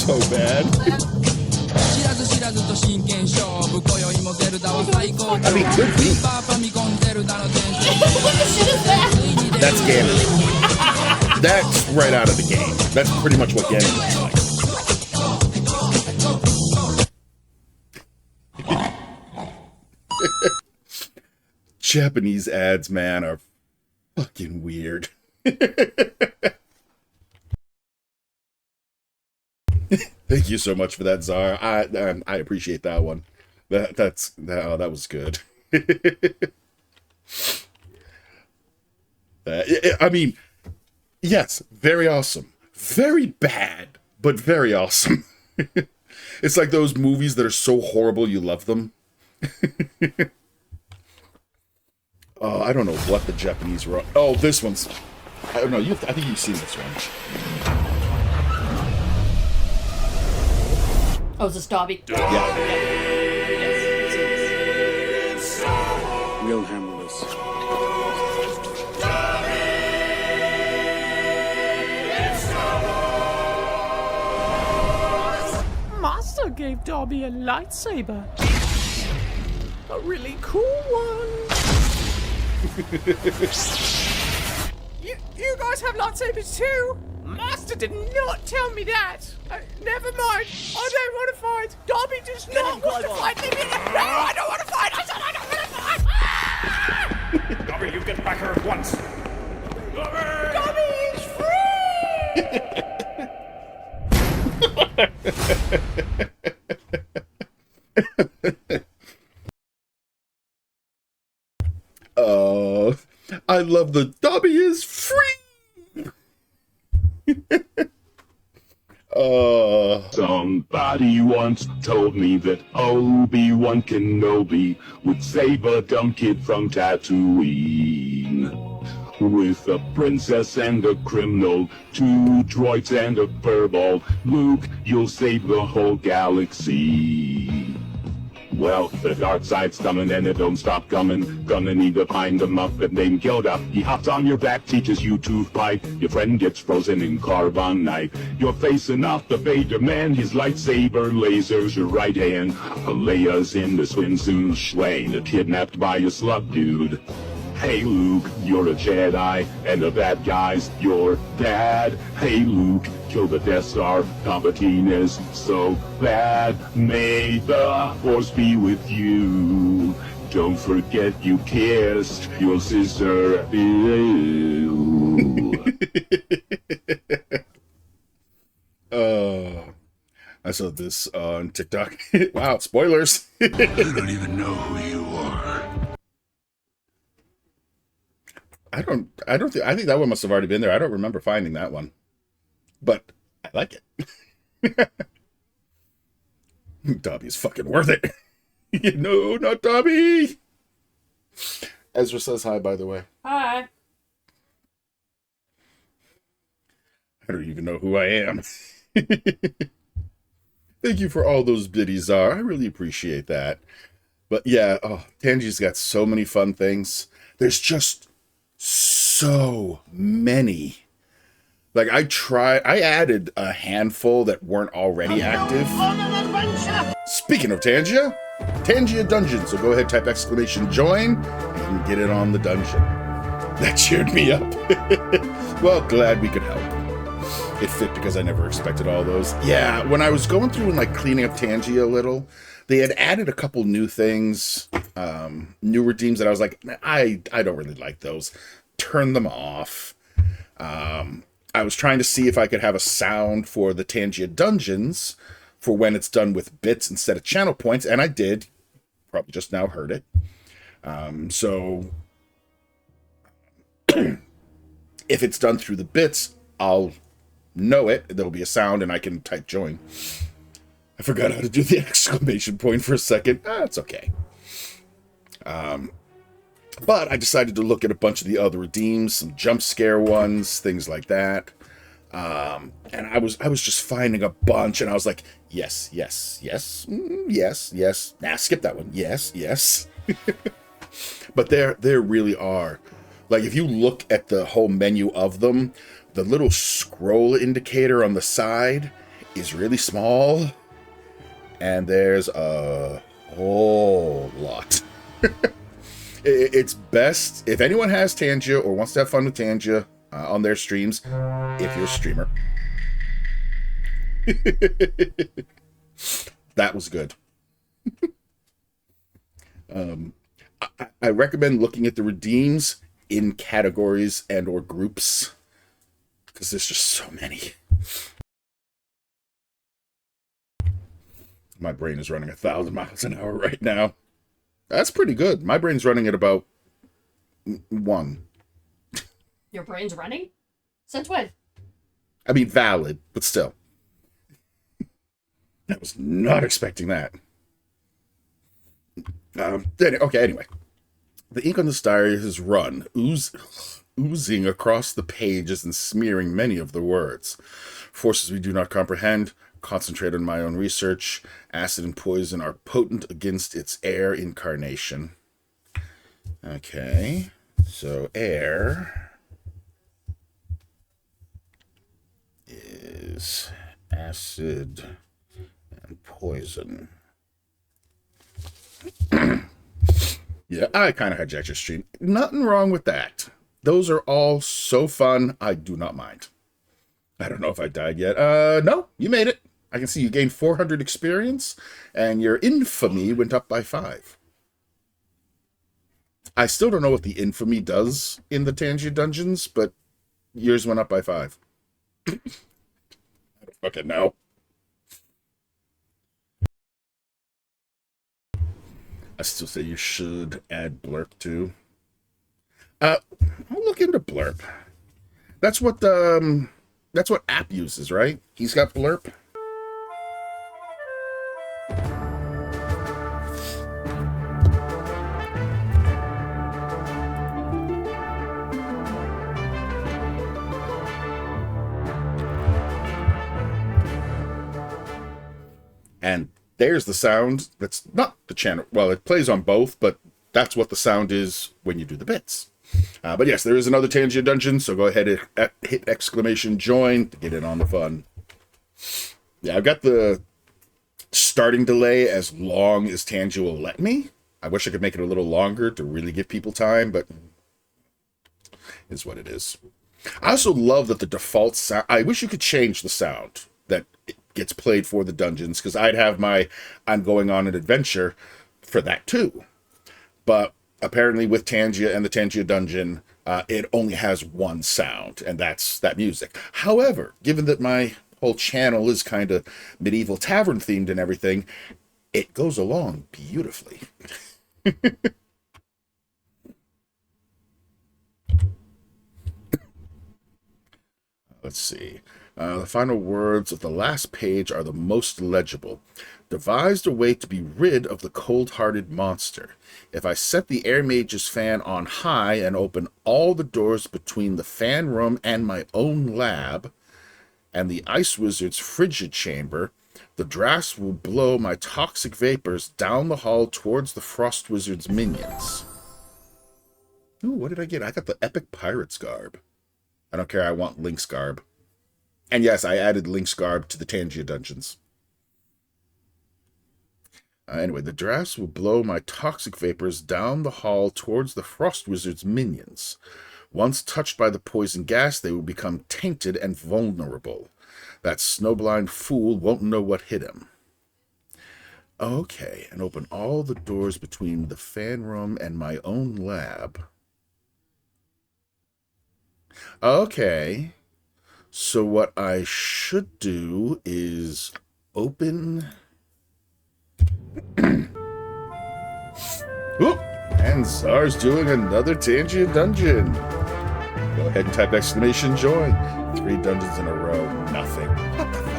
so bad. I mean, could be. That's Ganon. That's right out of the game. That's pretty much what Ganon looks like. Japanese ads, man, are fucking weird. Thank you so much for that, Czar. I appreciate that one. That was good. I mean, yes, very awesome. Very bad, but very awesome. It's like those movies that are so horrible you love them. Oh, I don't know what the Japanese were. Oh, this one's. I don't know. I think you've seen this one. Oh, is this Dobby? Yeah. Yes. We'll handle this. Master gave Dobby a lightsaber. A really cool one. You guys have lightsabers too? Master did not tell me that. Never mind. I don't want to fight. Dobby does not want to fight. Leave me alone. No, I don't want to fight. I said I don't want to fight. Dobby, you get back here at once. Dobby is free. I love the Dobby is free. Somebody once told me that Obi-Wan Kenobi would save a dumb kid from Tatooine. With a princess and a criminal, 2 droids and a furball, Luke, you'll save the whole galaxy. Well, the dark side's coming and it don't stop coming. Gonna need to find a Muppet named Yoda. He hops on your back, teaches you to fight. Your friend gets frozen in carbonite. You're facing off the Vader man. His lightsaber lasers your right hand. Leia's in the swimsuit, Schwayne, kidnapped by a slug dude. Hey Luke, you're a Jedi, and the bad guy's your dad. Hey Luke, kill the Death Star, Palpatine is so bad. May the Force be with you. Don't forget you kissed your sister. I saw this on TikTok. Wow, spoilers. I don't even know who you are. I think that one must have already been there. I don't remember finding that one. But I like it. Dobby's fucking worth it. No, not Dobby. Ezra says hi, by the way. Hi. I don't even know who I am. Thank you for all those biddies are. I really appreciate that. But yeah, Tangi's got so many fun things. There's just so many. Like I added a handful that weren't already active. Speaking of Tangia Dungeon. So go ahead, type exclamation join and get it on the dungeon. That cheered me up. Well, glad we could help. It fit because I never expected all those. Yeah, when I was going through and like cleaning up Tangia a little, they had added a couple new things, new redeems that I was like, I don't really like those. Turn them off. I was trying to see if I could have a sound for the Tangia Dungeons for when it's done with bits instead of channel points, and I did. Probably just now heard it. So if it's done through the bits, I'll know it. There'll be a sound and I can type join. I forgot how to do the exclamation point for a second. It's okay. But I decided to look at a bunch of the other redeems, some jump scare ones, things like that. And I was just finding a bunch, and I was like, yes, yes, yes, yes, yes. Nah, skip that one. Yes, yes. But there really are. Like, if you look at the whole menu of them, the little scroll indicator on the side is really small, and there's a whole lot. It's best, if anyone has Tangia or wants to have fun with Tangia on their streams, if you're a streamer. That was good. I recommend looking at the redeems in categories and or groups, because there's just so many. My brain is running 1,000 miles an hour right now. That's pretty good. My brain's running at about 1. Your brain's running? Since when? I mean, valid, but still. I was not expecting that. Okay, anyway. The ink on this diary has run, oozing across the pages and smearing many of the words. Forces we do not comprehend. Concentrate on my own research. Acid and poison are potent against its air incarnation. Okay, so air is acid and poison. Yeah, I kind of hijacked your stream. Nothing wrong with that. Those are all so fun. I do not mind. I don't know if I died yet. No, you made it. I can see you gained 400 experience, and your infamy went up by 5. I still don't know what the infamy does in the Tangia dungeons, but yours went up by 5. I don't fucking know. I still say you should add blurb too. I'll look into blurb. That's what App uses, right? He's got blurb. And there's the sound. That's not the channel. Well, it plays on both, but that's what the sound is when you do the bits. But yes, there is another Tangia dungeon, so go ahead and hit exclamation join to get in on the fun. Yeah, I've got the starting delay as long as Tangia will let me. I wish I could make it a little longer to really give people time, but is what it is. I also love that the default sound... I wish you could change the sound that gets played for the dungeons, because I'd have my I'm going on an adventure for that too. But apparently with Tangia and the Tangia dungeon, it only has one sound, and that's that music. However, given that my whole channel is kind of medieval tavern themed and everything, it goes along beautifully. Let's see. The final words of the last page are the most legible. Devised a way to be rid of the cold-hearted monster. If I set the Air Mage's fan on high and open all the doors between the fan room and my own lab, and the Ice Wizard's frigid chamber, the drafts will blow my toxic vapors down the hall towards the Frost Wizard's minions. Ooh, what did I get? I got the Epic Pirate's Garb. I don't care, I want Link's Garb. And yes, I added Link's Garb to the Tangia dungeons. Anyway, the drafts will blow my toxic vapors down the hall towards the Frost Wizard's minions. Once touched by the poison gas, they will become tainted and vulnerable. That snowblind fool won't know what hit him. Okay, and open all the doors between the fan room and my own lab. Okay, so what I should do is open... Oop, and Czar's doing another Tangia dungeon. Go ahead and type exclamation join. 3 dungeons in a row, nothing. What the fuck?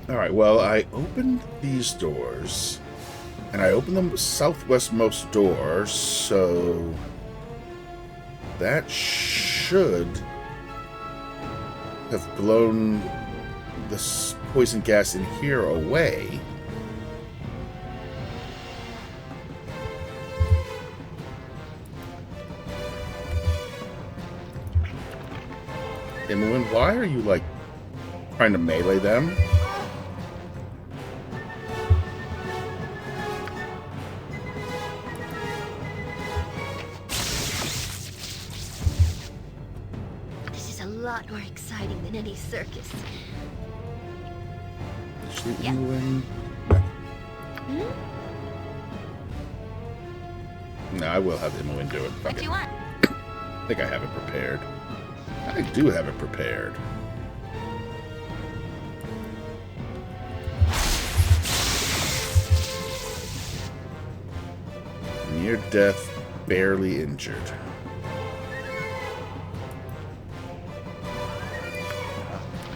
Alright, well, I opened these doors, and I opened the southwestmost door, so that should have blown this poison gas in here away. Imoen, why are you, like, trying to melee them? More exciting than any circus. Yeah. No, I will have Imoen do it. What do you want? I think I have it prepared. I do have it prepared. Near death, barely injured.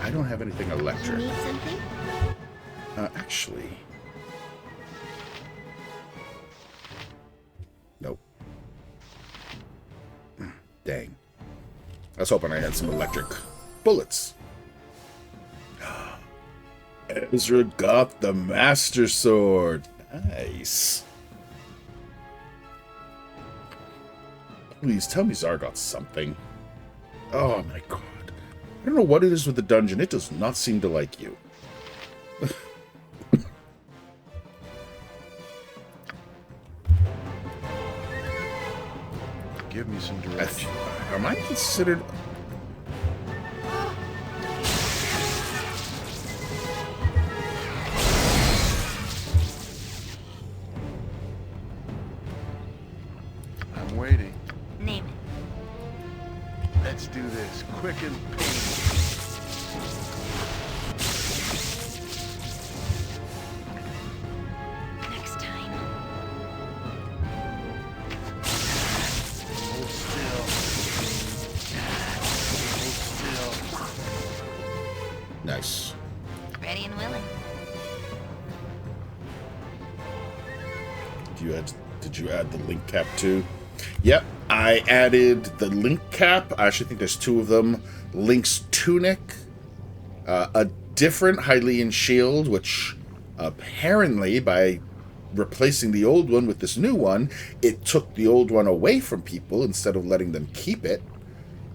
I don't have anything electric. You need something? Actually. Nope. Dang. I was hoping I had some electric bullets. Ezra got the Master Sword. Nice. Please tell me Czar got something. Oh my god. I don't know what it is with the dungeon. It does not seem to like you. Give me some direction. Am I considered... I'm waiting. Name it. Let's do this quick and painless. Next time. Hold still. Hold still. Nice. Ready and willing. Did you add the link cap too? Yep, I added the link cap. I actually think there's 2 of them. Link's tunic, A different Hylian shield, which apparently by replacing the old one with this new one, it took the old one away from people instead of letting them keep it.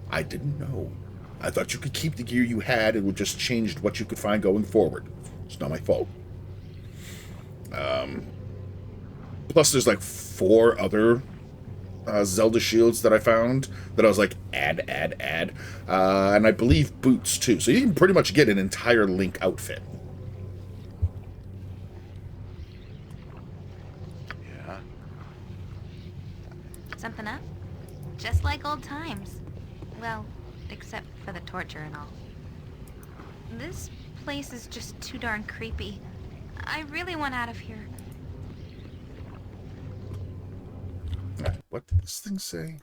I didn't know. I thought you could keep the gear you had. It would just change what you could find going forward. It's not my fault. Plus, there's like 4 other Zelda shields that I found that I was like, add. And I believe boots, too. So you can pretty much get an entire Link outfit. Yeah. Something up? Just like old times. Well, except for the torture and all. This place is just too darn creepy. I really want out of here. What did this thing say?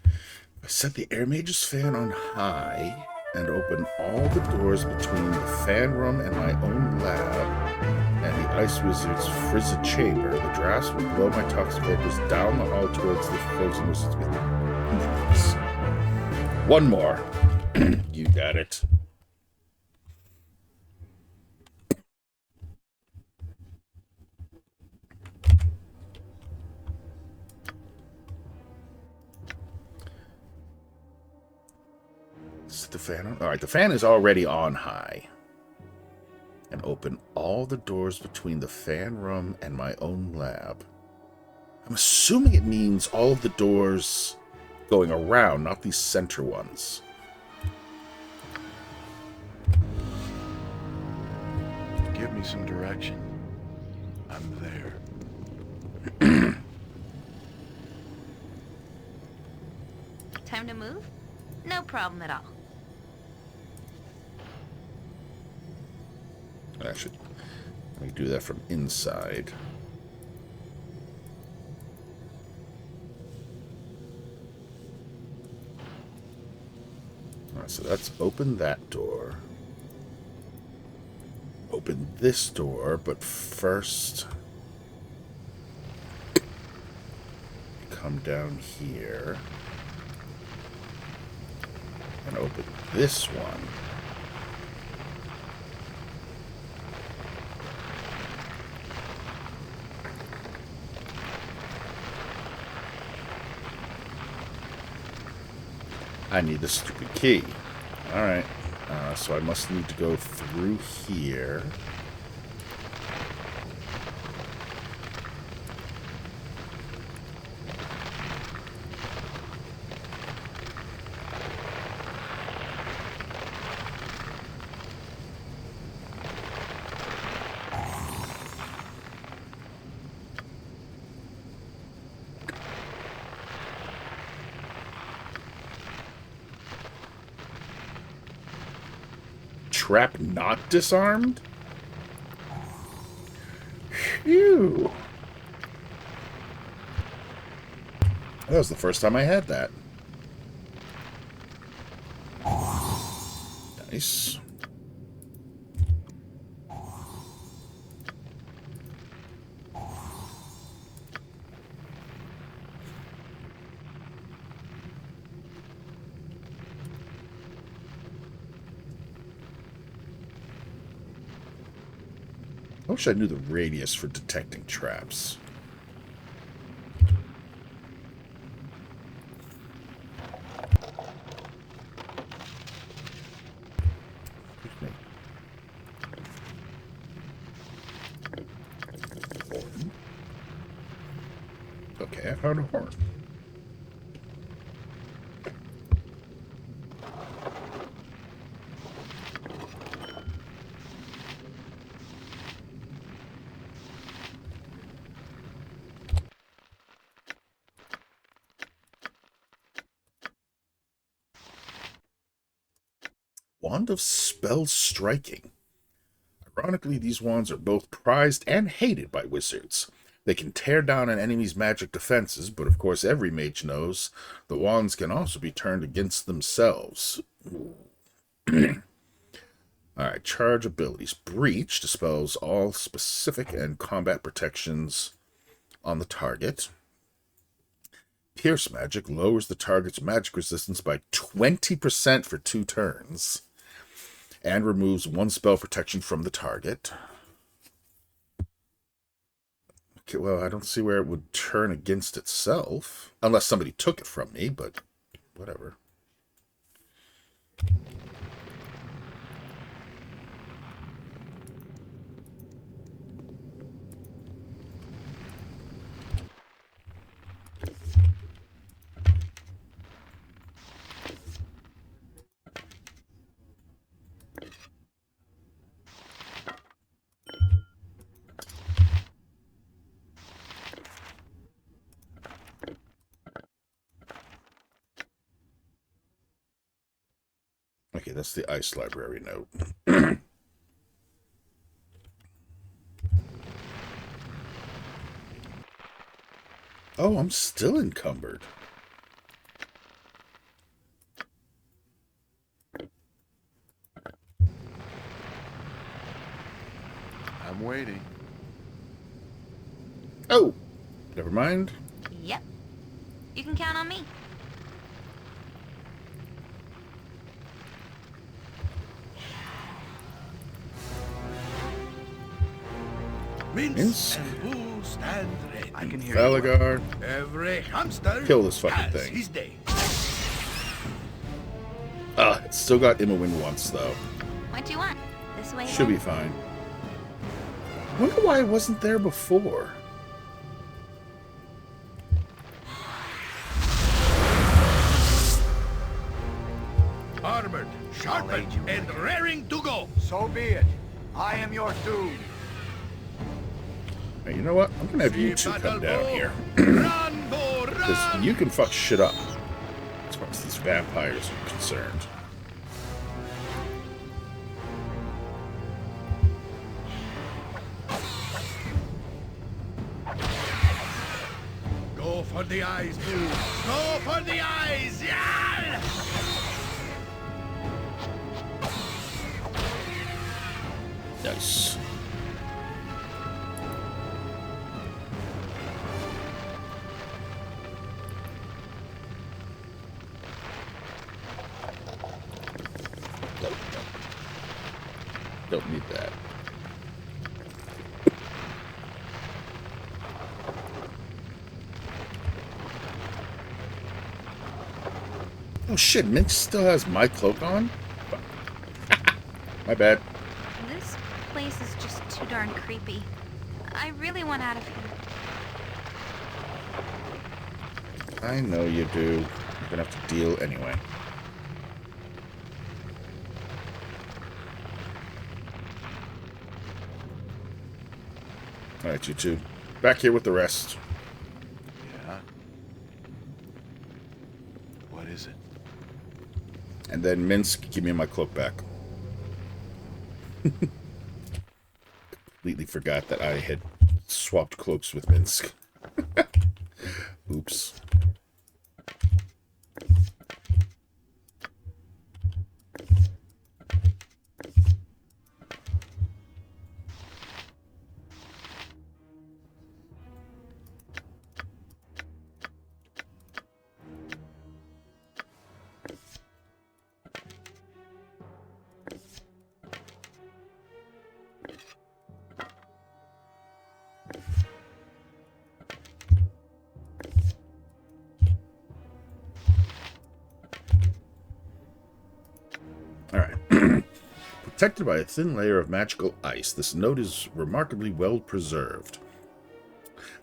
I set the Air Mage's fan on high and open all the doors between the fan room and my own lab and the Ice Wizard's frigid chamber. The drafts will blow my toxic vapors down the hall towards the frozen wizard's with. One more. You got it. Set the fan on. All right, the fan is already on high. And open all the doors between the fan room and my own lab. I'm assuming it means all of the doors going around, not these center ones. Give me some direction. I'm there. Time to move? No problem at all. Actually, let me do that from inside. Alright, so that's open that door. Open this door, but first come down here and open this one. I need the stupid key. Alright. So I must need to go through here. Trap not disarmed? Phew. That was the first time I had that. Nice. I wish I knew the radius for detecting traps. Okay, I found a horn. Wand of Spell Striking. Ironically, these wands are both prized and hated by wizards. They can tear down an enemy's magic defenses, but of course every mage knows the wands can also be turned against themselves. Alright, charge abilities. Breach dispels all specific and combat protections on the target. Pierce magic lowers the target's magic resistance by 20% for 2 turns. And removes 1 spell protection from the target. Okay, well, I don't see where it would turn against itself. Unless somebody took it from me, but whatever. Okay, that's the ice library note. Oh, I'm still encumbered. I'm waiting. Oh, never mind. Yep. You can count on me. Mince and Boo stand ready. I can hear Valagar. Every hamster Kill this fucking has thing. his day. It's still got Immerwind once, though. What do you want? This way Should then? be fine. I wonder why it wasn't there before. Armored, sharpened, and raring to go. So be it. I am your doom. Hey, you know what? I'm gonna have you two come down here. Because you can fuck shit up. As far as these vampires are concerned. Go for the eyes, Boo. Go for the eyes. Yeah! Nice. Don't need that. Oh shit, Minx still has my cloak on? My bad. This place is just too darn creepy. I really want out of here. I know you do. You're gonna have to deal anyway. Alright, you two. Back here with the rest. Yeah? What is it? And then Minsk, give me my cloak back. Completely forgot that I had swapped cloaks with Minsk. Oops. Protected by a thin layer of magical ice, this note is remarkably well preserved.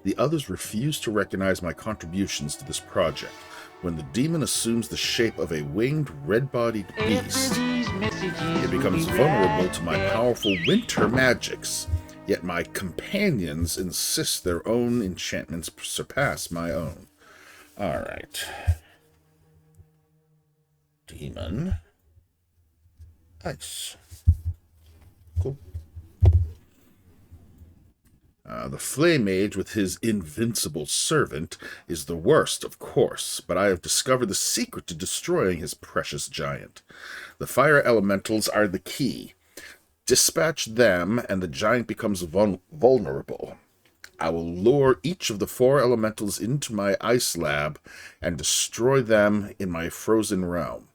The others refuse to recognize my contributions to this project. When the demon assumes the shape of a winged, red-bodied beast, it becomes vulnerable to my powerful winter magics. Yet my companions insist their own enchantments surpass my own. Alright. Demon. Ice. Cool. The Flame Mage with his invincible servant is the worst, of course, but I have discovered the secret to destroying his precious giant. The fire elementals are the key. Dispatch them, and the giant becomes vulnerable. I will lure each of the 4 elementals into my ice lab and destroy them in my frozen realm.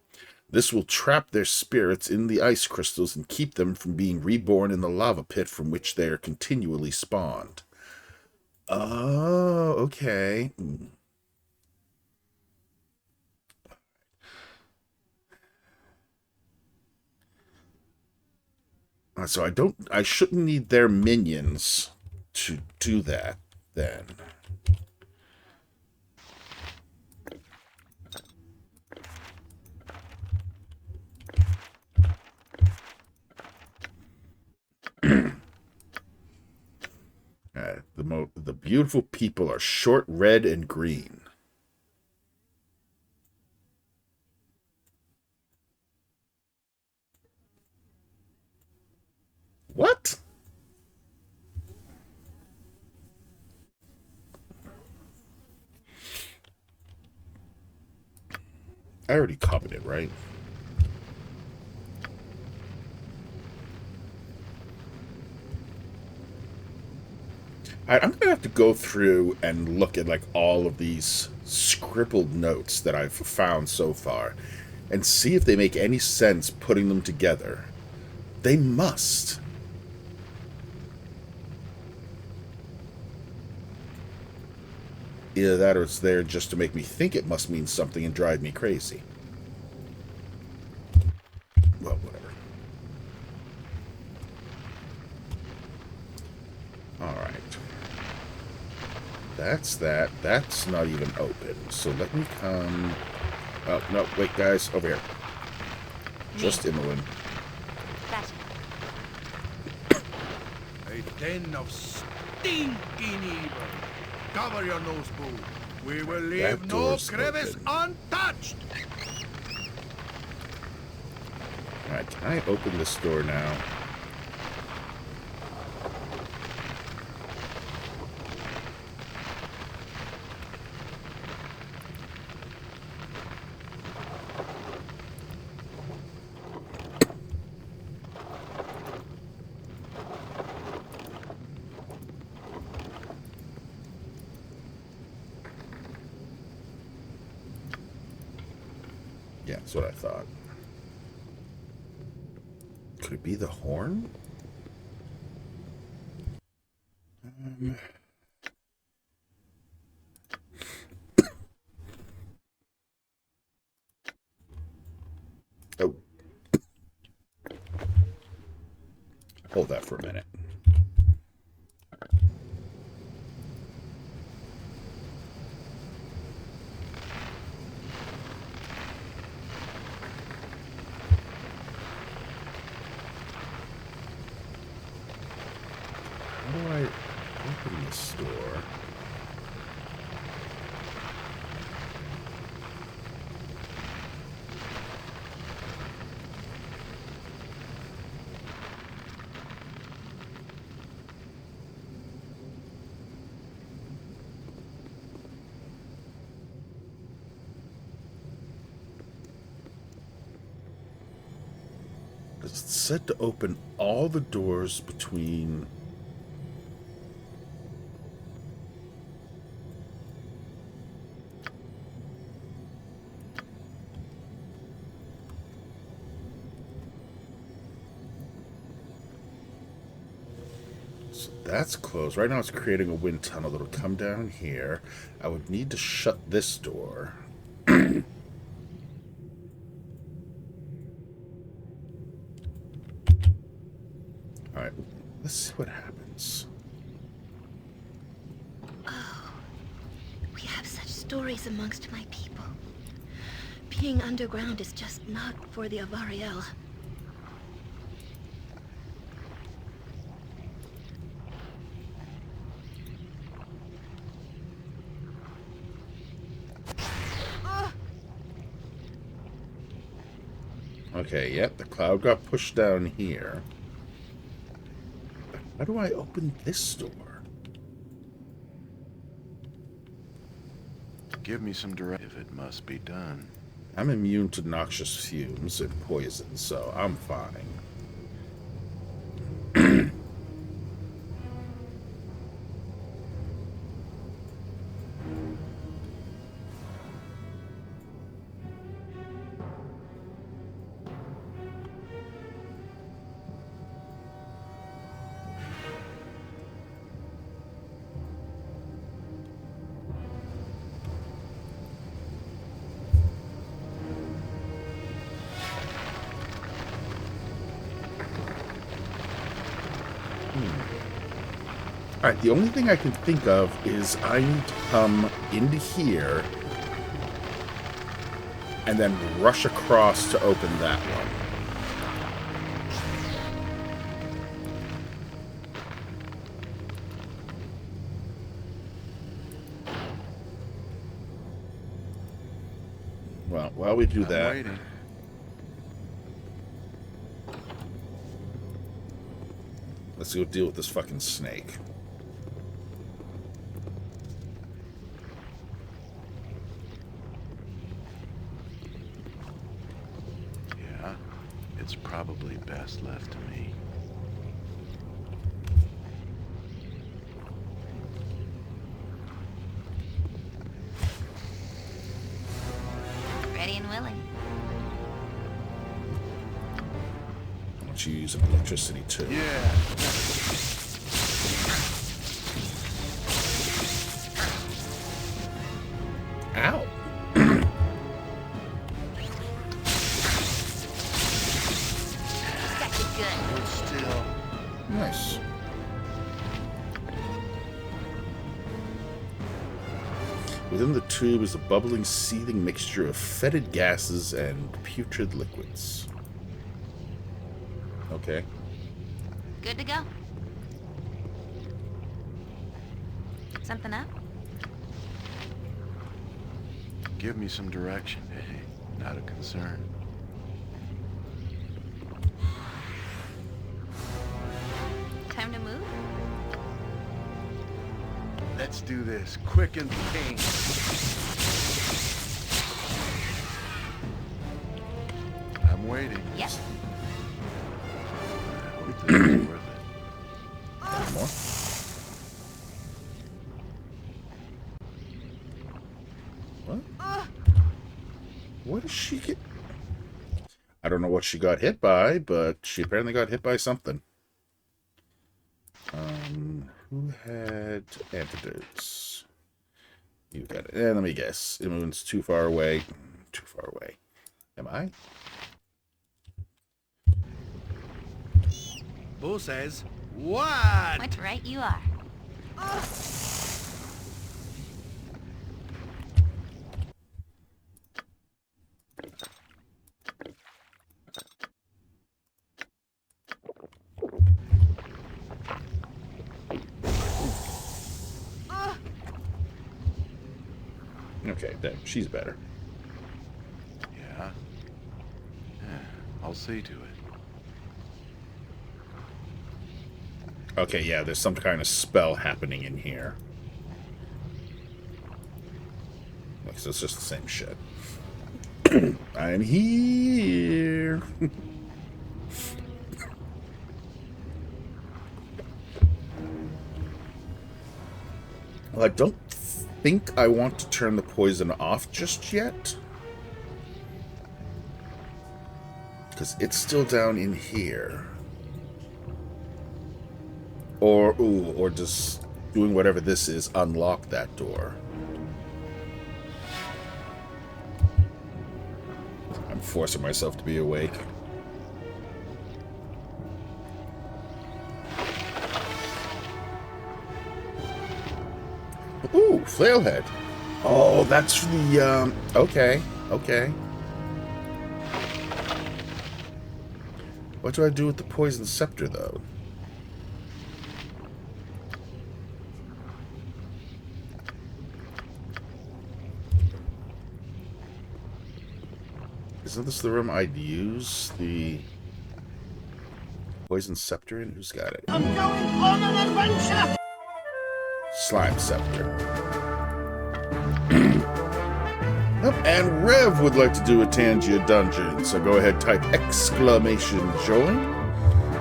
This will trap their spirits in the ice crystals and keep them from being reborn in the lava pit from which they are continually spawned. Oh, okay. So I shouldn't need their minions to do that then. The beautiful people are short red and green. What? I already copied it, right? I'm gonna have to go through and look at like all of these scribbled notes that I've found so far and see if they make any sense putting them together. They must. Either that or it's there just to make me think it must mean something and drive me crazy. Well, whatever. Alright. That's that. That's not even open. So let me come... Oh, no, wait, guys. Over here. Just inland. A den of stinking evil. Cover your nose, boo. We will leave no crevice untouched. Alright, can I open this door now? Yeah, that's what I thought. Could it be the horn? Oh. Hold that for a minute. How do I open this door? It's said to open all the doors between... So that's closed. Right now it's creating a wind tunnel that'll come down here. I would need to shut this door. Alright, let's see what happens. Oh, we have such stories amongst my people. Being underground is just not for the Avariel. Okay, yep, the cloud got pushed down here. How do I open this door? Give me some direction if it must be done. I'm immune to noxious fumes and poison, so I'm fine. Alright, the only thing I can think of is I need to come into here and then rush across to open that one. Well, while we do that... Waiting. Let's go deal with this fucking snake. Yeah, it's probably best left to me. Ready and willing. Why don't you use electricity too? Yeah. Ow. Got you good. Still. Nice. Within the tube is a bubbling, seething mixture of fetid gases and putrid liquids. Okay. Good to go. Something up? Give me some direction. Hey, not a concern. Time to move? Let's do this quick and clean. I'm waiting. Yep. I hope this is worth it. One more. What? What did she get? I don't know what she got hit by, but she apparently got hit by something. Who had antidotes? You got it. Let me guess. Immun's too far away. Too far away. Am I? Boo says, what? Which right you are. Okay, there. She's better. Yeah. I'll see to it. Okay, yeah, there's some kind of spell happening in here. So it's just the same shit. I'm here. Well, I don't think I want to turn the poison off just yet. Because it's still down in here. Or, ooh, or just doing whatever this is, unlock that door. I'm forcing myself to be awake. Ooh, flailhead. Oh, that's the, okay, okay. What do I do with the poison scepter, though? Isn't this the room I'd use the poison scepter in? Who's got it? I'm going on an adventure! Slime scepter. Yep, and Rev would like to do a Tangia dungeon, so go ahead, type exclamation join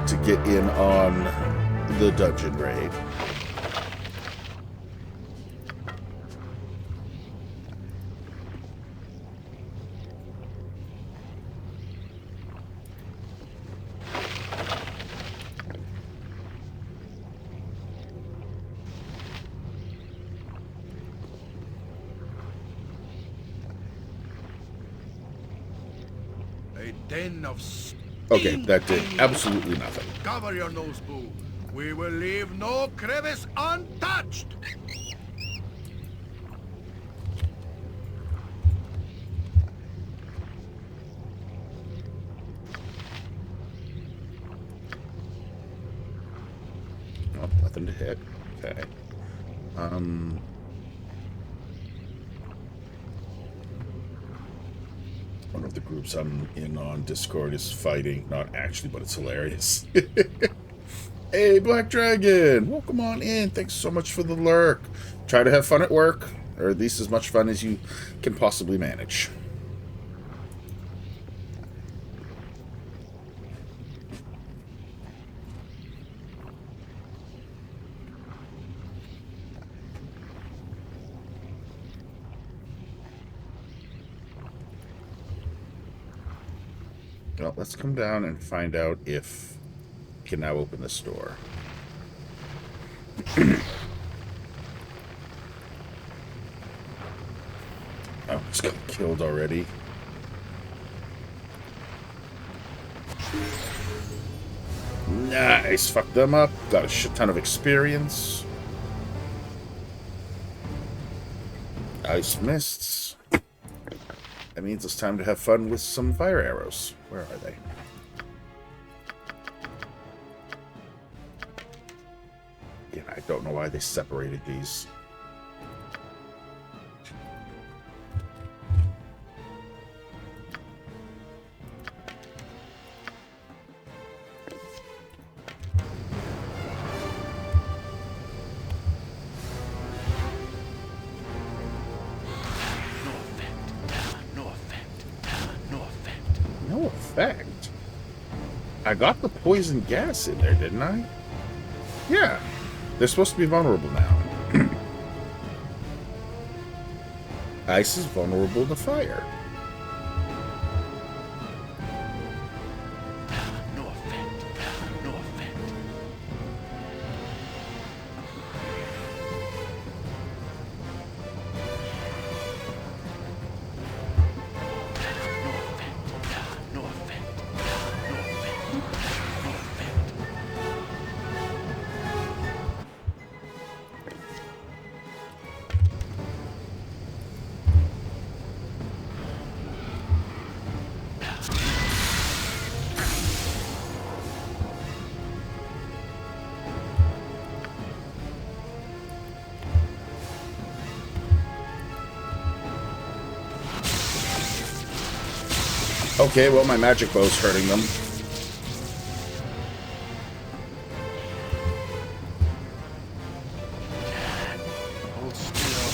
to get in on the dungeon raid. A den of Okay, that did absolutely nothing. Cover your nose, Boo. We will leave no crevice untouched. Oh, nothing to hit. Okay. One of the groups I'm in on Discord is fighting. Not actually, but it's hilarious. Hey, Black Dragon! Welcome on in. Thanks so much for the lurk. Try to have fun at work, or at least as much fun as you can possibly manage. Well, let's come down and find out if we can now open this door. Oh, just got killed already. Nice. Fucked them up. Got a shit ton of experience. Ice mists. That means it's time to have fun with some fire arrows. Where are they? Again, I don't know why they separated these. No effect? I got the poison gas in there, didn't I? Yeah. They're supposed to be vulnerable now. Ice is vulnerable to fire. No effect. No effect. No effect. Okay, well, my magic bow's hurting them. Hold still.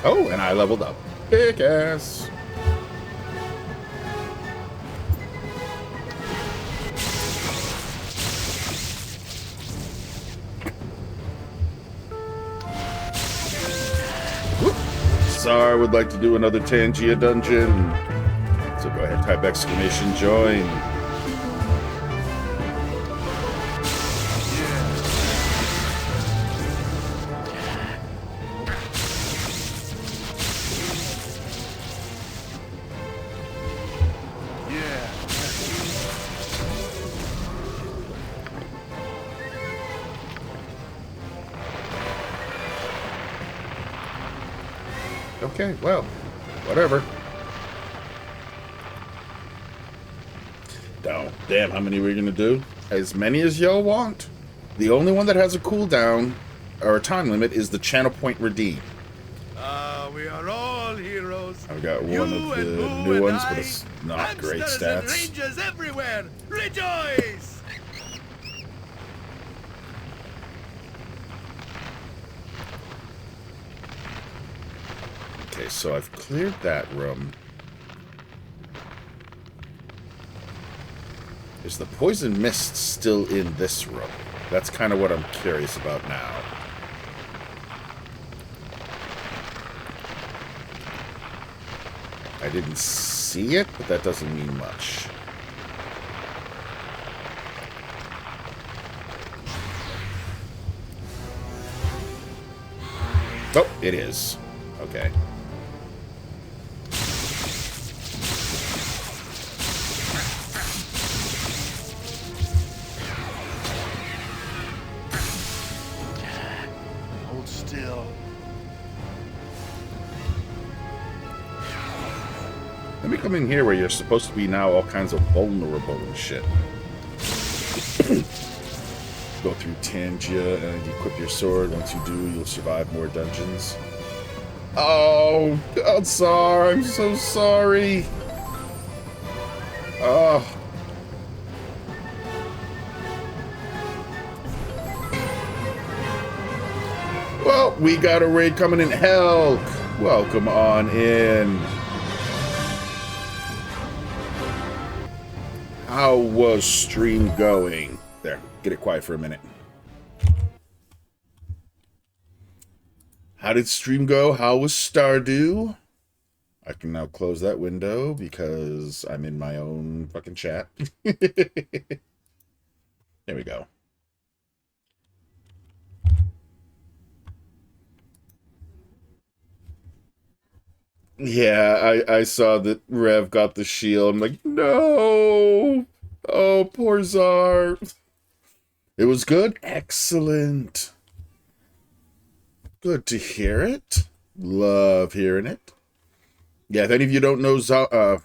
Oh, and I leveled up. Kick ass. Tsar would like to do another Tangia dungeon. So go ahead, type exclamation join. Okay, well, whatever. Oh, damn, how many are we gonna do? As many as y'all want. The only one that has a cooldown, or a time limit, is the channel point redeem. We are all heroes. I've got one of the new ones, but it's not great Hamsters and stats. rangers everywhere. Rejoice! Okay, so I've cleared that room. Is the poison mist still in this room? That's kind of what I'm curious about now. I didn't see it, but that doesn't mean much. Oh, it is. Okay. windowsill. Let me come in here where you're supposed to be now all kinds of vulnerable and shit. Go through Tangia and equip your sword. Once you do, you'll survive more dungeons. Oh, Godsar, I'm so sorry. Oh. Well, we got a raid coming in. Helk, welcome on in. How was stream going? There, get it quiet for a minute. How did stream go? How was Stardew? I can now close that window because I'm in my own fucking chat. There we go. Yeah, I saw that Rev got the shield. I'm like, no! Oh, poor Czar. It was good? Excellent. Good to hear it. Love hearing it. Yeah, if any of you don't know Czar, well,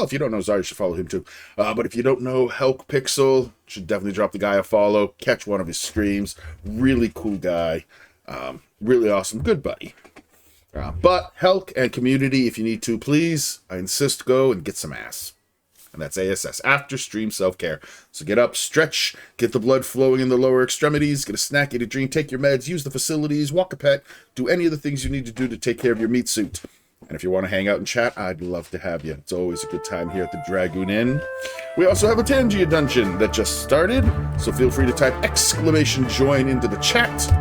if you don't know Czar, you should follow him too. But if you don't know Helk Pixel, should definitely drop the guy a follow. Catch one of his streams. Really cool guy. Really awesome. Good buddy. But Helk and community, if you need to, please, I insist, go and get some ass. And that's ASS, after stream self-care. So get up, stretch, get the blood flowing in the lower extremities, get a snack, get a drink, take your meds, use the facilities, walk a pet, do any of the things you need to do to take care of your meat suit. And if you want to hang out and chat, I'd love to have you. It's always a good time here at the Dragoon Inn. We also have a Tangia dungeon that just started, so feel free to type !join into the chat.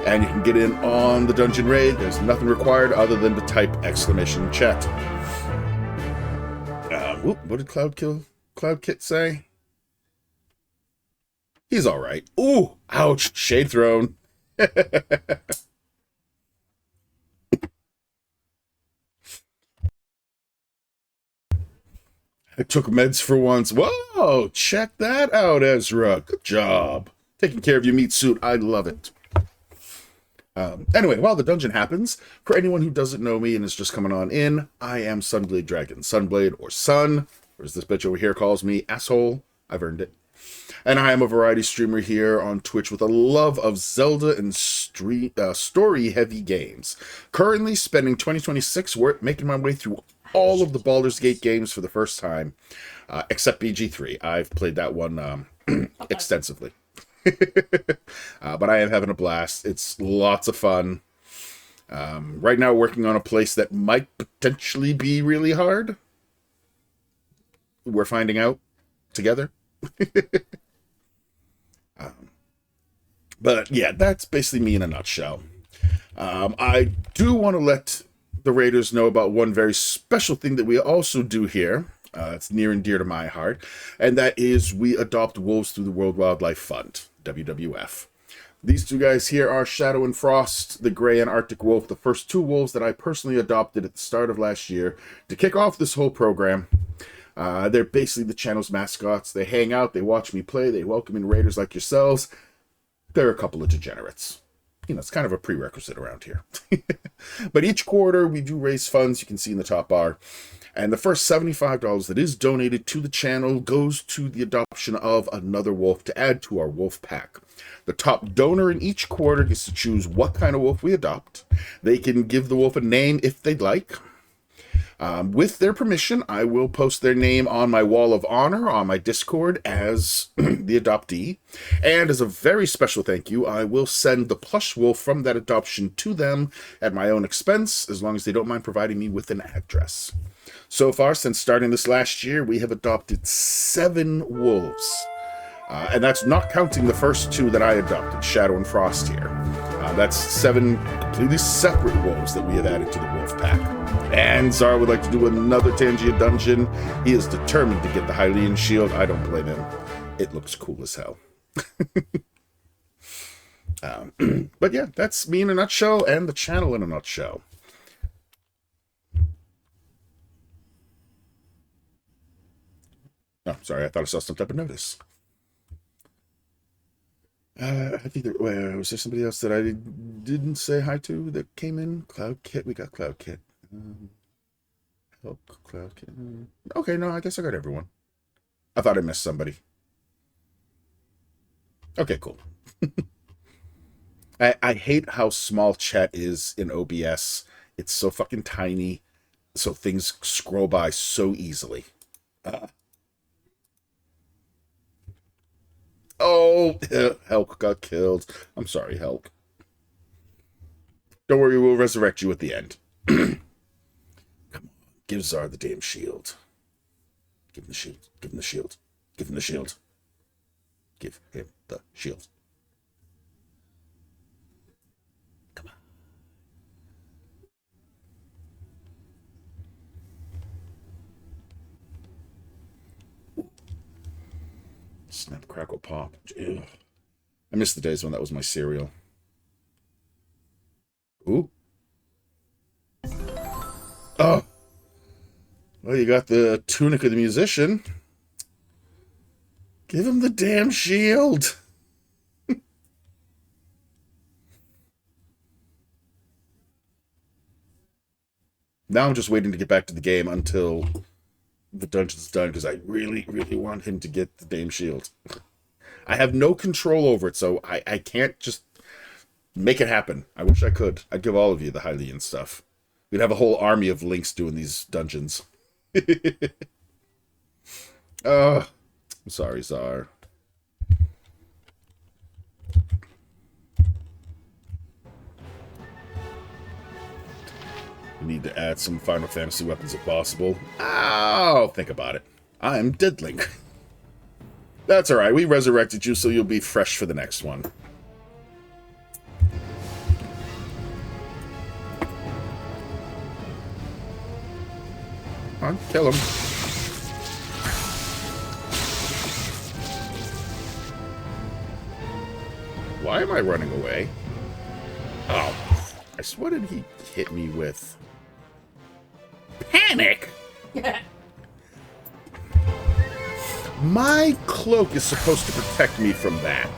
And you can get in on the dungeon raid. There's nothing required other than to type !chat. What did CloudKit say? He's all right. Ooh, ouch, shade thrown. I took meds for once. Whoa, check that out, Ezra. Good job. Taking care of your meat suit. I love it. Anyway, while the dungeon happens, for anyone who doesn't know me and is just coming on in, I am Sunblade Dragon. Sunblade or Sun, or as this bitch over here calls me, asshole. I've earned it. And I am a variety streamer here on Twitch with a love of Zelda and story-heavy games. Currently spending 2026 making my way through all of the Baldur's Gate games for the first time, except BG3. I've played that one extensively. But I am having a blast. It's lots of fun. Right now working on a place that might potentially be really hard. We're finding out together. But yeah, that's basically me in a nutshell. I do want to let the Raiders know about one very special thing that we also do here. It's near and dear to my heart, and that is we adopt wolves through the World Wildlife Fund, WWF. These two guys here are Shadow and Frost, the Gray and Arctic Wolf, the first two wolves that I personally adopted at the start of last year to kick off this whole program. They're basically the channel's mascots. They hang out, they watch me play, they welcome in raiders like yourselves. They're a couple of degenerates. You know, it's kind of a prerequisite around here. But each quarter we do raise funds, you can see in the top bar. And the first $75 that is donated to the channel goes to the adoption of another wolf to add to our wolf pack. The top donor in each quarter gets to choose what kind of wolf we adopt. They can give the wolf a name if they'd like. With their permission, I will post their name on my wall of honor on my Discord as the adoptee. And as a very special thank you, I will send the plush wolf from that adoption to them at my own expense, as long as they don't mind providing me with an address. So far, since starting this last year, we have adopted 7 wolves. And that's not counting the first 2 that I adopted, Shadow and Frost here. That's 7 completely separate wolves that we have added to the wolf pack. And Czar would like to do another Tangia dungeon. He is determined to get the Hylian shield. I don't blame him. It looks cool as hell. But yeah, that's me in a nutshell and the channel in a nutshell. Oh, sorry, I thought I saw some type of notice. I think was there somebody else that I didn't say hi to that came in? Cloud Kit. We got Cloud Kit. Help Cloud Kit. Okay, no, I guess I got everyone. I thought I missed somebody. Okay, cool. I hate how small chat is in OBS. It's so fucking tiny, so things scroll by so easily. Oh, Helk got killed. I'm sorry, Helk. Don't worry, we'll resurrect you at the end. Come on, give Zar the damn shield. Give him the shield. Give him the shield. Give him the shield. Give him the shield. Come on. Snap, crackle, pop. Ugh. I miss the days when that was my cereal. Ooh. Oh. Well, you got the tunic of the musician. Give him the damn shield. Now I'm just waiting to get back to the game until the dungeon's done, because I really, really want him to get the damn shield. I have no control over it, so I can't just make it happen. I wish I could. I'd give all of you the Hylian stuff. We'd have a whole army of Links doing these dungeons. I'm sorry, Czar. We need to add some Final Fantasy weapons if possible. Oh, think about it. I'm Dead Link. That's alright, we resurrected you so you'll be fresh for the next one. Come on, kill him. Why am I running away? Oh, what did he hit me with? Panic! My cloak is supposed to protect me from that.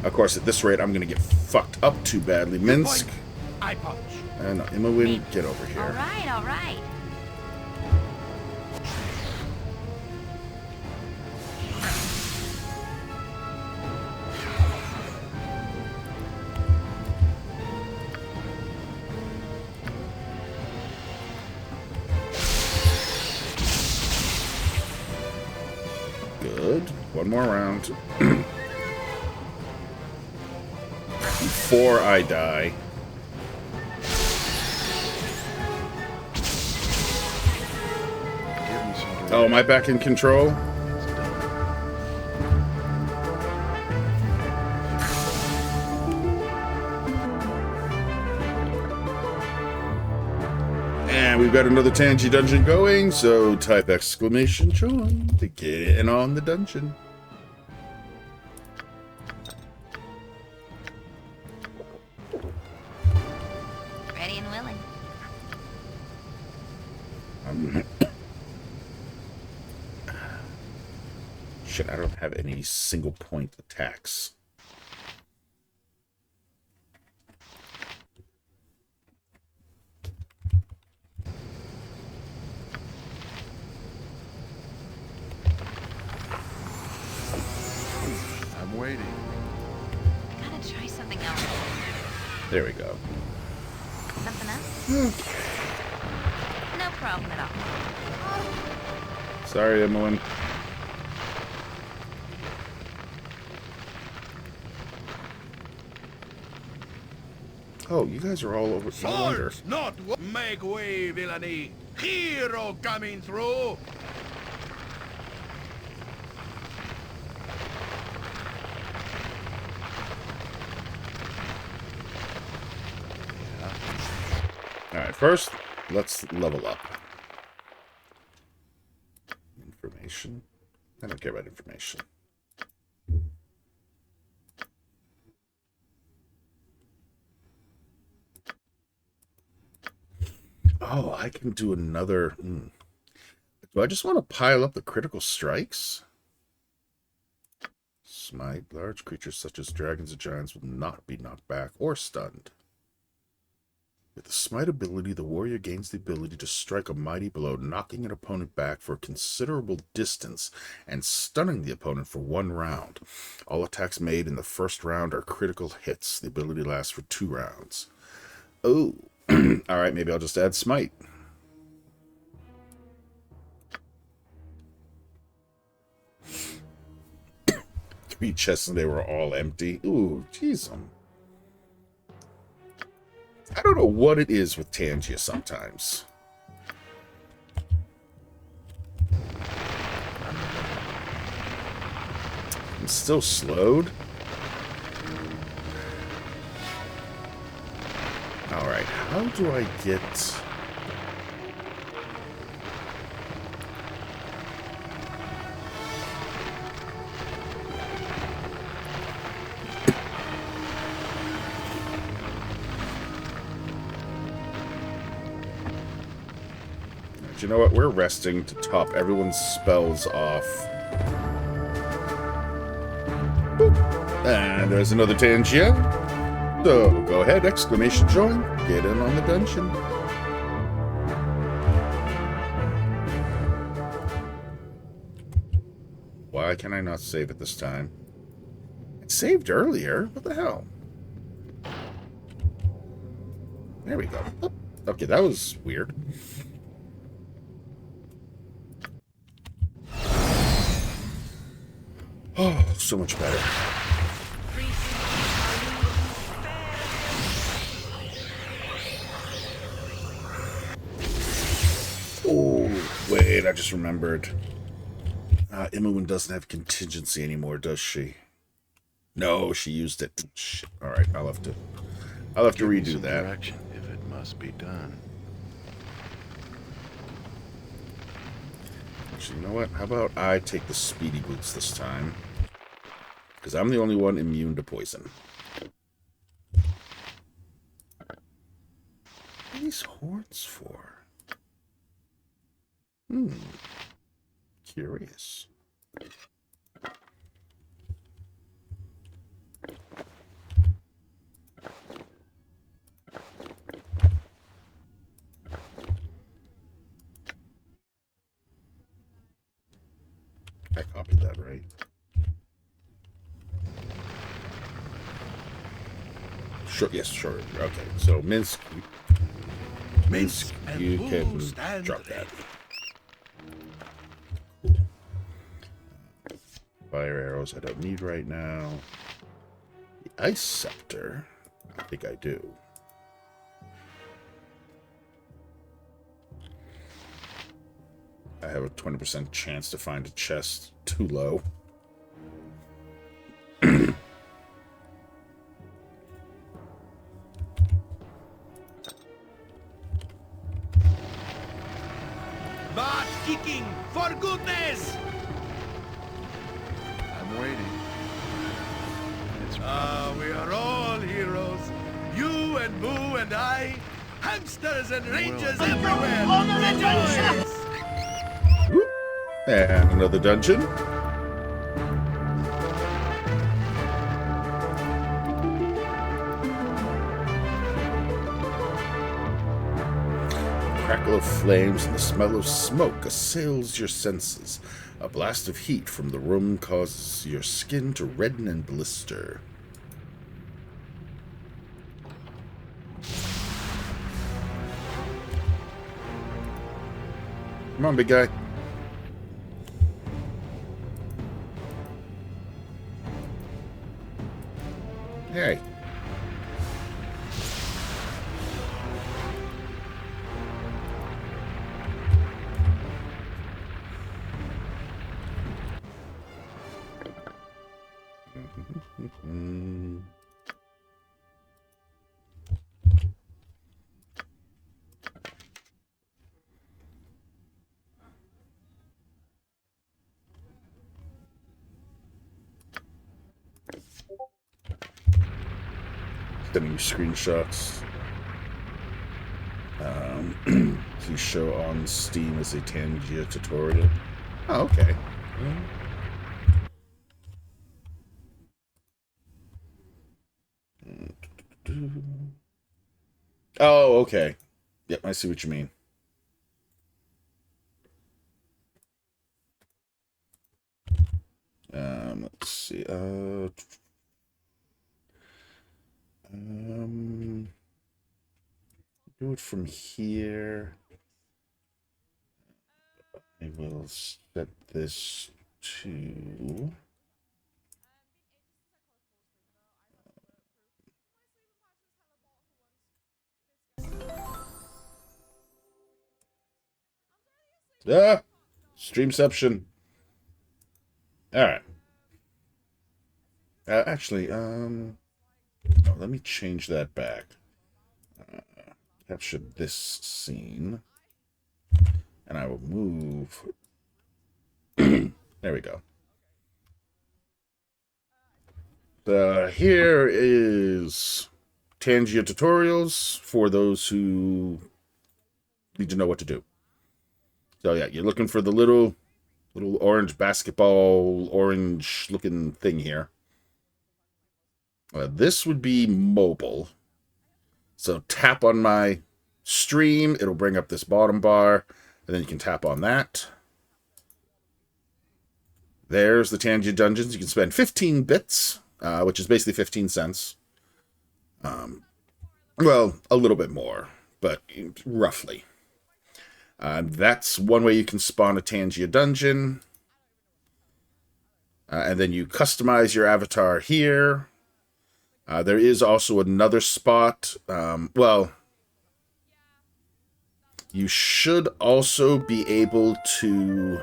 Of course, at this rate, I'm going to get fucked up too badly. Minsk. I punch. And Imawin, get over here. All right, all right. Good. One more round. Before I die. Oh, am I back in control? And we've got another Tangy dungeon going, so type exclamation join to get in on the dungeon. Ready and willing. Shit, I don't have any single point attacks. I'm waiting. Gotta try something else. There we go. Something else? Okay. No problem at all. Sorry, Emmeline. Oh, you guys are all over. No wonder. Swords, not make way, villainy. Hero coming through. Alright, first, let's level up. Information. I don't care about information. Oh, I can do another... Do I just want to pile up the critical strikes? Smite. Large creatures such as dragons and giants will not be knocked back or stunned. With the Smite ability, the warrior gains the ability to strike a mighty blow, knocking an opponent back for a considerable distance and stunning the opponent for 1 round. All attacks made in the first round are critical hits. The ability lasts for 2 rounds. Oh, alright, maybe I'll just add Smite. Three chests and they were all empty. Ooh, jeez. I don't know what it is with Tangia sometimes. I'm still slowed. Alright, how do I get... You know what? We're resting to top everyone's spells off. Boop. And there's another Tangia. So go ahead, exclamation join. Get in on the dungeon. Why can I not save it this time? I saved earlier. What the hell? There we go. Okay, that was weird. Oh, so much better. Oh, wait, I just remembered. Imoen doesn't have contingency anymore, does she? No, she used it. Shit. All right, I'll have to redo that. Direction if it must be done. Actually, you know what? How about I take the speedy boots this time? Because I'm the only one immune to poison. What are these horns for? Curious. I copied that right. Sure, yes, sure. Okay, so Minsk, you can drop that. Cool. Fire arrows I don't need right now. The Ice Scepter, I think I do. I have a 20% chance to find a chest too low. Butt kicking, for goodness! I'm waiting. We are all heroes. You and Boo and I. Hamsters and rangers everywhere. And another dungeon. The crackle of flames and the smell of smoke assails your senses. A blast of heat from the room causes your skin to redden and blister. Come on, big guy. Hey. Sending you screenshots. Please show on Steam as a Tangia tutorial. Oh, okay. Oh, okay. Yep, I see what you mean. Let's see. Do it from here. I will set this to... Ah! Streamception. Alright. Actually, oh, let me change that back. Capture this scene. And I will move. There we go. Here is Tangia tutorials for those who need to know what to do. So yeah, you're looking for the little orange basketball, orange looking thing here. This would be mobile. So tap on my stream, it'll bring up this bottom bar, and then you can tap on that. There's the Tangia Dungeons. You can spend 15 bits, which is basically 15 cents. Well, a little bit more, but roughly. That's one way you can spawn a Tangia Dungeon. And then you customize your avatar here. There is also another spot. Well, you should also be able to...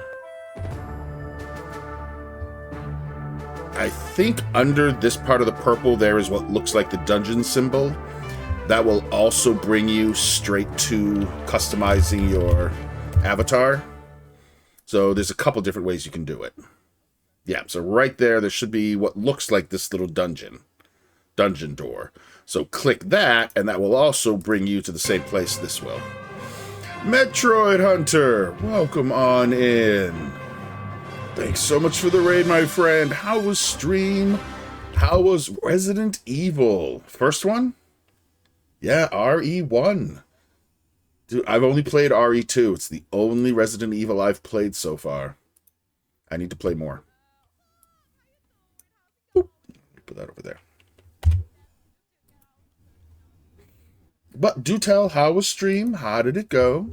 I think under this part of the purple there is what looks like the dungeon symbol. That will also bring you straight to customizing your avatar. So there's a couple different ways you can do it. Yeah, so right there should be what looks like this little dungeon door. So click that, and that will also bring you to the same place this will. Metroid Hunter, welcome on in. Thanks so much for the raid, my friend. How was stream? How was Resident Evil? First one? Yeah, RE1. Dude, I've only played RE2. It's the only Resident Evil I've played so far. I need to play more. Oop, put that over there. But do tell, how was stream? How did it go?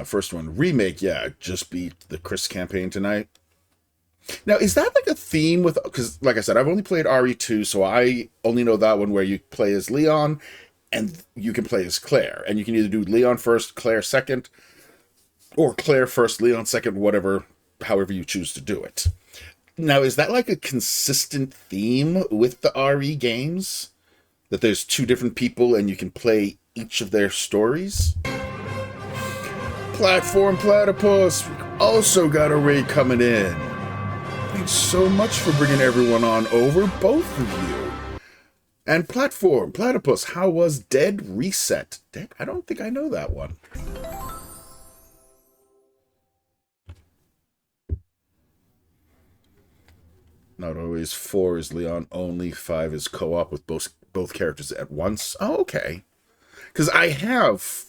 First one, remake, yeah, just beat the Chris campaign tonight. Now, is that like a theme with, because like I said, I've only played RE2, so I only know that one where you play as Leon, and you can play as Claire, and you can either do Leon first, Claire second, or Claire first, Leon second, whatever, however you choose to do it. Now, is that like a consistent theme with the RE games? That there's two different people and you can play each of their stories? Platform Platypus also got a raid coming in. Thanks so much for bringing everyone on over, both of you. And Platform Platypus, how was Dead Reset? Dead? I don't think I know that one. Not always 4 is Leon only, 5 is co-op with both characters at once. Oh, okay. Because I have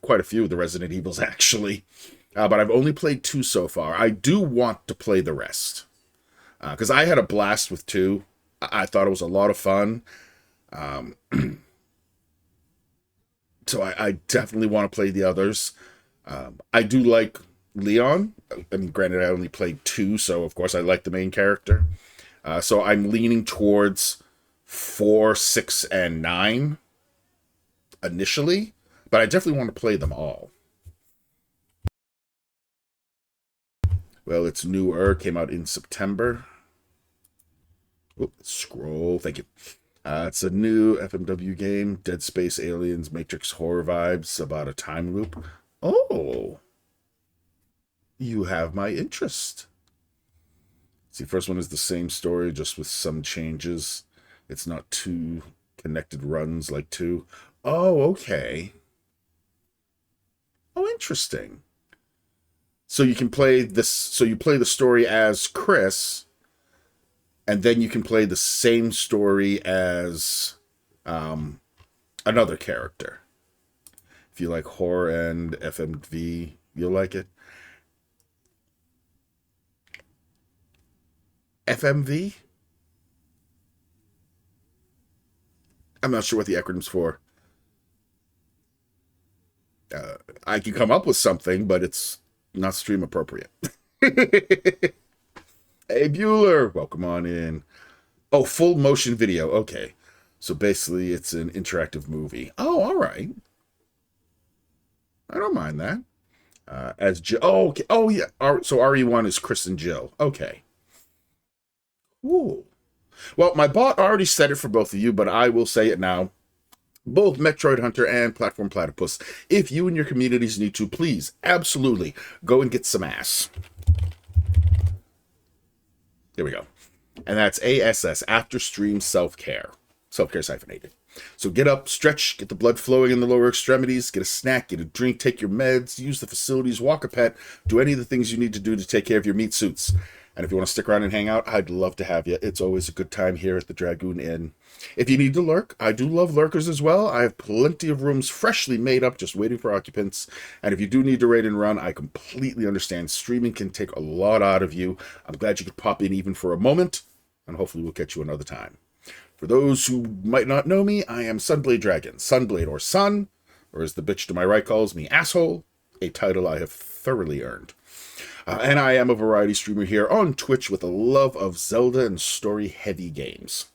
quite a few of the Resident Evils, actually. But I've only played 2 so far. I do want to play the rest. Because I had a blast with 2. I thought it was a lot of fun. So I definitely want to play the others. I do like Leon. I mean, granted, I only played 2, so of course I like the main character. So I'm leaning towards 4, 6, and 9 initially. But I definitely want to play them all. Well, it's newer. Came out in September. Oh, scroll. Thank you. It's a new FMW game. Dead Space, Aliens, Matrix horror vibes about a time loop. Oh. You have my interest. See, first one is the same story, just with some changes. It's not 2 connected runs like 2. Oh, okay. Oh, interesting. So you can play this. So you play the story as Chris, and then you can play the same story as another character. If you like horror and FMV, you'll like it. FMV? I'm not sure what the acronym's for. I can come up with something, but it's not stream appropriate. Hey, Bueller, welcome on in. Oh, full motion video. Okay. So basically, it's an interactive movie. Oh, all right. I don't mind that. As Jill. Oh, okay. Oh, yeah. So RE1 is Chris and Jill. Okay. Cool. Well, my bot already said it for both of you, but I will say it now. Both Metroid Hunter and Platform Platypus, if you and your communities need to, please, absolutely, go and get some ass. There we go. And that's ASS, After Stream Self-Care. Self-Care Siphonnated. So get up, stretch, get the blood flowing in the lower extremities, get a snack, get a drink, take your meds, use the facilities, walk a pet, do any of the things you need to do to take care of your meat suits. And if you want to stick around and hang out, I'd love to have you. It's always a good time here at the Dragoon Inn. If you need to lurk, I do love lurkers as well. I have plenty of rooms freshly made up, just waiting for occupants. And if you do need to raid and run, I completely understand. Streaming can take a lot out of you. I'm glad you could pop in even for a moment, and hopefully we'll catch you another time. For those who might not know me, I am Sunblade Dragon. Sunblade or Sun, or as the bitch to my right calls me, asshole, a title I have thoroughly earned. And I am a variety streamer here on Twitch with a love of Zelda and story-heavy games.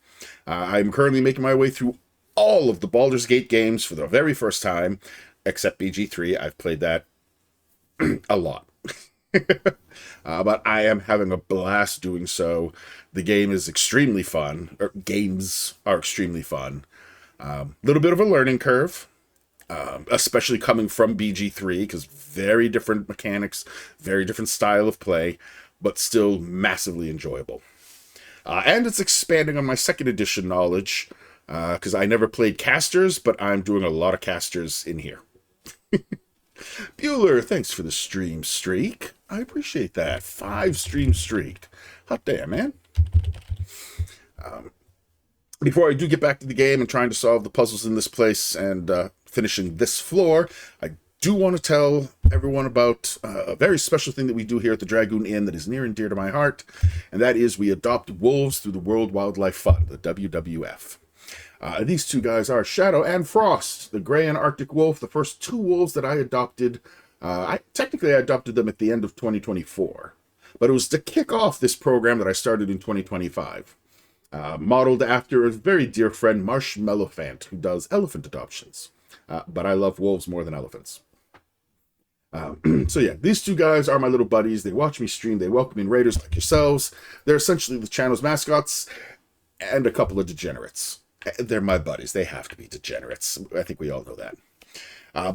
I'm currently making my way through all of the Baldur's Gate games for the very first time, except BG3. I've played that a lot. But I am having a blast doing so. The game is extremely fun. Or games are extremely fun. Little bit of a learning curve. Especially coming from BG3, because very different mechanics, very different style of play, but still massively enjoyable. And it's expanding on my 2nd edition knowledge, because I never played casters, but I'm doing a lot of casters in here. Bueller, thanks for the stream streak. I appreciate that. 5 stream streak. Hot damn, man. Before I do get back to the game and trying to solve the puzzles in this place and finishing this floor, I do want to tell everyone about a very special thing that we do here at the Dragoon Inn that is near and dear to my heart, and that is we adopt wolves through the World Wildlife Fund, the WWF. These two guys are Shadow and Frost, the gray and Arctic wolf, the first 2 wolves that I adopted. I adopted them at the end of 2024, but it was to kick off this program that I started in 2025. Modeled after a very dear friend, Marshmallowphant, who does elephant adoptions. But I love wolves more than elephants. So yeah, these 2 guys are my little buddies. They watch me stream. They welcome in raiders like yourselves. They're essentially the channel's mascots and a couple of degenerates. They're my buddies. They have to be degenerates. I think we all know that.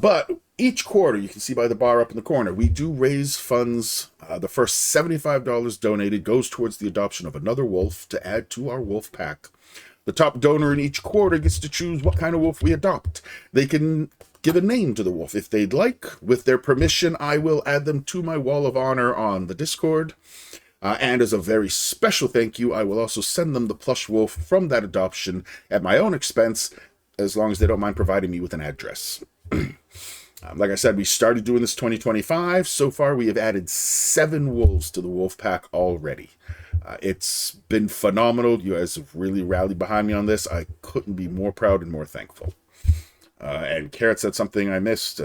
But each quarter, you can see by the bar up in the corner, we do raise funds. The first $75 donated goes towards the adoption of another wolf to add to our wolf pack. The top donor in each quarter gets to choose what kind of wolf we adopt. They can give a name to the wolf if they'd like. With their permission, I will add them to my wall of honor on the Discord. And as a very special thank you, I will also send them the plush wolf from that adoption at my own expense, as long as they don't mind providing me with an address. Like I said, we started doing this 2025. So far, we have added 7 wolves to the wolf pack already. It's been phenomenal. You guys have really rallied behind me on this. I couldn't be more proud and more thankful. And Carrot said something I missed.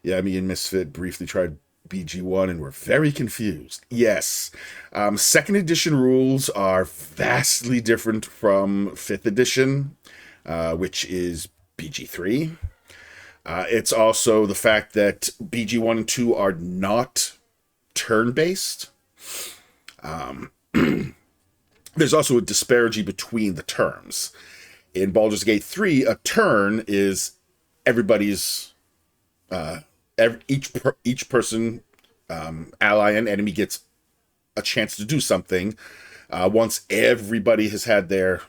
Yeah, me and Misfit briefly tried BG1 and were very confused. Yes, 2nd edition rules are vastly different from 5th edition, which is BG3. It's also the fact that BG1 and 2 are not turn-based. There's also a disparity between the terms. In Baldur's Gate 3, a turn is everybody's... each person, ally and enemy, gets a chance to do something once everybody has had their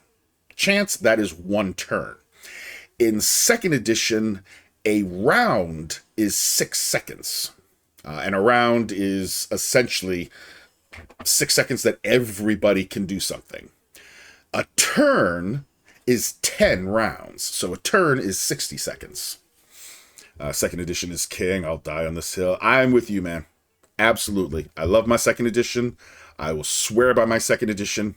chance, that is 1 turn. In 2nd edition, a round is 6 seconds. And a round is essentially 6 seconds that everybody can do something. A turn is 10 rounds. So a turn is 60 seconds. 2nd edition is king. I'll die on this hill. I'm with you, man. Absolutely. I love my 2nd edition. I will swear by my 2nd edition.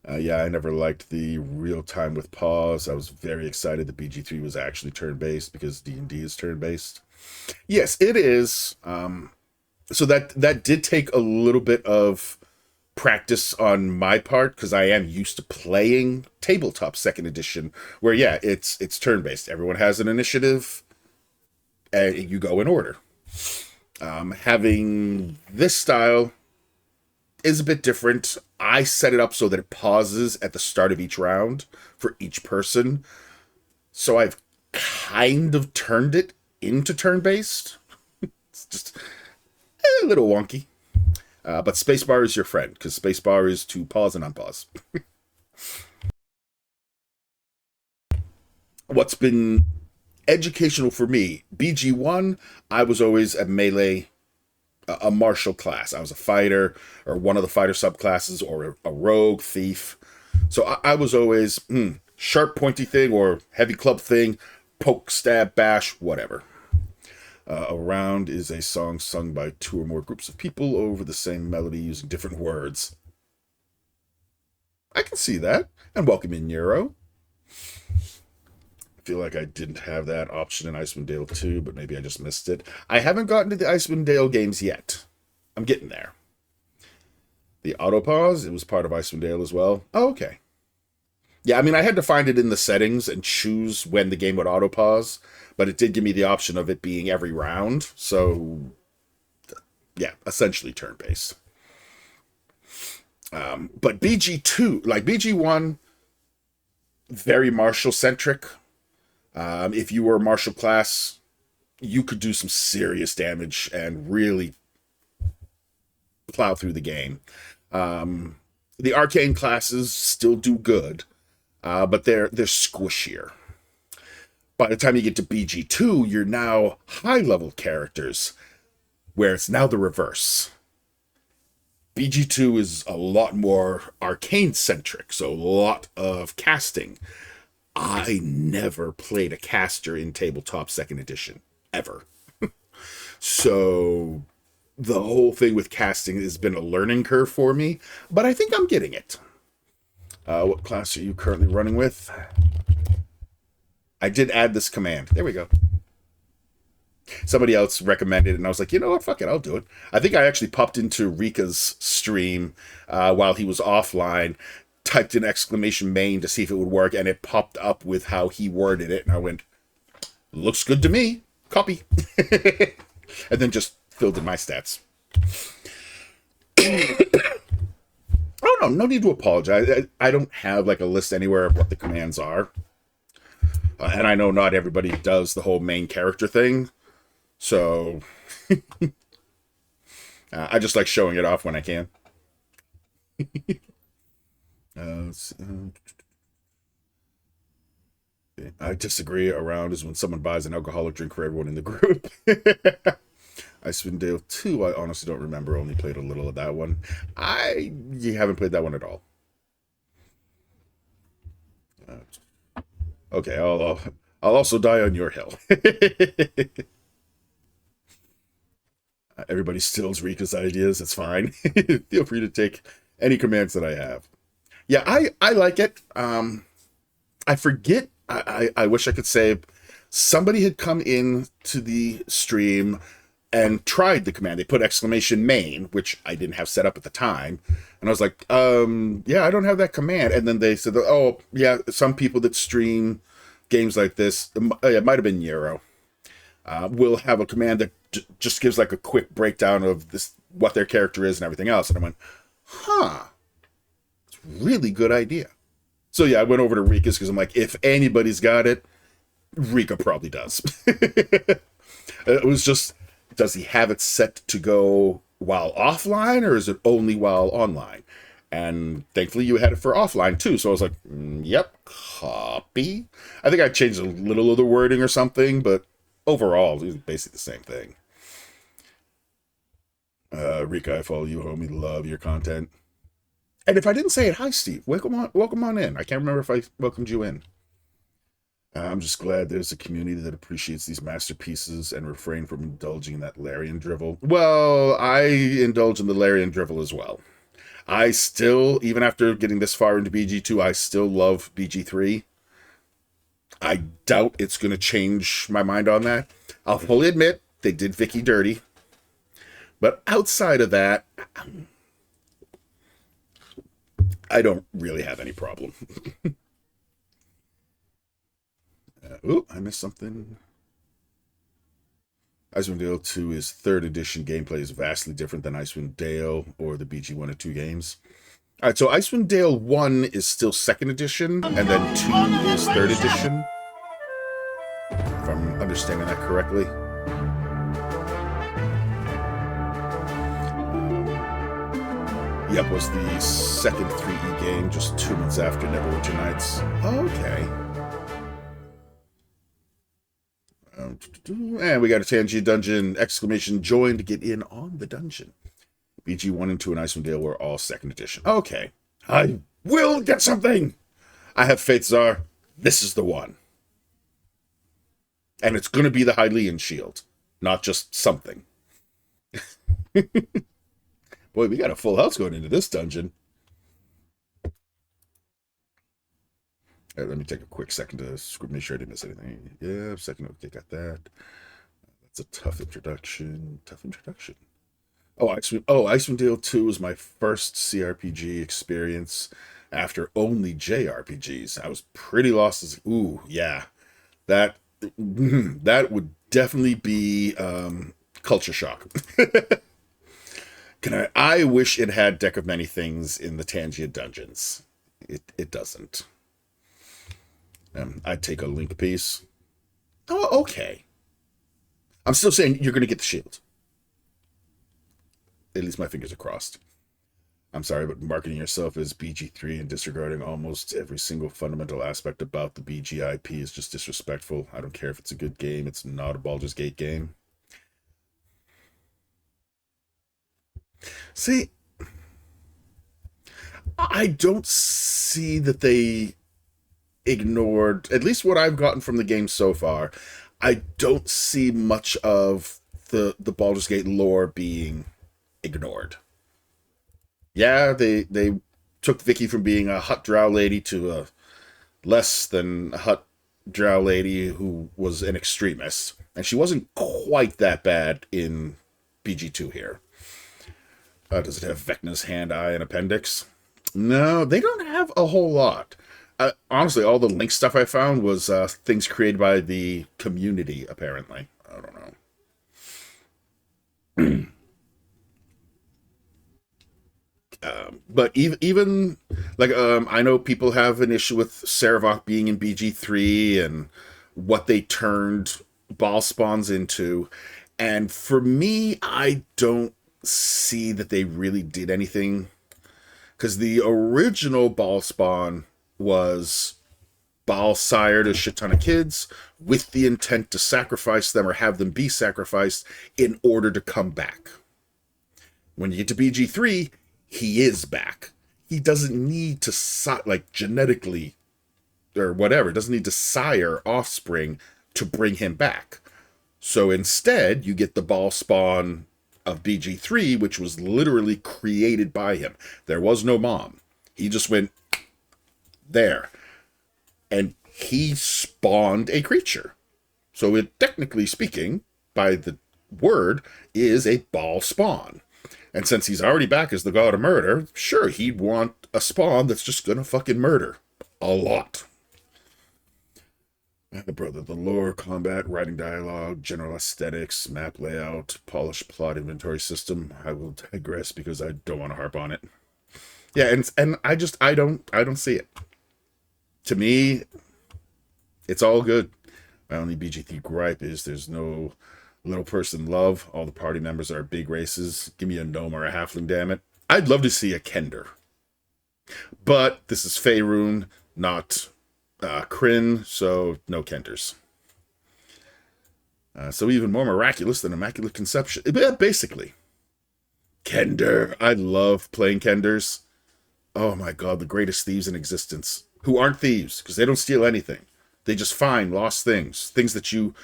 Yeah, I never liked the real-time with pause. I was very excited that BG3 was actually turn-based because D&D is turn-based. Yes, it is. So that did take a little bit of practice on my part because I am used to playing tabletop 2nd edition where, yeah, it's turn-based. Everyone has an initiative and you go in order. Having this style is a bit different. I set it up so that it pauses at the start of each round for each person. So I've kind of turned it into turn-based. It's just a little wonky. But spacebar is your friend, because spacebar is to pause and unpause. What's been educational for me, BG1, I was always a melee, a martial class. I was a fighter, or one of the fighter subclasses, or a rogue, thief. So I was always sharp, pointy thing, or heavy club thing, poke, stab, bash, whatever. A round is a song sung by 2 or more groups of people over the same melody using different words. I can see that. And welcome in, Nero. I feel like I didn't have that option in Icewind Dale 2, but maybe I just missed it. I haven't gotten to the Icewind Dale games yet. I'm getting there. The autopause, it was part of Icewind Dale as well. Oh, okay. Yeah, I mean, I had to find it in the settings and choose when the game would autopause, but it did give me the option of it being every round. So, yeah, essentially turn-based. But BG2, like BG1, very martial-centric. If you were a martial class, you could do some serious damage and really plow through the game. The arcane classes still do good, but they're squishier. By the time you get to BG2, you're now high-level characters, where it's now the reverse. BG2 is a lot more arcane-centric, so a lot of casting. I never played a caster in tabletop 2nd edition, ever. So the whole thing with casting has been a learning curve for me, but I think I'm getting it. What class are you currently running with? I did add this command. There we go. Somebody else recommended it, and I was like, you know what? Fuck it, I'll do it. I think I actually popped into Rika's stream while he was offline, typed in exclamation main to see if it would work, and it popped up with how he worded it, and I went, looks good to me. Copy. And then just filled in my stats. Oh, no need to apologize. I don't have like a list anywhere of what the commands are. And I know not everybody does the whole main character thing. So I just like showing it off when I can. I disagree. A round is when someone buys an alcoholic drink for everyone in the group. Icewind Dale 2, I honestly don't remember. Only played a little of that one. You haven't played that one at all. Okay, I'll also die on your hill. Everybody steals Rika's ideas. It's fine. Feel free to take any commands that I have. Yeah, I like it. I forget. I wish I could say somebody had come in to the stream and tried the command. They put exclamation main, which I didn't have set up at the time. And I was like, yeah, I don't have that command. And then they said, oh, yeah, some people that stream games like this, it might have been Euro, will have a command that just gives like a quick breakdown of this, what their character is and everything else. And I went, huh, it's a really good idea. So yeah, I went over to Rika's because I'm like, if anybody's got it, Rika probably does. It was just, does he have it set to go while offline or is it only while online? And thankfully you had it for offline too. So I was like, yep, copy. I think I changed a little of the wording or something, but overall, it was basically the same thing. Rika, I follow you, homie. Love your content. And if I didn't say it, hi, Steve. Welcome on in. I can't remember if I welcomed you in. I'm just glad there's a community that appreciates these masterpieces and refrain from indulging in that Larian drivel. Well, I indulge in the Larian drivel as well. I still, even after getting this far into BG2, I still love BG3. I doubt it's going to change my mind on that. I'll fully admit, they did Vicky dirty. But outside of that, I don't really have any problem. I missed something. Icewind Dale 2 is 3rd edition gameplay is vastly different than Icewind Dale or the BG 1 and 2 games. Alright, so Icewind Dale 1 is still 2nd edition, and then 2 is 3rd edition. If I'm understanding that correctly. Yep, was the second 3E game, just 2 months after Neverwinter Nights. Okay. And we got a Tangia dungeon, exclamation, join to get in on the dungeon. BG 1 and 2 and Icewind Dale were all 2nd edition. Okay. I will get something! I have faith, Czar. This is the one. And it's going to be the Hylian shield, not just something. Boy, we got a full house going into this dungeon. Right, let me take a quick second to make sure I didn't miss anything. Yeah, second. Okay, got that. That's a tough introduction. Tough introduction. Oh, Icewind Dale 2 was my first CRPG experience after only JRPGs. I was pretty lost as... Ooh, yeah. That would definitely be culture shock. I wish it had Deck of Many Things in the Tangia dungeons. It doesn't. I'd take a link piece. Oh, okay. I'm still saying you're going to get the shield. At least my fingers are crossed. I'm sorry, but marketing yourself as BG3 and disregarding almost every single fundamental aspect about the BG IP is just disrespectful. I don't care if it's a good game. It's not a Baldur's Gate game. See, I don't see that they ignored, at least what I've gotten from the game so far, I don't see much of the Baldur's Gate lore being ignored. Yeah, they took Vicky from being a hut drow lady to a less than a hut drow lady who was an extremist. And she wasn't quite that bad in BG2 here. Does it have Vecna's hand, eye, and appendix? No, they don't have a whole lot. Honestly, all the link stuff I found was things created by the community, apparently. I don't know. But even like, I know people have an issue with Saravok being in BG3 and what they turned ball spawns into. And for me, I don't see that they really did anything. Because the original ball spawn was Baal sired a shit ton of kids with the intent to sacrifice them or have them be sacrificed in order to come back. When you get to BG3, he is back. He doesn't need to, like, genetically or whatever, doesn't need to sire offspring to bring him back. So instead, you get the Baal spawn of BG3, which was literally created by him. There was no mom. He just went there. And he spawned a creature. So it, technically speaking, by the word, is a Baal spawn. And since he's already back as the god of murder, sure, he'd want a spawn that's just gonna fucking murder. A lot. Brother, the lore, combat, writing dialogue, general aesthetics, map layout, polished plot inventory system. I will digress because I don't want to harp on it. Yeah, and I don't see it. To me, it's all good. My only BG3 gripe is there's no little person love. All the party members are big races. Give me a gnome or a halfling, damn it. I'd love to see a Kender. But this is Faerun, not Kryn, so no Kenders. So even more miraculous than Immaculate Conception. Basically. Kender. I love playing Kenders. Oh my god, the greatest thieves in existence. Who aren't thieves, because they don't steal anything. They just find lost things. Things that you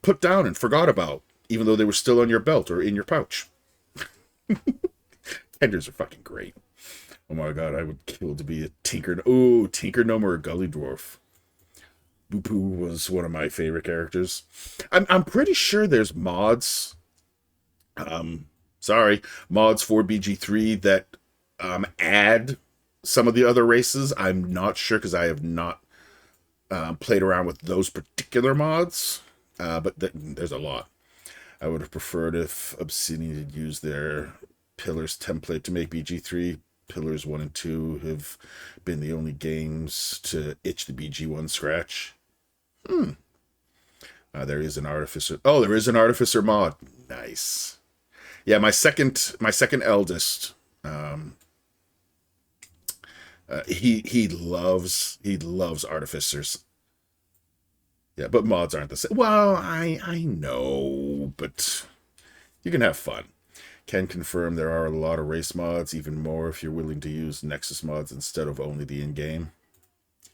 put down and forgot about, even though they were still on your belt or in your pouch. Kenders are fucking great. Oh my god, I would kill to be a Tinker. Ooh, Tinker Gnome or a Gully Dwarf. Boo was one of my favorite characters. I'm pretty sure there's mods. Mods for BG3 that add some of the other races. I'm not sure because I have not played around with those particular mods, but there's a lot. I would have preferred if Obsidian had used their Pillars template to make BG3. Pillars 1 and 2 have been the only games to itch the BG1 scratch. There is an Artificer. Oh, there is an Artificer mod. Nice. Yeah, my second eldest. He loves Artificers. Yeah, but mods aren't the same. Well, I know, but you can have fun. Can confirm there are a lot of race mods, even more if you're willing to use Nexus mods instead of only the in-game.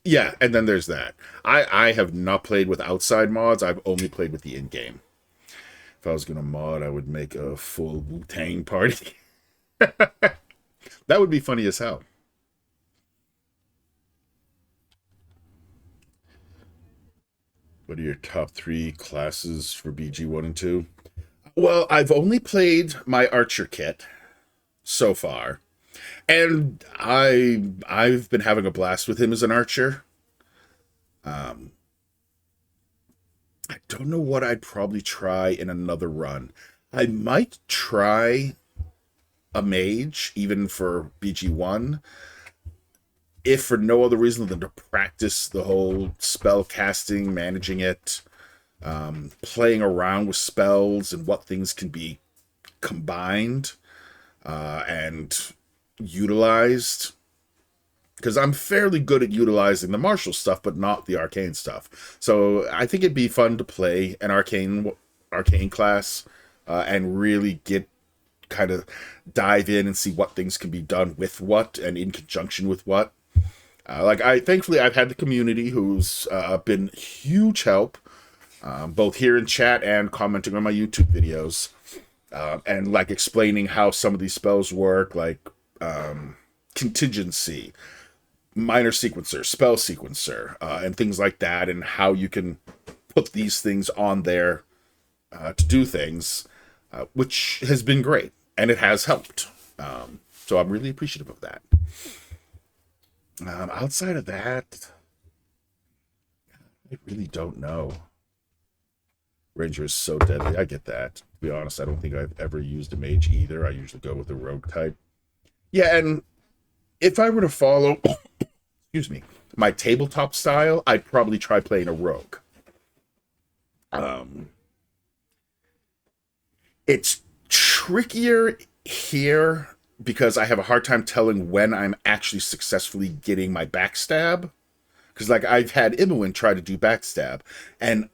Yeah, and then there's that. I have not played with outside mods. I've only played with the in-game. If I was going to mod, I would make a full Wu-Tang party. That would be funny as hell. What are your top 3 classes for BG 1 and 2? Well, I've only played my Archer kit so far. And I've been having a blast with him as an Archer. I don't know what I'd probably try in another run. I might try a Mage, even for BG1, if for no other reason than to practice the whole spell casting, managing it, playing around with spells and what things can be combined and utilized. Because I'm fairly good at utilizing the martial stuff, but not the arcane stuff. So I think it'd be fun to play an arcane class and really kind of dive in and see what things can be done with what and in conjunction with what. Thankfully, I've had the community who's been huge help, both here in chat and commenting on my YouTube videos, and like explaining how some of these spells work, like contingency, minor sequencer, spell sequencer, and things like that, and how you can put these things on there to do things, which has been great, and it has helped. So I'm really appreciative of that. Outside of that, I really don't know. Ranger is so deadly. I get that. To be honest, I don't think I've ever used a mage either. I usually go with the rogue type. Yeah, and if I were to follow, excuse me, my tabletop style, I'd probably try playing a rogue. It's trickier here because I have a hard time telling when I'm actually successfully getting my backstab. Because like I've had Imoen try to do backstab, and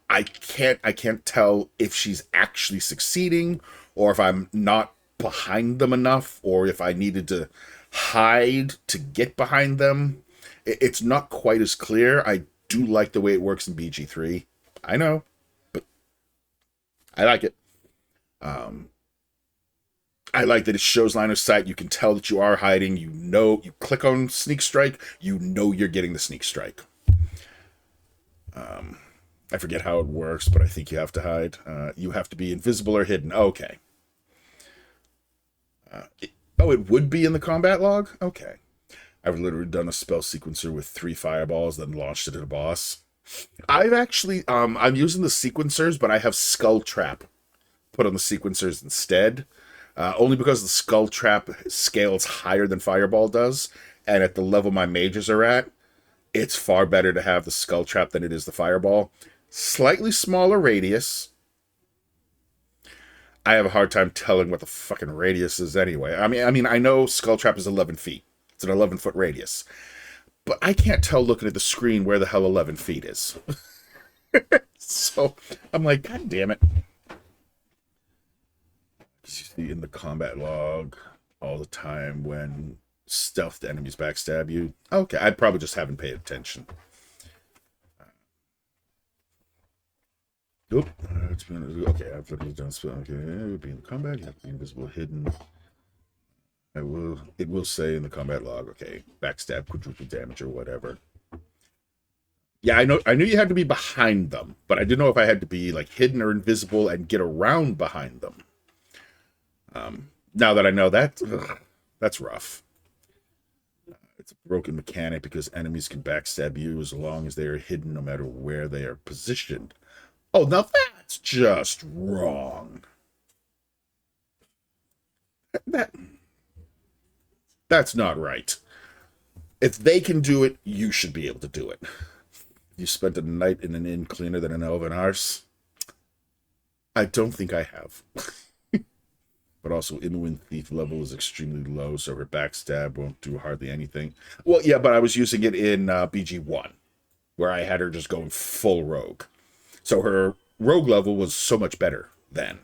I can't tell if she's actually succeeding, or if I'm not behind them enough, or if I needed to hide to get behind them. It's not quite as clear. I do like the way it works in BG3. I know, but I like it. I like that it shows line of sight. You can tell that you are hiding. You know, you click on sneak strike, you know you're getting the sneak strike. I forget how it works, but I think you have to hide. You have to be invisible or hidden. Okay. It would be in the combat log? Okay. I've literally done a spell sequencer with 3 fireballs, then launched it at a boss. I've actually, I'm using the sequencers, but I have Skull Trap put on the sequencers instead. Only because the Skull Trap scales higher than Fireball does, and at the level my mages are at, it's far better to have the Skull Trap than it is the Fireball. Slightly smaller radius. I have a hard time telling what the fucking radius is anyway. I mean, I know Skull Trap is 11 feet. It's an 11-foot radius. But I can't tell looking at the screen where the hell 11 feet is. So I'm like, God damn it. You see in the combat log all the time when stealthed enemies backstab you. Okay, I probably just haven't paid attention. Oop. Okay, I've done spell. Okay, be in combat. You have to be invisible, hidden. It will say in the combat log. Okay, backstab, quadruple damage, or whatever. Yeah, I knew you had to be behind them, but I didn't know if I had to be like hidden or invisible and get around behind them. Now that I know that, that's rough. It's a broken mechanic because enemies can backstab you as long as they are hidden, no matter where they are positioned. Oh, now that's just wrong. That's not right. If they can do it, you should be able to do it. You spent a night in an inn cleaner than an elven arse? I don't think I have. But also, Inwind Thief level is extremely low, so her backstab won't do hardly anything. Well, yeah, but I was using it in BG1, where I had her just going full rogue. So her rogue level was so much better then.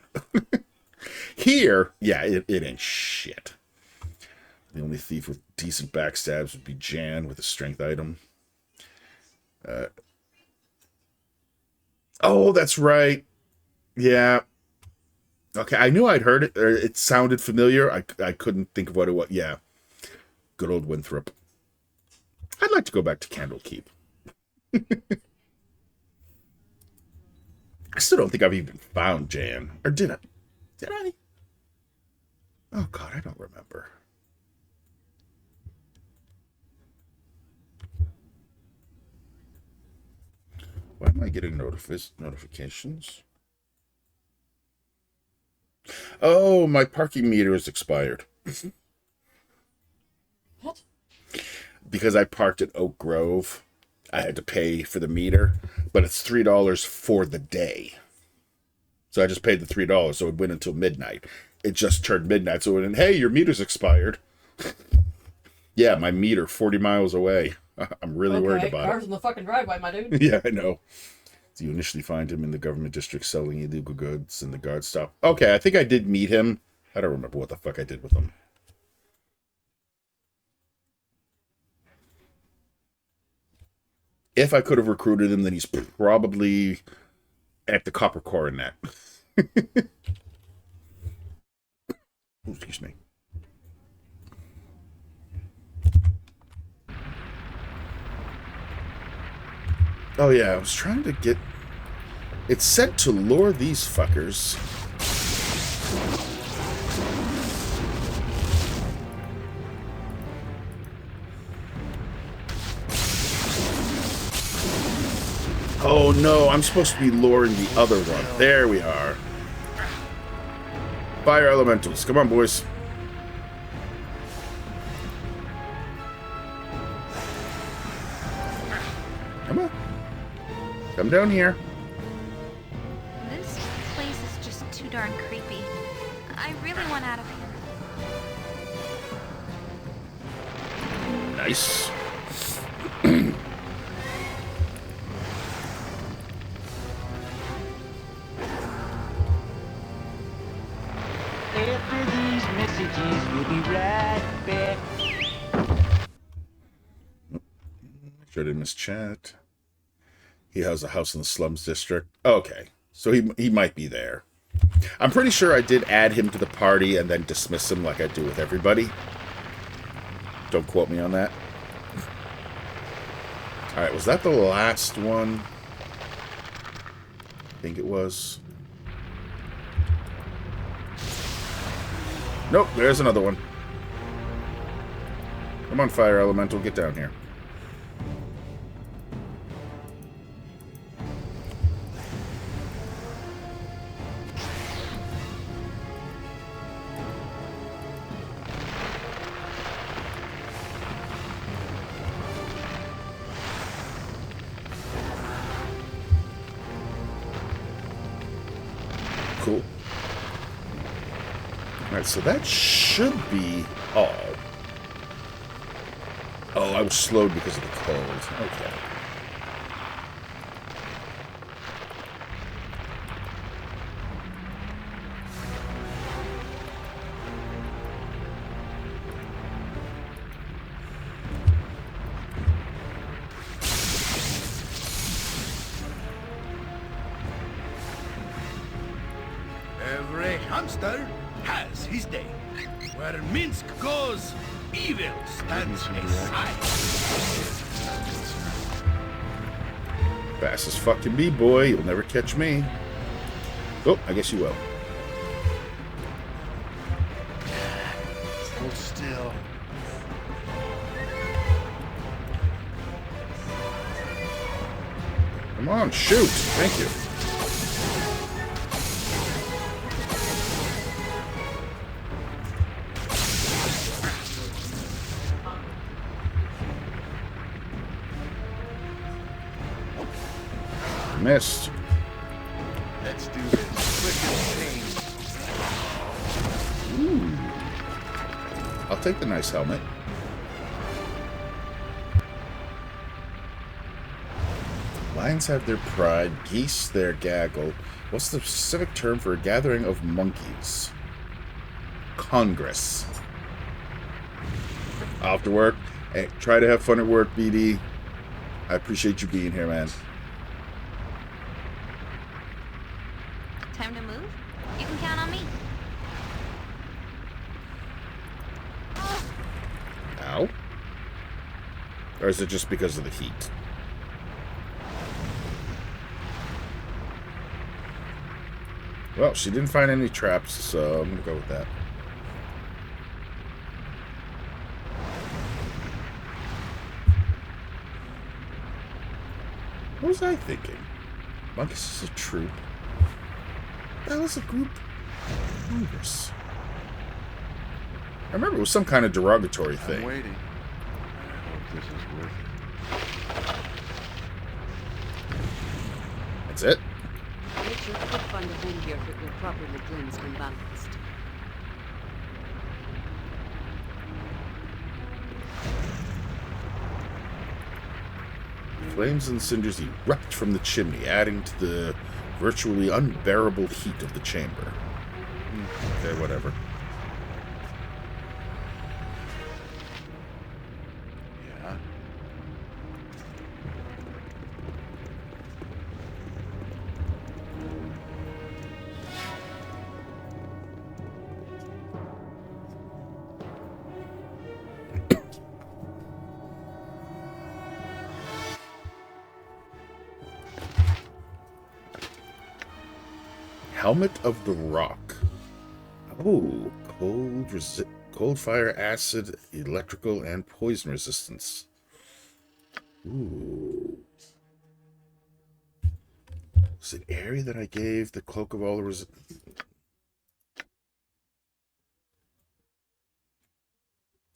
Here, yeah, it ain't shit. The only thief with decent backstabs would be Jan with a strength item. Oh, that's right. Yeah. Okay, I knew I'd heard it. It sounded familiar. I couldn't think of what it was. Yeah. Good old Winthrop. I'd like to go back to Candlekeep. I still don't think I've even found Jan. Or did I? Did I? Oh, God, I don't remember. Why am I getting notifications? Oh, my parking meter is expired. What? Because I parked at Oak Grove, I had to pay for the meter, but it's $3 for the day. So I just paid the $3, so it went until midnight. It just turned midnight, so it went, hey, your meter's expired. Yeah, my meter 40 miles away. I'm really worried about Cars in the fucking driveway, my dude. Yeah, I know. So you initially find him in the government district selling illegal goods, and the guards stop. Okay, I think I did meet him. I don't remember what the fuck I did with him. If I could have recruited him, then he's probably at the Copper Coronet. Oh, excuse me. Oh yeah, I was trying to get... It's said to lure these fuckers. Oh no, I'm supposed to be luring the other one. There we are. Fire elementals. Come on, boys. Come on. Come down here. This place is just too darn creepy. I really want out of here. Nice. After these messages, we'll be right back. Make sure I didn't miss chat. He has a house in the slums district. Okay, so he might be there. I'm pretty sure I did add him to the party and then dismiss him like I do with everybody. Don't quote me on that. Alright, was that the last one? I think it was. Nope, there's another one. Come on, Fire Elemental, get down here. Cool. Alright, so that should be all. Oh, I was slowed because of the cold. Okay. Every hamster has his day. Where Minsk goes, evil stands aside. Fast as fucking me, boy. You'll never catch me. Oh, I guess you will. Hold still. Come on, shoot. Thank you. Missed. Let's do this. Quick and clean. Ooh. I'll take the nice helmet. Lions have their pride, geese their gaggle. What's the specific term for a gathering of monkeys? Congress. Off to work. Hey, try to have fun at work, BD. I appreciate you being here, man. Time to move? You can count on me. Ow. Or is it just because of the heat? Well, she didn't find any traps, so I'm going to go with that. What was I thinking? Monkeys is a troop. That was a group. Congress. I remember it was some kind of derogatory thing. I'm waiting. I hope this is worth it. That's it? Nature could find a home here if it were properly cleansed and balanced. Flames and cinders erupt from the chimney, adding to the virtually unbearable heat of the chamber. Okay, whatever. Yeah. Helmet of the Rock. Oh, cold fire, acid, electrical, and poison resistance. Ooh. Is it area that I gave the cloak of all the resistance?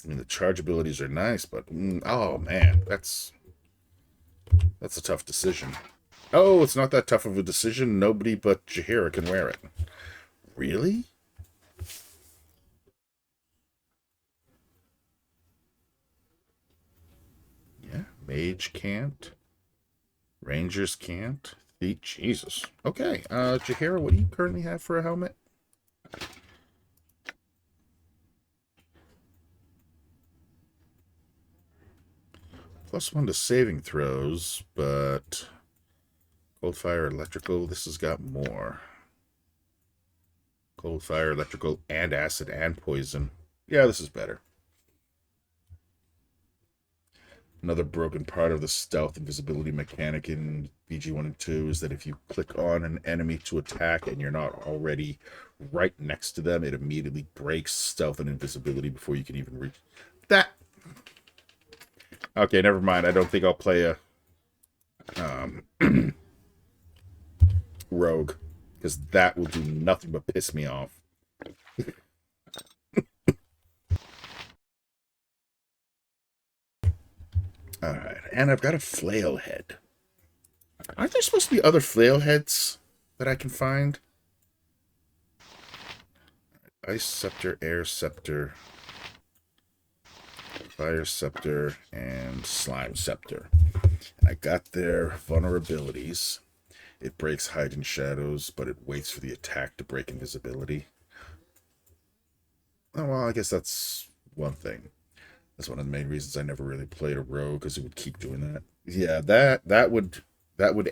I mean, the charge abilities are nice, but oh man, that's a tough decision. Oh, it's not that tough of a decision. Nobody but Jaheira can wear it. Really? Yeah, mage can't. Rangers can't. Jesus. Okay, Jaheira, what do you currently have for a helmet? +1 to saving throws, but cold fire, electrical, this has got more. Cold fire, electrical, and acid, and poison. Yeah, this is better. Another broken part of the stealth invisibility mechanic in BG1 and 2 is that if you click on an enemy to attack and you're not already right next to them, it immediately breaks stealth and invisibility before you can even reach that. Okay, never mind. I don't think I'll play a rogue, because that will do nothing but piss me off. Alright, and I've got a flail head. Aren't there supposed to be other flail heads that I can find? Ice scepter, air scepter. Fire Scepter, and Slime Scepter. And I got their vulnerabilities. It breaks Hide in Shadows, but it waits for the attack to break invisibility. Oh, well, I guess that's one thing. That's one of the main reasons I never really played a rogue, because it would keep doing that. Yeah, that would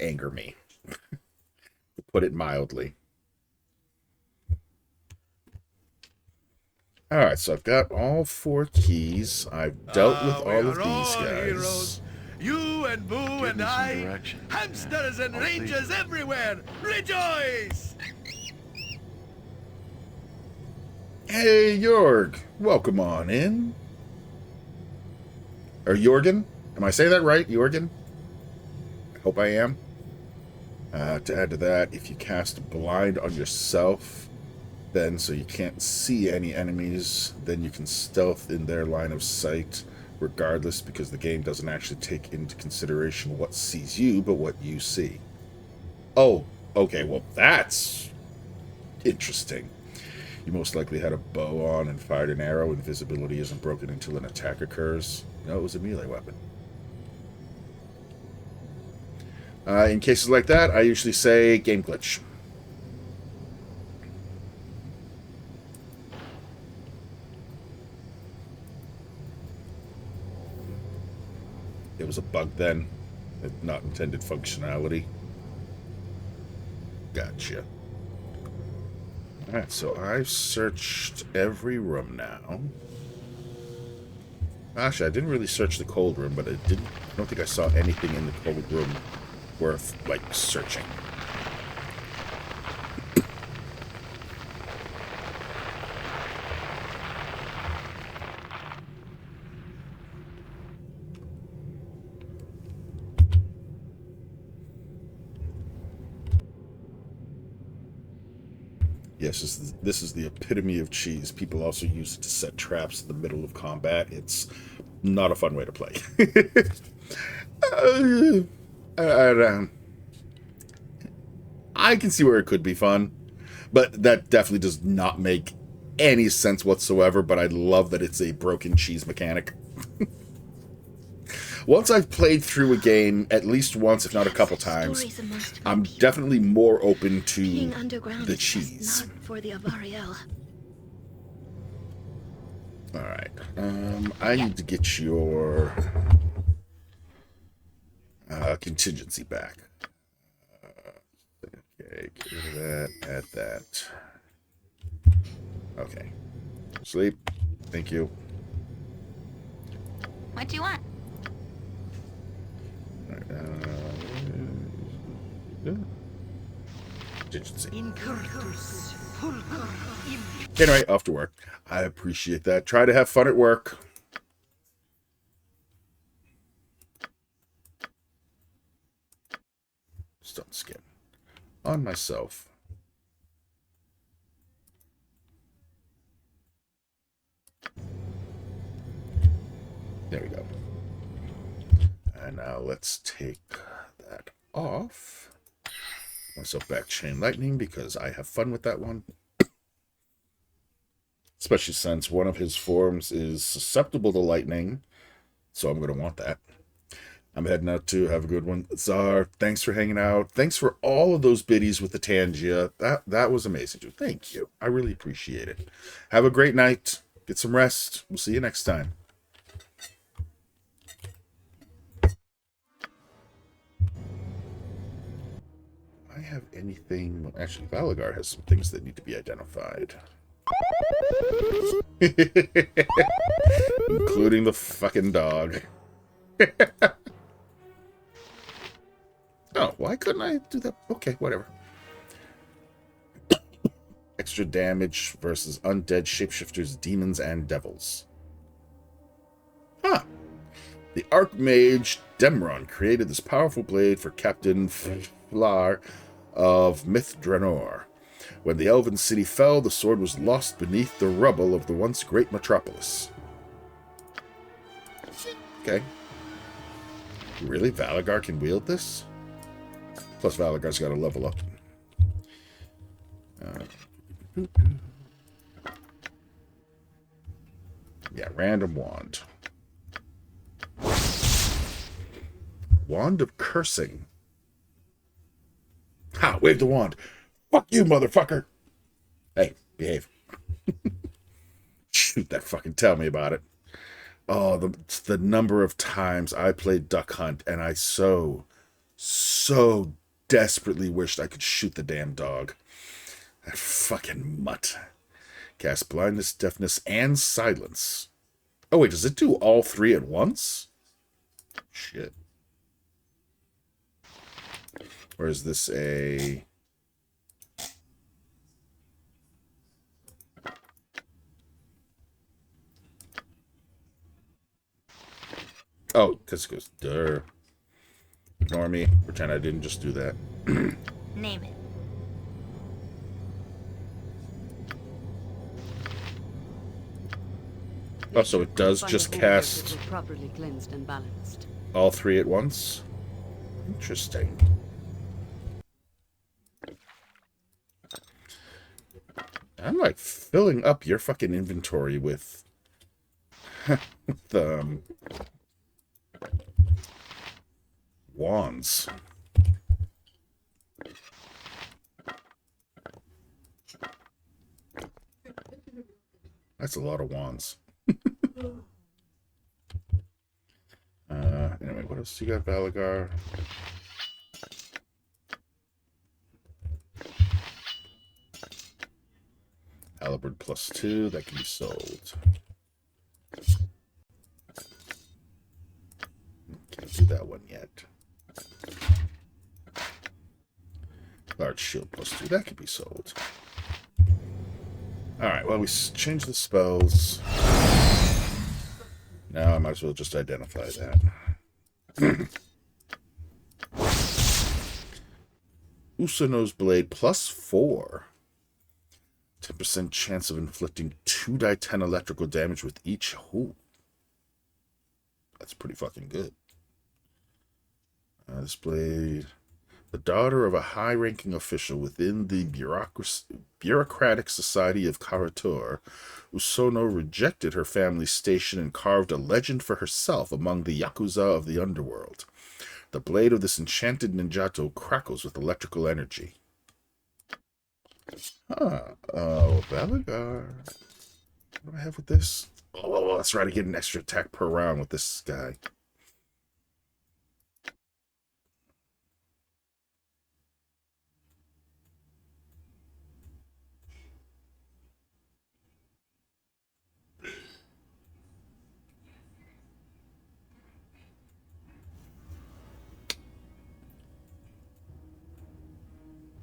anger me, to put it mildly. Alright, so I've got all 4 keys. I've dealt with all of these guys. Heroes. You and Boo and I, hamsters and rangers everywhere, rejoice! Hey, Jorg. Welcome on in. Or Jorgen? Am I saying that right? Jorgen? I hope I am. To add to that, if you cast Blind on yourself, then so you can't see any enemies, then you can stealth in their line of sight regardless, because the game doesn't actually take into consideration what sees you, but what you see. Oh, okay, well that's interesting. You most likely had a bow on and fired an arrow. Invisibility isn't broken until an attack occurs. No, it was a melee weapon. In cases like that, I usually say game glitch. It was a bug then, not intended functionality. Gotcha. Alright, so I've searched every room now. Actually, I didn't really search the cold room, but I don't think I saw anything in the cold room worth, like, searching. Yes, this is the epitome of cheese. People also use it to set traps in the middle of combat. It's not a fun way to play. I can see where it could be fun, but that definitely does not make any sense whatsoever, but I love that it's a broken cheese mechanic. Once I've played through a game at least once, if not a couple times, I'm definitely more open to the cheese. For the Avariel. Alright, I need to get your contingency back. Okay, get rid of that, add that. Okay. Sleep. Thank you. What do you want? Contingency. Anyway, off to work. I appreciate that. Try to have fun at work. Stone skin. On myself. There we go. And now let's take that off. Myself back Chain Lightning because I have fun with that one. Especially since one of his forms is susceptible to lightning. So I'm going to want that. I'm heading out too. Have a good one. Czar, thanks for hanging out. Thanks for all of those biddies with the Tangia. That was amazing too. Thank you. I really appreciate it. Have a great night. Get some rest. We'll see you next time. I have anything? Actually, Valagar has some things that need to be identified. Including the fucking dog. Oh, why couldn't I do that? Okay, whatever. Extra damage versus undead shapeshifters, demons, and devils. Huh. The Archmage Demron created this powerful blade for Captain Flar of Myth Draenor. When the elven city fell, the sword was lost beneath the rubble of the once great metropolis. Okay. Really? Valagar can wield this? Plus Valagar's got to level up. Yeah, random wand. Wand of Cursing. Ha! Wave the wand. Fuck you, motherfucker! Hey, behave. Shoot that fucking tell me about it. Oh, the number of times I played Duck Hunt, and I so desperately wished I could shoot the damn dog. That fucking mutt. Cast blindness, deafness, and silence. Oh wait, does it do all three at once? Shit. Or is this a... Oh, because it goes, duh. Ignore me. Pretend I didn't just do that. Name it. Oh, so it does Find just a home here cast that we're properly cleansed and balanced. all three at once? Interesting. I'm like filling up your fucking inventory with the wands. That's a lot of wands. Anyway, what else you got, Balagar? Halberd +2, that can be sold. Can't do that one yet. Large shield +2, that can be sold. Alright, well, we changed the spells. Now I might as well just identify that. Usano's Blade +4. 10% chance of inflicting 2d10 electrical damage with each. Ooh. That's pretty fucking good. This blade. The daughter of a high-ranking official within the bureaucratic society of Karator, Usono rejected her family's station and carved a legend for herself among the Yakuza of the underworld. The blade of this enchanted ninjato crackles with electrical energy. Huh. Oh, Balagar. What do I have with this? Oh, that's right. I get an extra attack per round with this guy.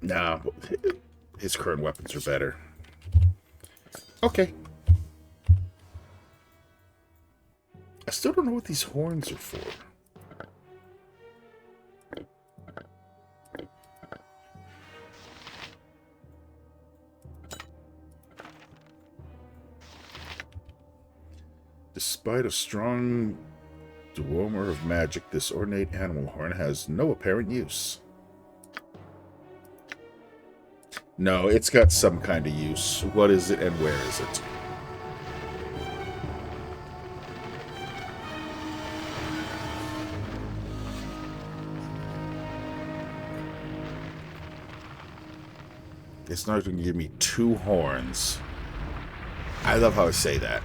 Nah, his current weapons are better. Okay. I still don't know what these horns are for. Despite a strong duomer of magic, this ornate animal horn has no apparent use. No, it's got some kind of use. What is it and where is it? It's not going to give me 2 horns. I love how I say that.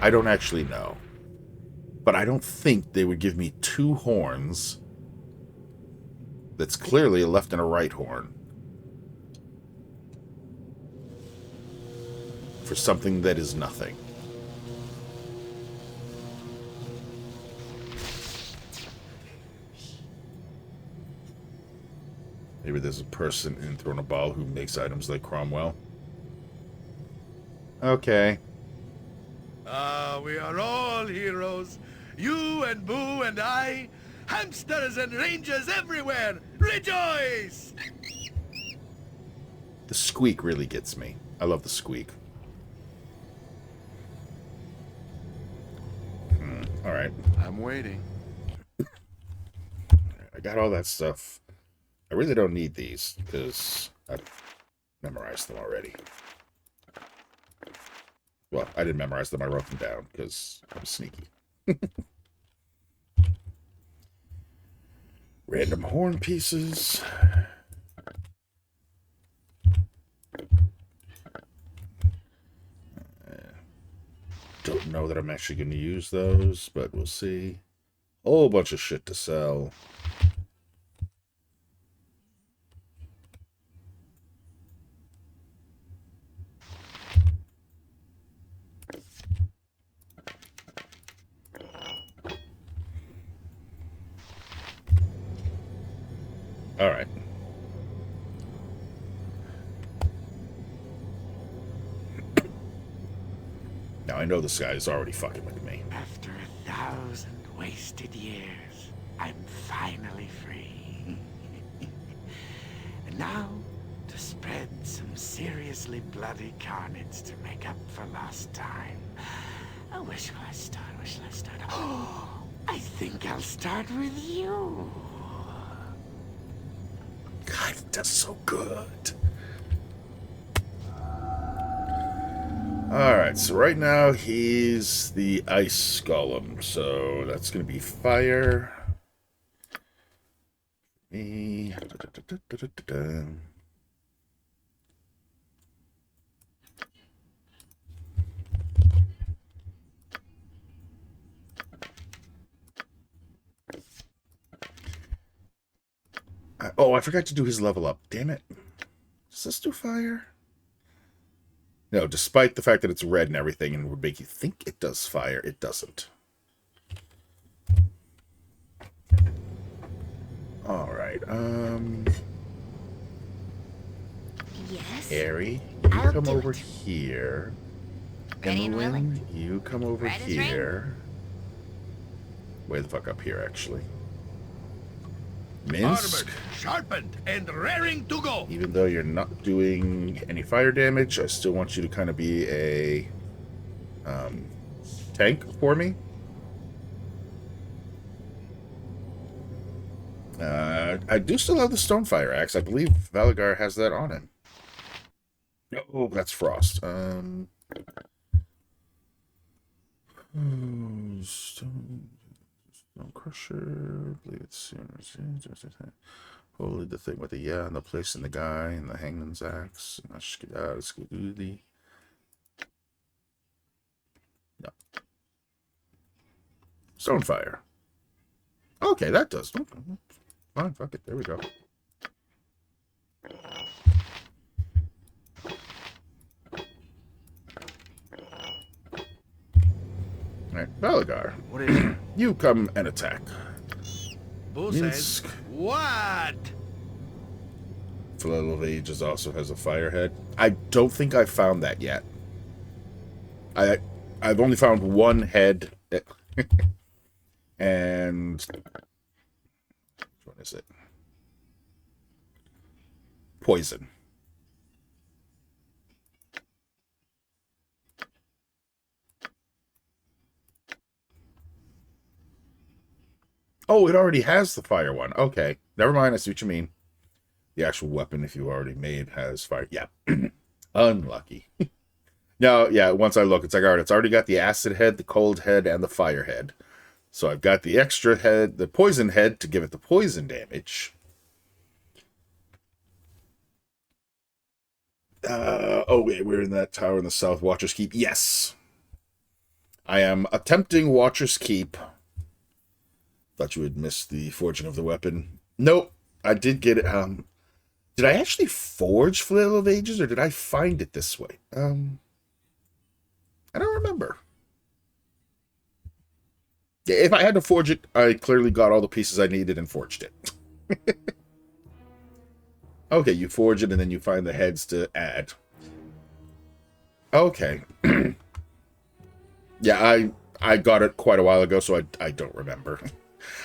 I don't actually know. But I don't think they would give me 2 horns. That's clearly a left and a right horn. For something that is nothing. Maybe there's a person in Throne of Baal who makes items like Cromwell. Okay. We are all heroes. You and Boo and I. Hamsters and rangers everywhere. Rejoice! The squeak really gets me. I love the squeak. Alright. I'm waiting. I got all that stuff. I really don't need these, because I've memorized them already. Well, I didn't memorize them, I wrote them down, because I was sneaky. Random horn pieces. Don't know that I'm actually going to use those, but we'll see. Whole bunch of shit to sell. All right. Now I know this guy is already fucking with me. After 1,000 wasted years, I'm finally free. And now, to spread some seriously bloody carnage to make up for lost time. Oh, where shall I start? Where shall I start? Oh, I think I'll start with you. God, that's so good. Alright, so right now he's the ice golem, so that's going to be fire. Me. Oh, I forgot to do his level up. Damn it. Does this do fire? No, despite the fact that it's red and everything and would make you think it does fire, it doesn't. Alright, Yes? Harry, you I'll come do over it. here. Ready and Emmeline, willing. you come over Right as rain. here. Way the fuck up here, actually. Minsk, Armored, sharpened, and raring to go. even though you're not doing any fire damage, I still want you to kind of be a tank for me. I do still have the Stonefire Axe. I believe Valagar has that on him. Oh, that's Frost. Stone Crusher. Believe it's sooner. Holy the thing with the and the place and the guy and the Hangman's Axe. No. Stonefire. Okay, that does. Fine, fuck it. There we go. Alright, Valagar. What is it? You come and attack. Boo says, Minsk. what? Flail of Ages also has a firehead. I don't think I've found that yet. I've only found one head. And what is it? Poison. Oh, it already has the fire one. Okay. Never mind. I see what you mean. The actual weapon, if you already made, has fire. Yeah. Unlucky. No, yeah, once I look, it's like, all right, it's already got the acid head, the cold head, and the fire head. So I've got the extra head, the poison head, to give it the poison damage. Oh, wait, we're in that tower in the south, Watcher's Keep. Yes. I am attempting Watcher's Keep. Thought you had missed the forging of the weapon. Nope, I did get it. Did I actually forge Flail of Ages, or did I find it this way? I don't remember. Yeah, if I had to forge it, I clearly got all the pieces I needed and forged it. Okay, you forge it and then you find the heads to add. Okay. Yeah, I got it quite a while ago, so I don't remember.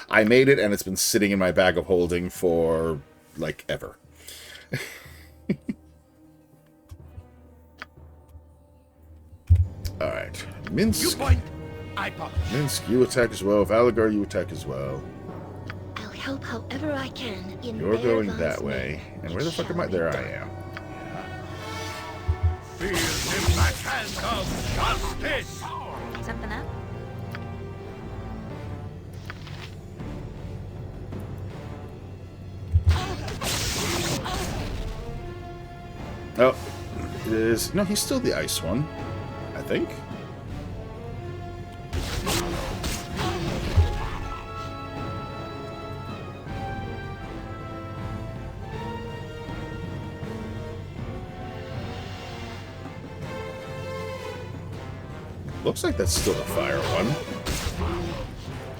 I made it and it's been sitting in my bag of holding for, like, ever. Alright. Minsk. You point, I punch. Minsk, you attack as well. Valagar, you attack as well. I'll help however I can in You're going Bearvan's that way. name. And where the fuck am I? There I am. Feel the backhand of justice. Something up? Oh, it is... No, he's still the ice one, I think. Looks like that's still the fire one.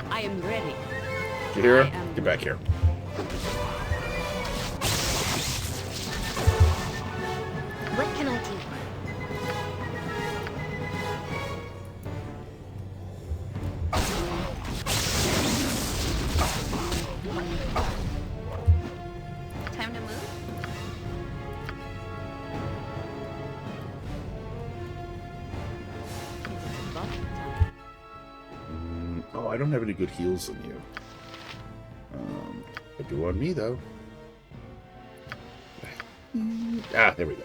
I am ready. Did you hear her? Get back here. What can I do? Time to move? Oh, I don't have any good heals on you. I do on me, though. Ah, there we go.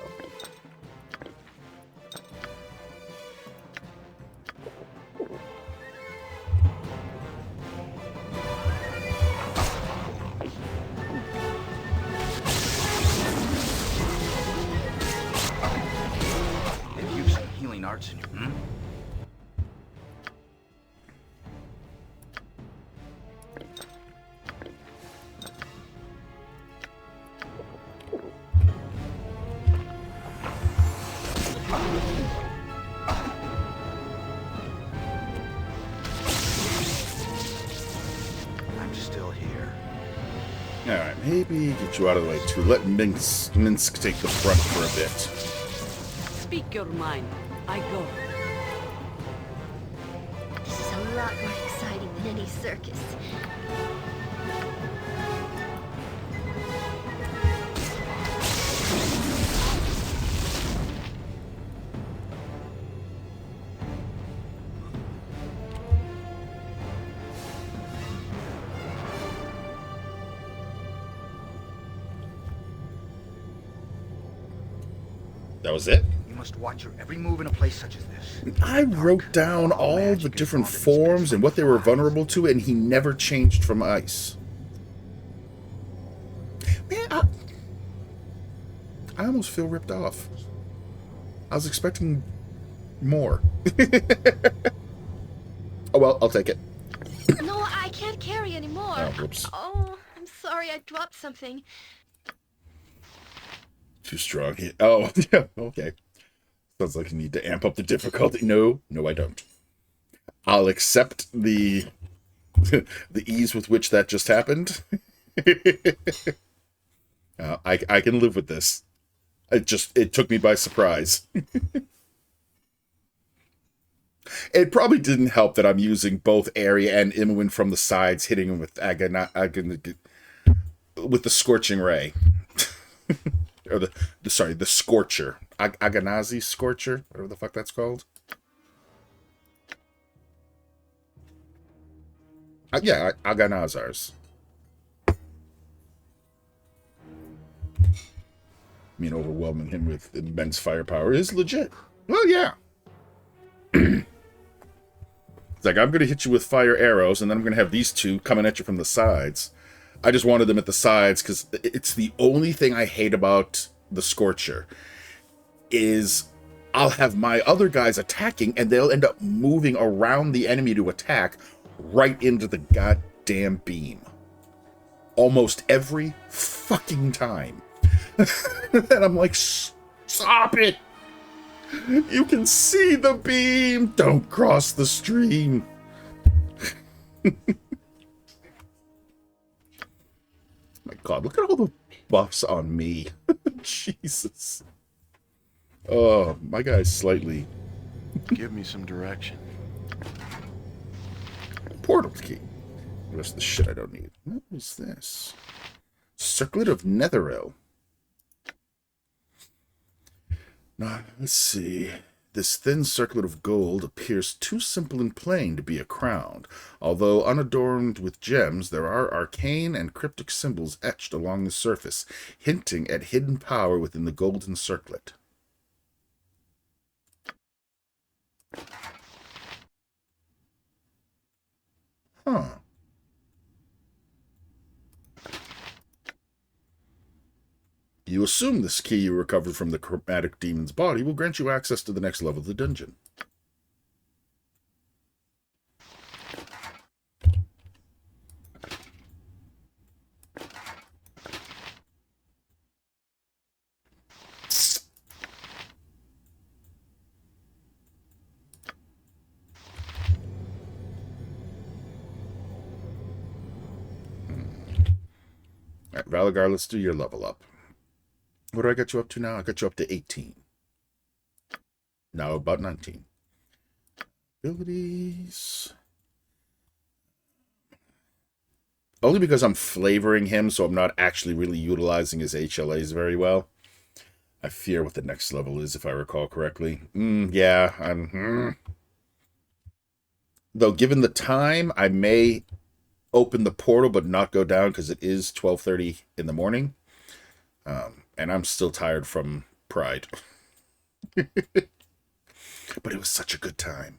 Maybe you've some healing arts in you, hmm? I'm still here. Alright, maybe get you out of the way, too. Let Minsk take the front for a bit. Speak your mind. I go. This is a lot more exciting than any circus. That was it? You must watch your every move in a place such as this. I wrote down all the different forms and what they were vulnerable to, and he never changed from ice. Man, I almost feel ripped off. I was expecting more. Oh well, I'll take it. No, I can't carry anymore. Oh, whoops. Oh, I'm sorry, I dropped something. Too strong. Oh, yeah, okay. Sounds like you need to amp up the difficulty. No, I don't. I'll accept the the ease with which that just happened. I can live with this. It took me by surprise. It probably didn't help that I'm using both Area and Imoen from the sides, hitting him with with the Scorching Ray. Or the Scorcher. Aganazi Scorcher, whatever the fuck that's called. Yeah, Aganazars. I mean, overwhelming him with immense firepower is legit. Well, yeah. It's like, I'm going to hit you with fire arrows, and then I'm going to have these two coming at you from the sides. I just wanted them at the sides, because it's the only thing I hate about the Scorcher, is I'll have my other guys attacking, and they'll end up moving around the enemy to attack right into the goddamn beam. Almost every fucking time. And I'm like, stop it! You can see the beam! Don't cross the stream! My god, look at all the buffs on me. Jesus. Oh, my guy's slightly... Give me some direction. Portal key. The rest of the shit I don't need. What is this? Circlet of Netheril. Now, let's see. This thin circlet of gold appears too simple and plain to be a crown. Although unadorned with gems, there are arcane and cryptic symbols etched along the surface, hinting at hidden power within the golden circlet. Huh. You assume this key you recovered from the chromatic demon's body will grant you access to the next level of the dungeon. Alright, Valagar, let's do your level up. What do I get you up to now? I got you up to 18. Now about 19. Abilities. Only because I'm flavoring him, so I'm not actually really utilizing his HLAs very well. I fear what the next level is, if I recall correctly. Yeah, Though, given the time, I may open the portal but not go down because it is 12:30 in the morning. And I'm still tired from Pride. But it was such a good time.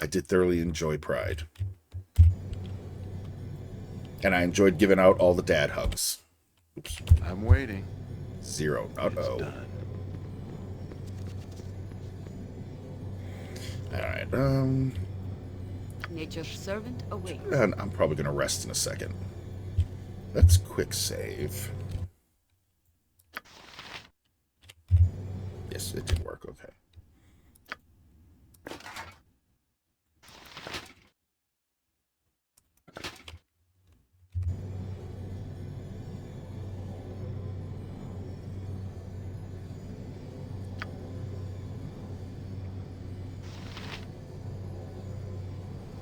I did thoroughly enjoy Pride. And I enjoyed giving out all the dad hugs. Oops. I'm waiting. 0. Uh-oh. Done. Alright, Nature's servant awaits. and I'm probably going to rest in a second. Let's quick save. Yes, it did work. Okay.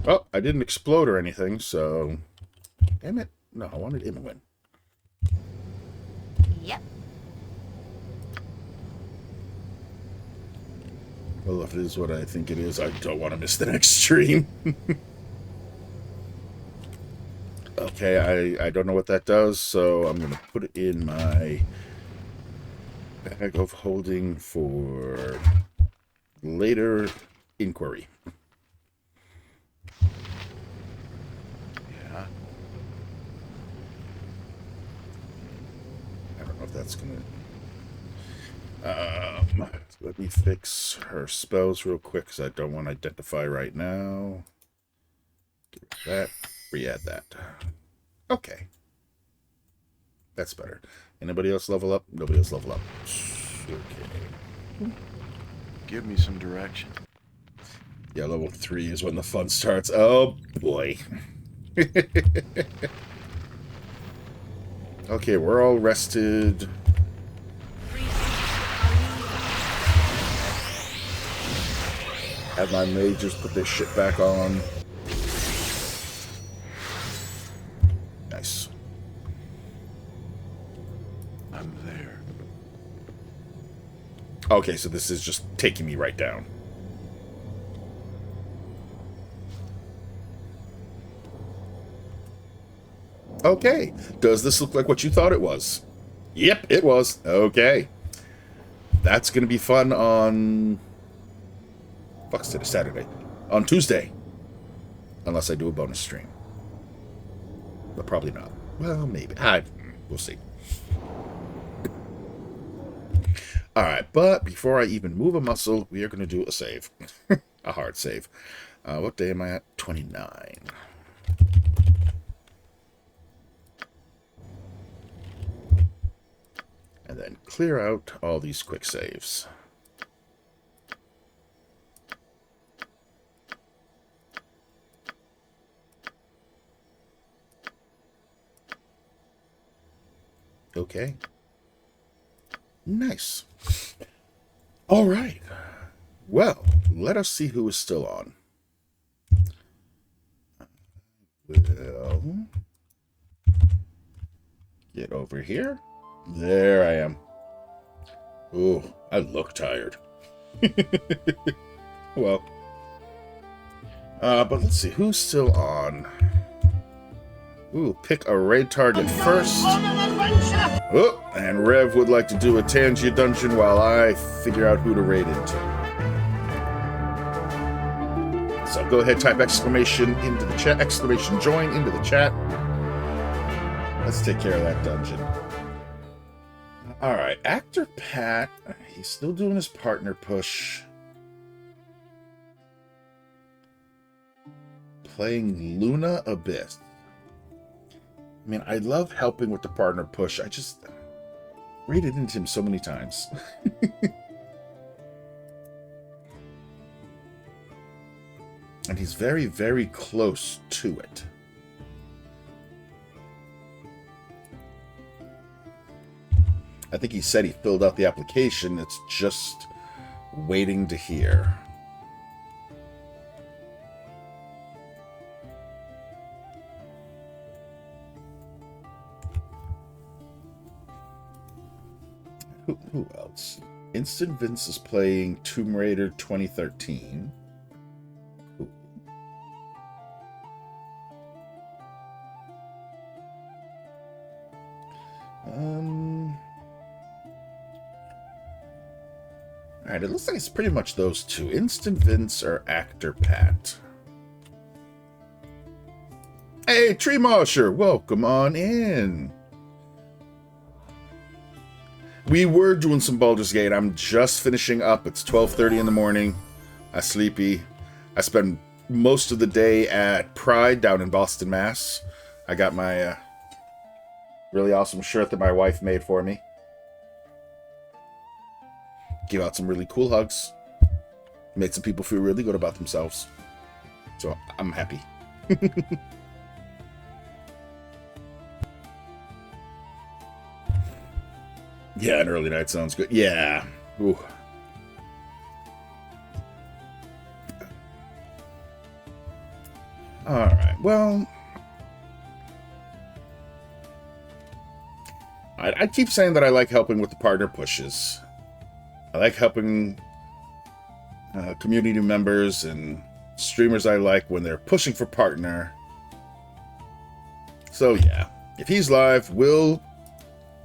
Oh, I didn't explode or anything, so... Damn it. No, I wanted him to win. Yep. Well, if it is what I think it is, I don't want to miss the next stream. Okay, I don't know what that does, so I'm going to put it in my bag of holding for later inquiry. Yeah. I don't know if that's going to... let me fix her spells real quick, because I don't want to identify right now. Get rid of that. Re-add that. Okay. That's better. Anybody else level up? Nobody else level up. Okay. Give me some direction. Yeah, level 3 is when the fun starts. Oh, boy. Okay, we're all rested. Have my mages put their shit back on. Nice. I'm there. Okay, so this is just taking me right down. Okay. Does this look like what you thought it was? Yep, it was. Okay. That's going to be fun on... Fuck's today, Saturday. On Tuesday. Unless I do a bonus stream. But probably not. Well, maybe. We'll see. Alright, but before I even move a muscle, we are going to do a save. A hard save. What day am I at? 29. And then clear out all these quick saves. Okay. Nice. All right. Well, let us see who is still on. Well, get over here. There I am. Ooh, I look tired. Well. But let's see, who's still on? Ooh, pick a raid target first. Oh, and Rev would like to do a Tangia dungeon while I figure out who to raid into. So go ahead, type exclamation into the chat, exclamation join into the chat. Let's take care of that dungeon. All right, actor Pat. He's still doing his partner push. Playing Luna Abyss. I mean, I love helping with the partner push. I just raided into him so many times. And he's very, very close to it. I think he said he filled out the application. It's just waiting to hear. Who else? Instant Vince is playing Tomb Raider 2013. Cool. Alright, it looks like it's pretty much those two. Instant Vince or Actor Pat. Hey, Tree Mosher, welcome on in. We were doing some Baldur's Gate. I'm just finishing up. It's 12:30 in the morning. I'm sleepy. I spent most of the day at Pride down in Boston, Mass. I got my really awesome shirt that my wife made for me. Gave out some really cool hugs. Made some people feel really good about themselves. So I'm happy. Yeah, an early night sounds good. Yeah. Ooh. Alright, well... I keep saying that I like helping with the partner pushes. I like helping community members and streamers I like when they're pushing for partner. So yeah, if he's live, we'll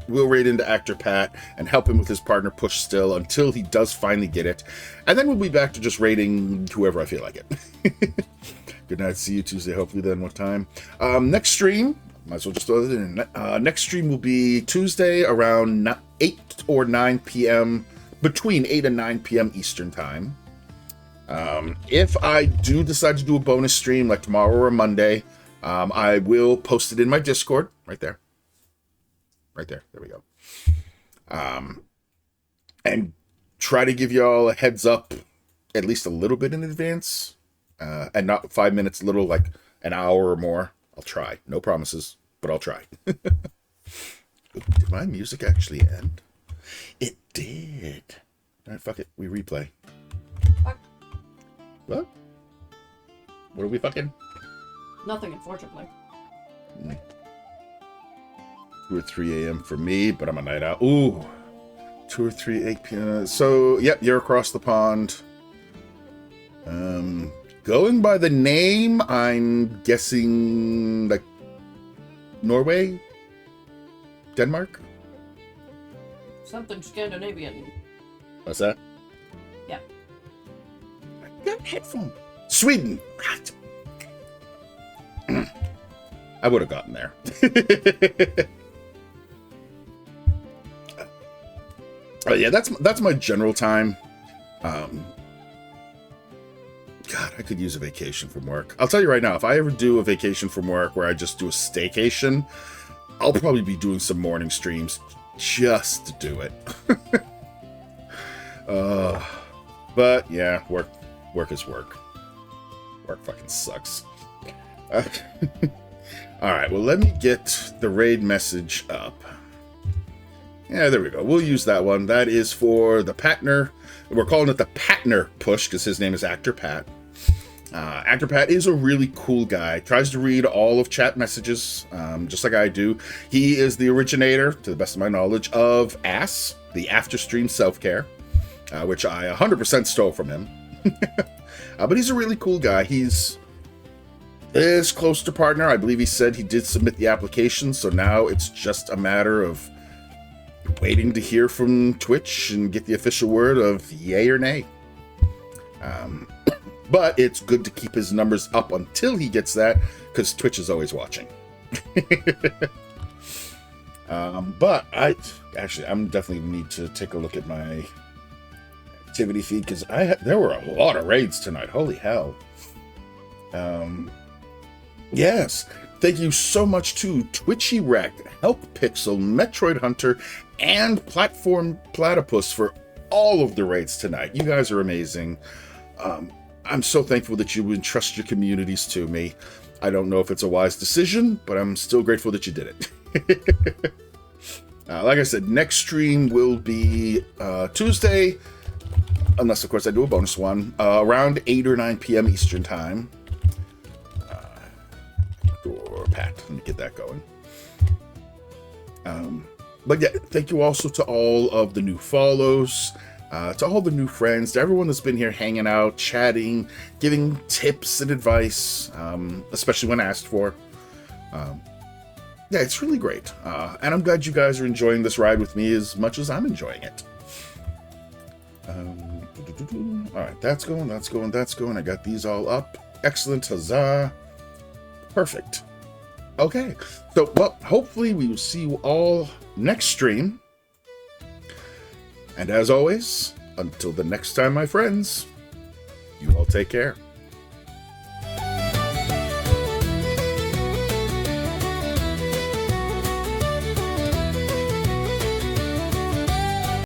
raid into Actor Pat and help him with his partner push still until he does finally get it. And then we'll be back to just raiding whoever I feel like it. Good night. See you Tuesday, hopefully then what time. Next stream, might as well just throw it in. Next stream will be Tuesday around 8 or 9 p.m. Between 8 and 9 p.m. Eastern time. If I do decide to do a bonus stream like tomorrow or Monday, I will post it in my Discord right there. Right there. There we go. And try to give y'all a heads up at least a little bit in advance. And not 5 minutes, little like an hour or more. I'll try. No promises, but I'll try. Did my music actually end? It did. Alright, fuck it. We replay. Fuck. What? What are we fucking? Nothing, unfortunately. 2 or 3 a.m. for me, but I'm a night out. Ooh. 2 or 3, 8 p.m. So, yep, you're across the pond. Going by the name, I'm guessing, like, Norway? Denmark? Something Scandinavian. What's that? Yeah. I got headphone. Sweden! I would have gotten there. Yeah, that's my general time. God, I could use a vacation from work. I'll tell you right now, if I ever do a vacation from work where I just do a staycation, I'll probably be doing some morning streams just to do it. But yeah, work is work. Work fucking sucks. Alright, well, let me get the raid message up. Yeah, there we go. We'll use that one. That is for the Patner. We're calling it the Patner push because his name is Actor Pat. Actor Pat is a really cool guy. Tries to read all of chat messages, just like I do. He is the originator, to the best of my knowledge, of ASS, the After Stream Self-Care, which I 100% stole from him. But he's a really cool guy. He's is close to partner. I believe he said he did submit the application, so now it's just a matter of waiting to hear from Twitch and get the official word of yay or nay. But it's good to keep his numbers up until he gets that, because Twitch is always watching. But I'm definitely need to take a look at my activity feed because there were a lot of raids tonight. Holy hell! Yes, thank you so much to Twitchy Wreck, Help Pixel, Metroid Hunter, and Platform Platypus for all of the raids tonight. You guys are amazing. I'm so thankful that you entrust your communities to me. I don't know if it's a wise decision, but I'm still grateful that you did it. Like I said, next stream will be Tuesday, unless, of course, I do a bonus one, around 8 or 9 p.m. Eastern Time. Or Pat, let me get that going. But yeah, thank you also to all of the new follows, to all the new friends, to everyone that's been here hanging out, chatting, giving tips and advice, especially when asked for. Yeah, it's really great. And I'm glad you guys are enjoying this ride with me as much as I'm enjoying it. All right, that's going. I got these all up. Excellent, huzzah. Perfect. Okay, so, well, hopefully we will see you all next stream. And as always, until the next time, my friends, you all take care.